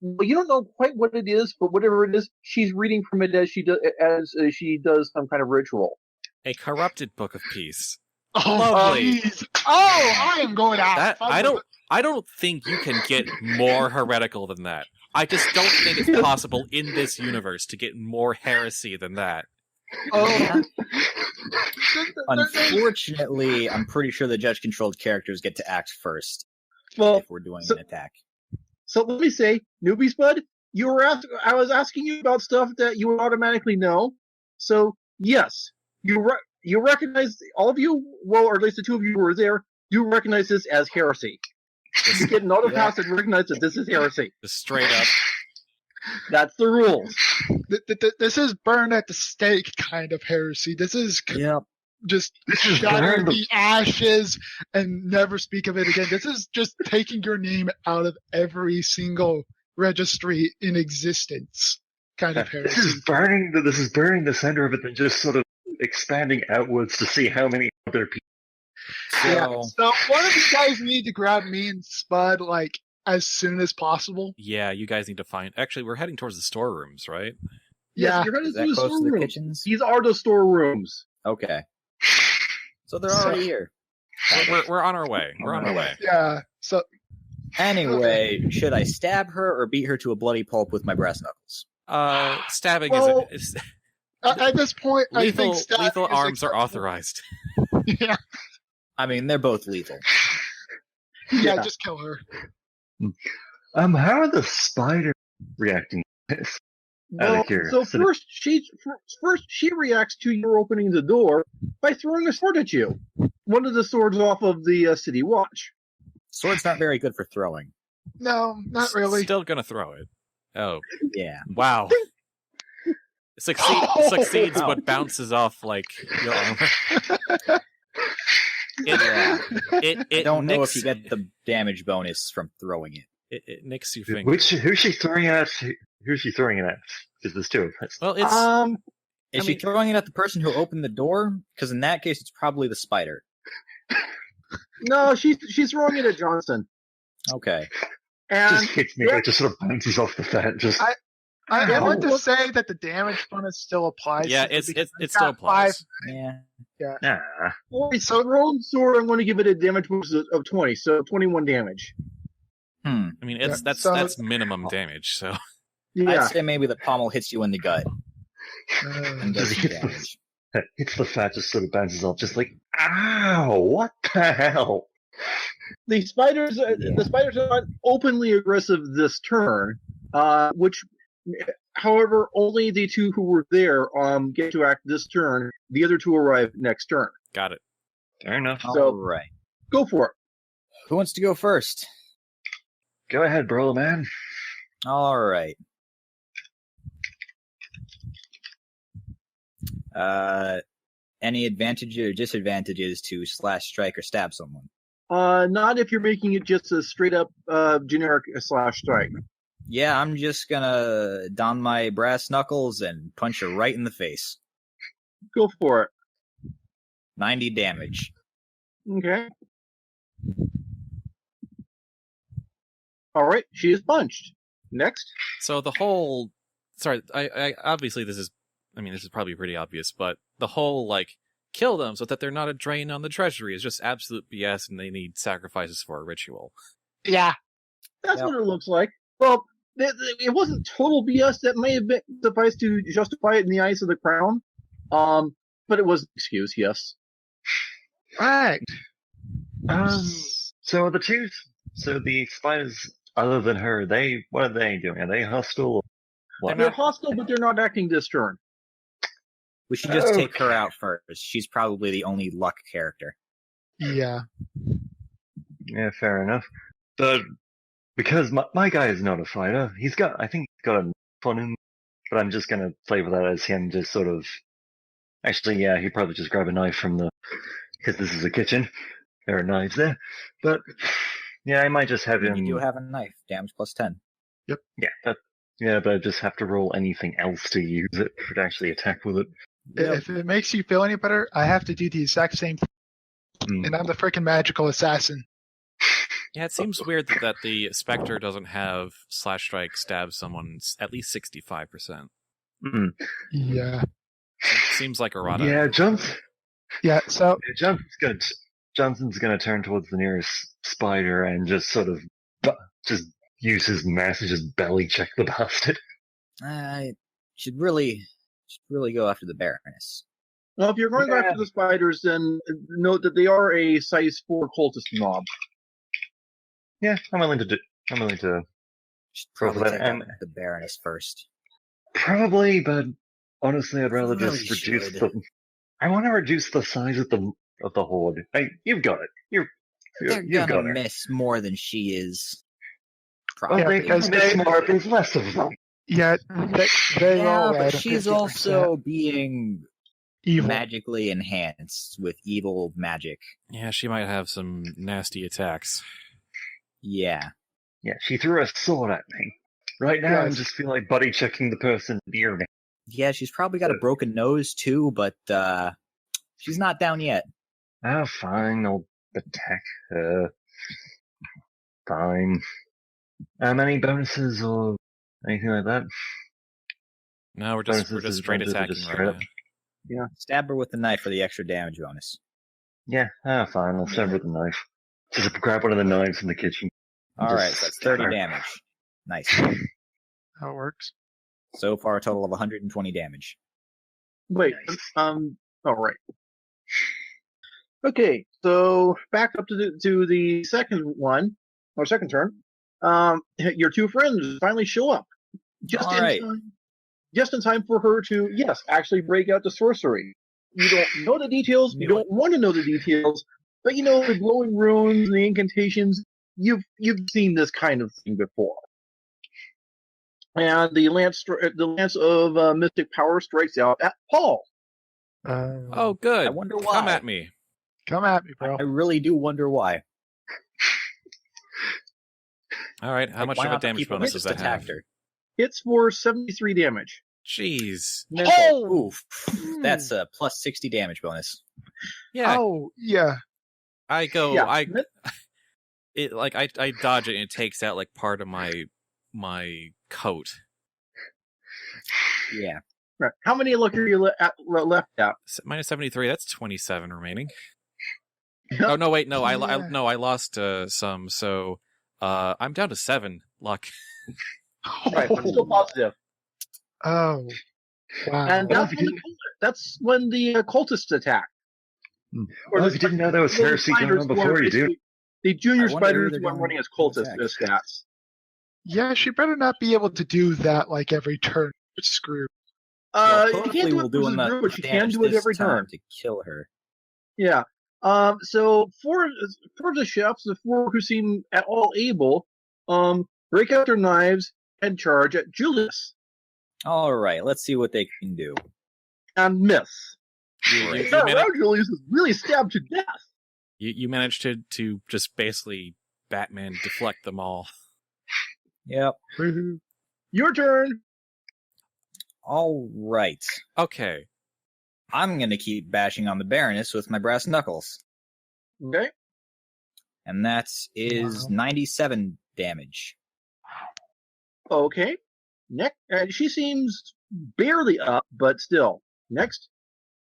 Well, you don't know quite what it is, but whatever it is, she's reading from it as she does some kind of ritual. A corrupted book of peace. Oh, Lovely. geez. I am going out. That I don't think you can get more heretical than that. I just don't think it's possible in this universe to get more heresy than that. Oh. Unfortunately, I'm pretty sure the judge-controlled characters get to act first Well, if we're doing an attack. so let me say, Newbiespud, I was asking you about stuff that you would automatically know. So yes, you recognize, all of you, well, or at least the 2 of you who were there, you recognize this as heresy. You get an auto pass and recognize that this is heresy. Just straight up. That's the rules. This is burn at the stake kind of heresy. This is Yep. just This is shatter burn the ashes and never speak of it again. This is just taking your name out of every single registry in existence kind of heresy. This is burning the center of it and just sort of expanding outwards to see how many other people. So one of you guys need to grab me and Spud like as soon as possible. Yeah, you guys need to find... Actually, we're heading towards the storerooms, right? Yeah. Yes, you're headed Is to that the close to the storerooms. kitchens? These are the storerooms. Okay. So they're already here. We're on our way. We're on our way. Yeah. So Anyway, should I stab her or beat her to a bloody pulp with my brass knuckles? Stabbing Well, is... at this point, I Lethal, think stabbing lethal is arms are acceptable. authorized. Yeah. I mean, they're both lethal. Yeah, just kill her. How are the spiders reacting to this? Out of So curiosity. first she reacts to your opening the door by throwing a sword at you. One of the swords off of the city watch. Swords not very good for throwing. No, not really. Still gonna throw it. Oh, Yeah. wow. Succeeds, but bounces off like your armor. I don't know nicks, if you get the damage bonus from throwing it. it nicks your finger. Who's she throwing at? Who's she throwing it at? Because there's 2 of us. Well, it's Is she throwing it at the person who opened the door? Because in that case, it's probably the spider. No, she's throwing it at Johnson. Okay. And Just hits me. It just sort of bounces off the fence. I want to say that the damage bonus still applies. Yeah, simply it because still got five. applies. Yeah. Nah. Alright, so thrown sword, I'm going to give it a damage boost of 20, so 21 damage. I mean, Yeah, that's minimum damage. So Yeah. I'd say maybe the pommel hits you in the gut and does some Hits damage. hits the fat, just sort of bounces off, just like, ow, what the hell? The spiders are not openly aggressive this turn, which, however, only the two who were there get to act this turn. The other two arrive next turn. got it. Fair enough. So- All right. Go for it. Who wants to go first? Go ahead, Brawler man. All right. Any advantages or disadvantages to slash, strike, or stab someone? Not if you're making it just a straight up generic slash strike. Yeah, I'm just gonna don my brass knuckles and punch her right in the face. Go for it. 90 damage. Okay. All right, she is punched. Next. So the whole, sorry, I obviously this is probably pretty obvious, but the whole kill them so that they're not a drain on the treasury is just absolute BS, and they need sacrifices for a ritual. Yeah. That's Yep. what it looks like. Well, it wasn't total BS. That may have been sufficed to justify it in the eyes of the crown. But it was an excuse, yes. Right. So the spiders, other than her, what are they doing? Are they hostile? What? They're hostile, but they're not acting this turn. We should just take her out first. She's probably the only luck character. Yeah. Yeah, fair enough. But because my guy is not a fighter, I think he's got a knife on him, but I'm just gonna flavor that as him just sort of. Actually, yeah, he'd probably just grab a knife because this is a kitchen. There are knives there, but yeah, I might just have him. You do have a knife. Damage plus 10. Yeah, but I just have to roll anything else to use it to actually attack with it. If it makes you feel any better, I have to do the exact same thing. And I'm the freaking magical assassin. Yeah, it seems weird that the Specter doesn't have slash, strike, stab someone at least 65%. Mm. Yeah. Seems like errata. Yeah, So Johnson's gonna turn towards the nearest spider and just sort of just use his mass to just belly check the bastard. I should really go after the Baroness. Well, if you're going after the spiders, then note that they are a size 4 cultist mob. Yeah, I'm willing to. Should Go for probably that, take and- out the Baroness first. Probably, but honestly, I'd rather Really just reduce should. the. I want to reduce the size of the horde. Hey, you've got it. They're You've gonna got it. miss more than she is. Well, Probably. because they more, there's less of them. yeah, they roll but at a she's 50% also being evil. magically enhanced with evil magic. Yeah, she might have some nasty attacks. Yeah. Yeah, she threw a sword at me. Right now, I Yes. just feel like buddy checking the person near me. Yeah, she's probably got a broken nose too, but she's not down yet. Oh, fine, I'll attack her. Fine. Any bonuses or anything like that? No, we're just Bonuses, straight advantages, attacking just right straight now. up. Stab her with the knife for the extra damage bonus. Yeah, fine, I'll stab her with the knife. Just grab one of the knives from the kitchen. Alright, Just so that's stab 30 her. damage. Nice. How it works. So far, a total of 120 damage. Wait, Nice. all right. Okay, so back up to the second one, or second turn. Your two friends finally show up. Just All in right. time. Just in time for her to, yes, actually break out the sorcery. You don't know the details, you Knew don't want to know the details, but you know the glowing runes and the incantations, you've seen this kind of thing before. And the lance of mystic power strikes out at Paul. Oh, good. I wonder Come why. at me. Come at me, bro. I really do wonder why. All right, how Like, much why of a not the damage people bonus that does just that have? attacked her? Hits for 73 damage. Jeez. Mental. Oof. That's a plus 60 damage bonus. Yeah, Oh, yeah. I go. Yeah. I dodge it and it takes out like part of my coat. Yeah. Right. How many luck are you left at? Minus 73. That's 27 remaining. Yep. Oh no, wait, no, I Yeah. lost some. So I'm down to 7 luck. Right, but still positive. Oh. Wow. And Well, that's when the cultists attack. Well, if you didn't know there was heresy going on before, you do. The junior I wonder who spiders they're went going running as to cultist attack. stats. Yeah, she better not be able to do that like every turn. It's screwed. You hopefully can't do we'll it do versus enough Brew, but you can damage do it this every time turn. to kill her. Yeah. So for the chefs, the 4 who seem at all able, break out their knives and charge at Julius All right, let's see what they can do. and miss. You Julius is really stabbed to death. You managed to just basically Batman deflect them all. Yep. Woohoo. Your turn. All right. Okay. I'm going to keep bashing on the Baroness with my brass knuckles. Okay. And that is Wow. 97 damage. Okay. Next, she seems barely up, but still. Next.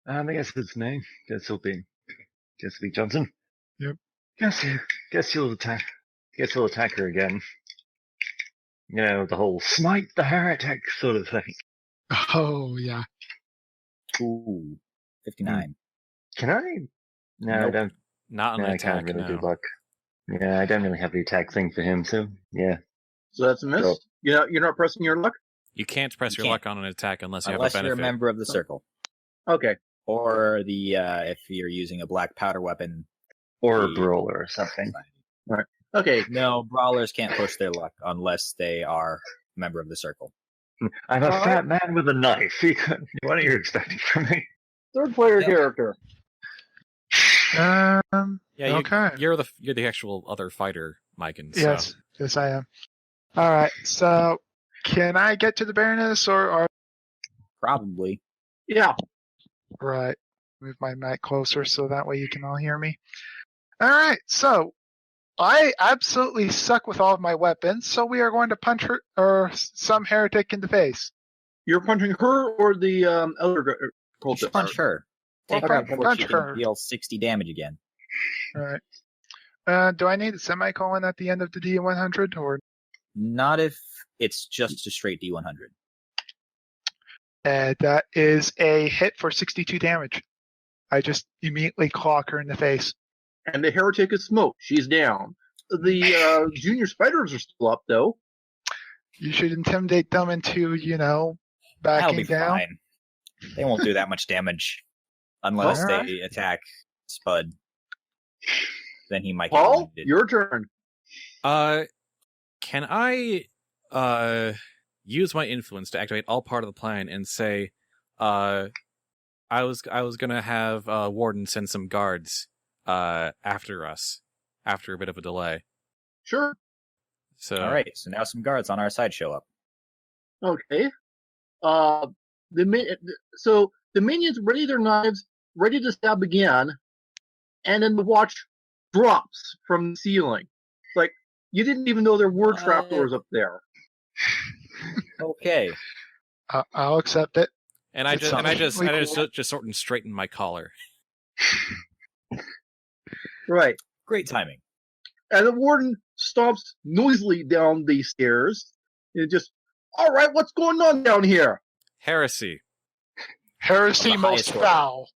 I guess it's me. Guess it'll be Johnson. Yep. Guess you'll attack. Guess you'll attack her again. You know, the whole smite the heretic sort of thing. Oh, yeah. Ooh, 59. Can I? No, I Nope. don't. Not an No, I attack, can't really no. do luck. Yeah, I don't really have the attack thing for him, so yeah. So that's a miss. Cool. You're not pressing your luck? You can't press You your can't. luck on an attack unless you Unless have a you're a benefit. member of the circle. Okay. Or the if you're using a black powder weapon. Or a The- brawler or something. Okay. No, brawlers can't push their luck unless they are a member of the circle. I'm a Alright. fat man with a knife. What are you expecting from me? Third player Yep. character. Yeah, Okay. you're the actual other fighter, Mykin. So. Yes. Yes, I am. All right. So, can I get to the Baroness or Probably. Yeah. right? Move my mic closer so that way you can all hear me. All right. So, I absolutely suck with all of my weapons, so we are going to punch her or some heretic in the face. You're punching her or the other You cultist? should punch her. Well, Take her out punch before she her. can deal 60 damage again. All right. Do I need a semicolon at the end of the D100 or? Not if it's just a straight D100. That is a hit for 62 damage. I just immediately clock her in the face. And the heretic is smoked. She's down. The junior spiders are still up, though. You should intimidate them into, That'll backing be down. fine. They won't do that much damage unless Alright. they attack Spud. Then he might get Paul, wounded. your turn. Can I use my influence to activate all part of the plan and say, I was gonna have Warden send some guards after us after a bit of a delay. Sure. So All right, so now some guards on our side show up. Okay. So the minions ready their knives, ready to stab again, and then the watch drops from the ceiling. It's like you didn't even know there were trapdoors up there. Okay. I'll accept it. and I It just sounds just sort of straighten my collar. Right. Great timing. And the warden stomps noisily down the stairs. And just, all right, what's going on down here? Heresy, Heresy Of the most highest order. foul.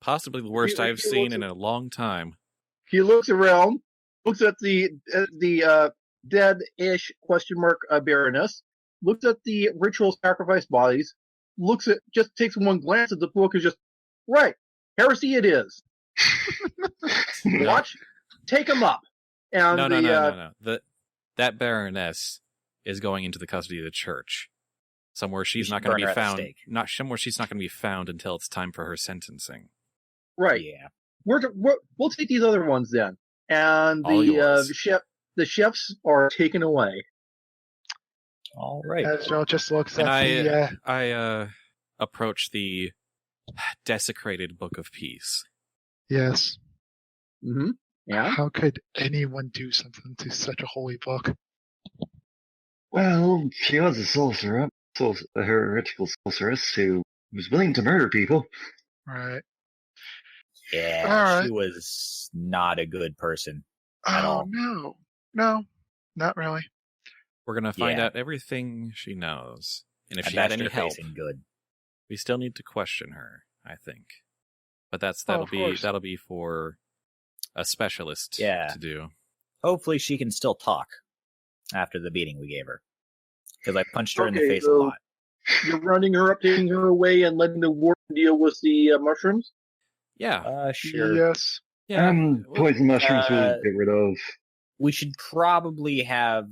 possibly the worst He- I've he seen looks in at- a long time. He looks around, looks at the dead-ish question mark Baroness, looks at the ritual sacrifice bodies, just takes one glance at the book and just, right, heresy it is. Watch, take him up. And No. That Baroness is going into the custody of the church, somewhere she's should not going burn to her be at the found. stake. Not somewhere she's not going to be found until it's time for her sentencing. Right. Yeah. We'll take these other ones then. And All yours. the chefs are taken away. All right. Azriel just looks And at I approach the desecrated Book of Peace. yes. Mm-hmm. Yeah. How could anyone do something to such a holy book? Well, she was a sorcerer. a heretical sorceress who was willing to murder people. Right. Yeah, All she right. was not a good person at all. No. No, not really. We're gonna find Yeah. out everything she knows, and if At she had best, any her help, facing good. we still need to question her. I think, but Oh, of course. that'll be for a specialist Yeah. to do. Hopefully, she can still talk after the beating we gave her. Because I punched her in the Okay, face a so- lot. You're rounding her up, taking her away, and letting the warden deal with the mushrooms? Yeah, Sure. Yes. yeah. Poison mushrooms uh, we'll get rid of. We should probably have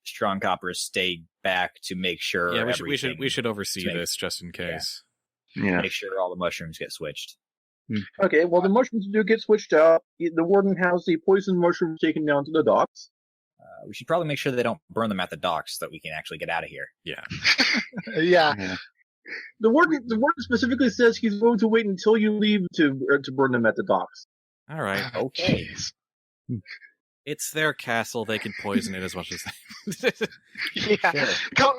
Strong Copper stay back to make sure. Yeah, we everything- should oversee to make- this just in case. Yeah. make sure all the mushrooms get switched. Okay, well, the mushrooms do get switched out. The warden has the poison mushrooms taken down to the docks. We should probably make sure they don't burn them at the docks so that we can actually get out of here. Yeah. Yeah. Yeah. The warden specifically says he's going to wait until you leave to burn them at the docks. All right. Okay. Jeez. It's their castle. They can poison it as much as they. Yeah.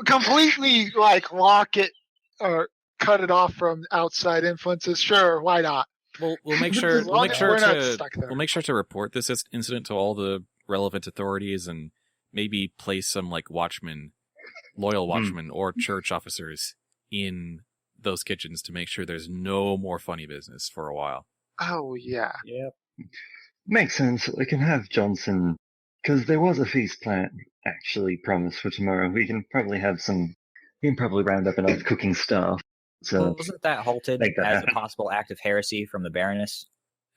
Completely like lock it or cut it off from outside influences. Sure, why not? We'll make As sure long as we're not stuck there. we'll make sure to report this incident to all the relevant authorities and maybe place some like loyal watchmen or church officers in those kitchens to make sure there's no more funny business for a while. Oh yeah. Yep. Makes sense. We can have Johnson, because there was a feast plan actually promised for tomorrow. We can probably round up enough cooking staff. So Wasn't that halted Make that as happen. a possible act of heresy from the Baroness?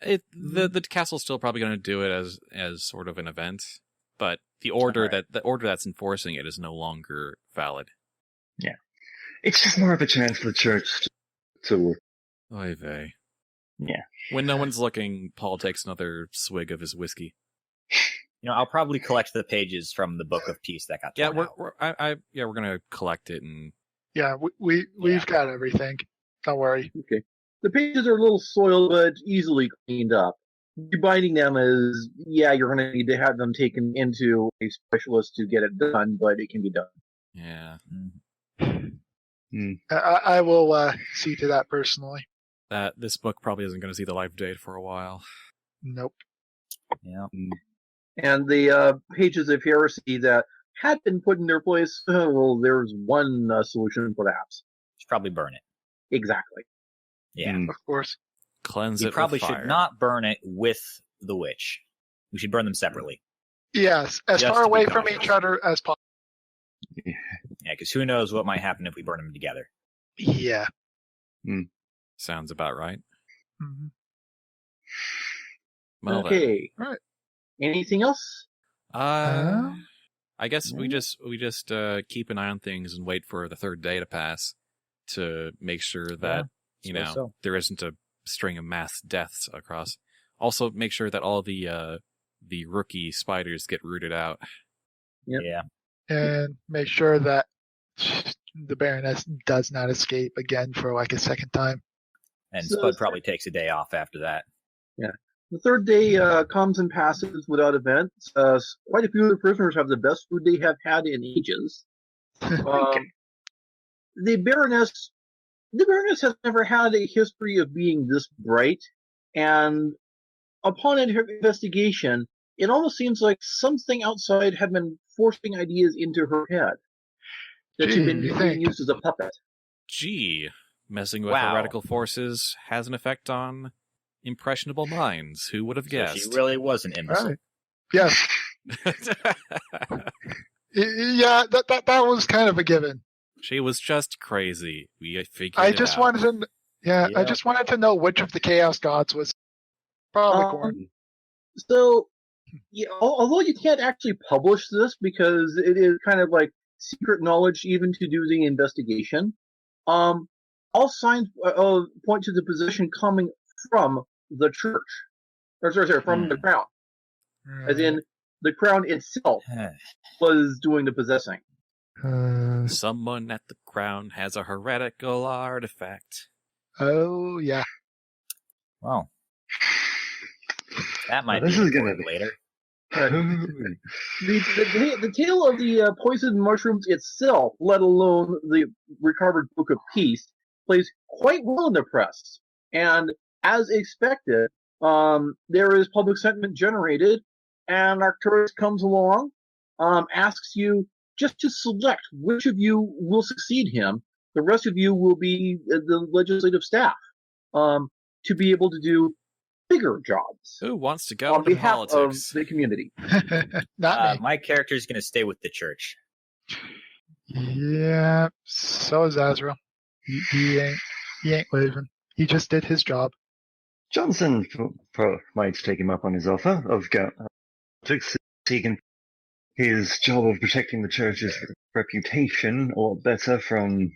The castle's still probably going to do it as sort of an event, but the order that's enforcing it is no longer valid. it's just more of a chance for the church to Oy vey. Yeah. When no one's looking, Paul takes another swig of his whiskey. I'll probably collect the pages from the Book of Peace that got Yeah, torn out. we're gonna collect it and Yeah, we've got everything. Don't worry. Okay. The pages are a little soiled, but easily cleaned up. Debinding them is, you're going to need to have them taken into a specialist to get it done, but it can be done. yeah. I will see to that personally. This book probably isn't going to see the light of day for a while. Nope. Yeah. And the pages of heresy that had been put in their place, there's one solution for that. Should probably burn it. Exactly. Yeah. Of course. Cleanse We it probably with fire. should not burn it with the witch. We should burn them separately. Yes, as Just far to be away from cautious. each other as possible. Yeah, because who knows what might happen if we burn them together. Yeah. Sounds about right. Mhm. Well, then. Okay. All right. Anything else? I guess we just keep an eye on things and wait for the third day to pass to make sure that So. there isn't a string of mass deaths across. Also, make sure that all the rookie spiders get rooted out. Yep. Yeah. And make sure that the Baroness does not escape again for like a second time. And So- Spud probably takes a day off after that. The third day comes and passes without events. Quite a few of the prisoners have the best food they have had in ages. The Baroness has never had a history of being this bright, and upon her investigation, it almost seems like something outside had been forcing ideas into her head. That she'd been Gee, you being think? used as a puppet. Gee, messing with Wow. heretical forces has an effect on impressionable minds. Who would have So guessed? she really was an imbecile. Right. Yes. Yeah, that was kind of a given. She was just crazy. We figured I it just out. wanted to, I Yeah. just wanted to know which of the Chaos Gods was probably Gorn. So, although you can't actually publish this because it is kind of like secret knowledge even to do the investigation, all signs point to the possession coming from the church. Or sorry, from the crown. As in, the crown itself was doing the possessing. Someone at the crown has a heretical artifact. Oh yeah. Well, that might This be is gonna important be- later. The tale of the poisoned mushrooms itself, let alone the recovered Book of Peace, plays quite well in the press. And as expected, there is public sentiment generated, and Arcturus comes along, asks you just to select which of you will succeed him. The rest of you will be the legislative staff to be able to do bigger jobs. Who wants to go on into behalf politics? of the community? Not me. My character is going to stay with the church. Yeah, so is Azriel. He ain't leaving. He just did his job. Johnson might take him up on his offer of seeking his job of protecting the church's reputation, or better, from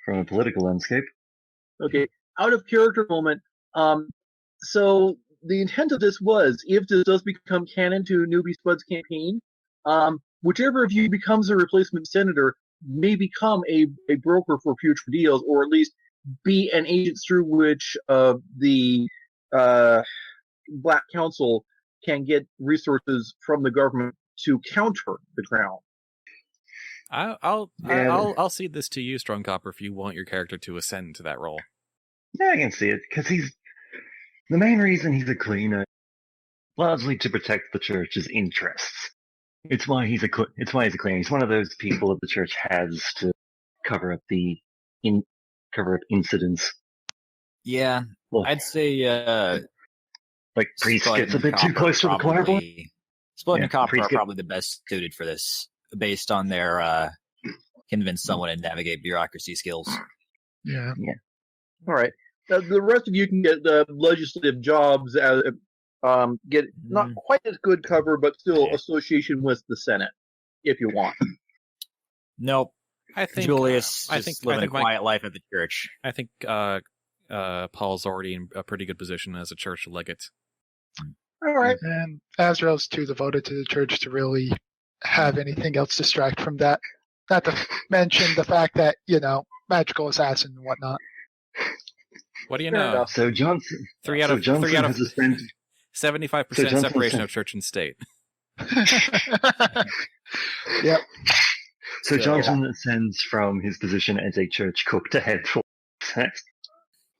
a political landscape. Okay, out of character moment. So the intent of this was, if this does become canon to Newbiespud's campaign, whichever of you becomes a replacement senator may become a broker for future deals, or at least be an agent through which the Black Council can get resources from the government to counter the crown. I'll cede this to you, Strong Copper, if you want your character to ascend to that role. Yeah, I can see it, because the main reason he's a cleaner, largely to protect the church's interests. It's why he's a cleaner. He's one of those people that the church has to cover up incidents. Yeah, Well, I'd say like Priest Spud gets a and bit too Copper close to the clairvoyant. Spud Yeah, and Copper Priest are probably the best suited for this, based on their convince someone and navigate bureaucracy skills. Yeah. All right. The rest of you can get legislative jobs, get not quite as good cover, but still association with the Senate, if you want. Nope. I think Julius I just think living I a think quiet life at the church. I think Paul's already in a pretty good position as a church legate. All right. And Azrael's too devoted to the church to really have anything else distract from that. Not to mention the fact that, magical assassin and whatnot. What do you Fair know? enough. So Johnson. Three out so of Johnson 75% Johnson separation said- of church and state. Yep. So Johnson ascends from his position as a church cook to head for sex.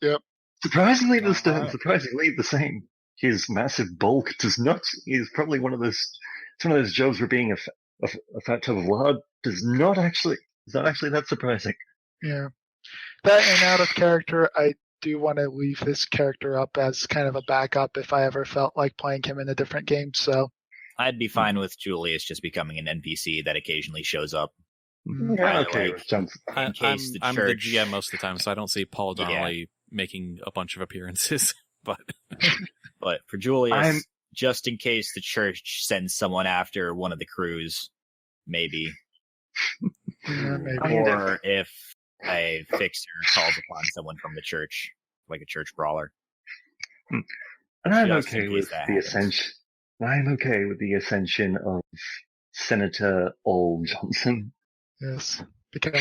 Yep. Surprisingly the same. His massive bulk does not. Is probably one of those jobs where being a fat tub of lard is not actually that surprising. Yeah. That and out of character, I do want to leave this character up as kind of a backup if I ever felt like playing him in a different game. So I'd be fine with Julius just becoming an NPC that occasionally shows up. Yeah, I okay, like- with Johnson. In case I'm the church- GM most of the time, so I don't see Paul Donnelly making a bunch of appearances. But for Julius, I'm- just in case the church sends someone after one of the crews, maybe. yeah, maybe. Or if a fixer calls upon someone from the church, like a church brawler. And I'm Just okay in case with that the happens. ascension. I'm okay with the ascension of Senator Ol Johnson. Yes. Become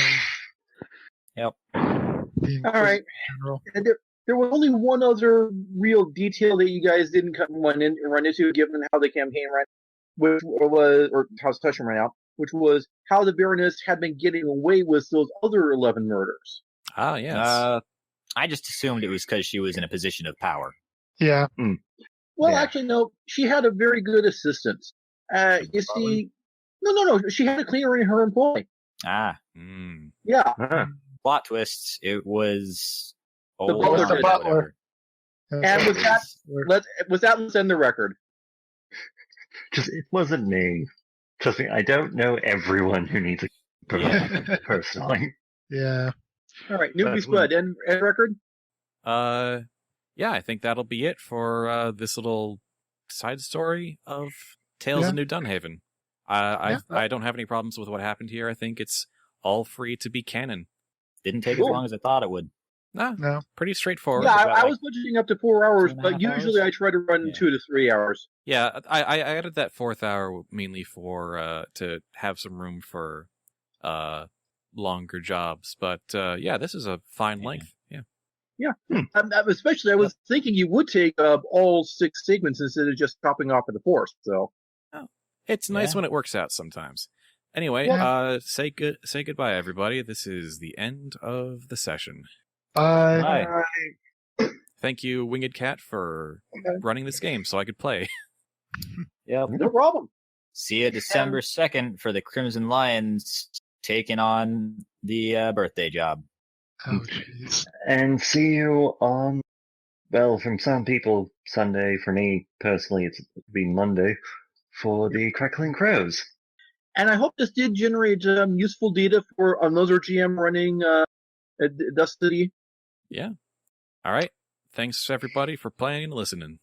Yep. the All right. General. And there was only one other real detail that you guys didn't run into, given how the campaign ran, which was, or how it's touching right now, which was how the Baroness had been getting away with those other 11 murders. ah, yes. I just assumed it was because she was in a position of power. Yeah. Well, Yeah. actually, no. She had a very good assistant. You see, no. She had a cleaner in her employ. Ah, Mm. Yeah. plot twist. It was The old butler or did. whatever. And with that, let's end the record. It wasn't me. Trust me, I don't know everyone who needs a personally. Yeah. All right, That's Newbiespud, end record. Yeah, I think that'll be it for this little side story of Tales of New Dunhaven. I don't have any problems with what happened here. I think it's all free to be canon. Didn't take Cool. as long as I thought it would. No. Pretty straightforward. Yeah, about I like was budgeting up to 4 hours, 2.5 but usually hours? I try to run Yeah. 2 to 3 hours. Yeah, I added that fourth hour mainly for to have some room for longer jobs. But yeah, this is a fine length. Yeah. Especially, I was thinking you would take all 6 segments instead of just chopping off at the 4th. So It's nice Yeah. when it works out sometimes. Anyway, Yeah. say goodbye, everybody. This is the end of the session. Bye. Bye. Thank you, Winged Cat, for running this game so I could play. Yep. No problem. See you December 2nd for the Crimson Lions taking on the birthday job. Oh, jeez. And see you on, well, from some people, Sunday. For me, personally, it's been Monday for the Crackling Crows. And I hope this did generate useful data for another GM running at Dusk City. Yeah. All right. Thanks, everybody, for playing and listening.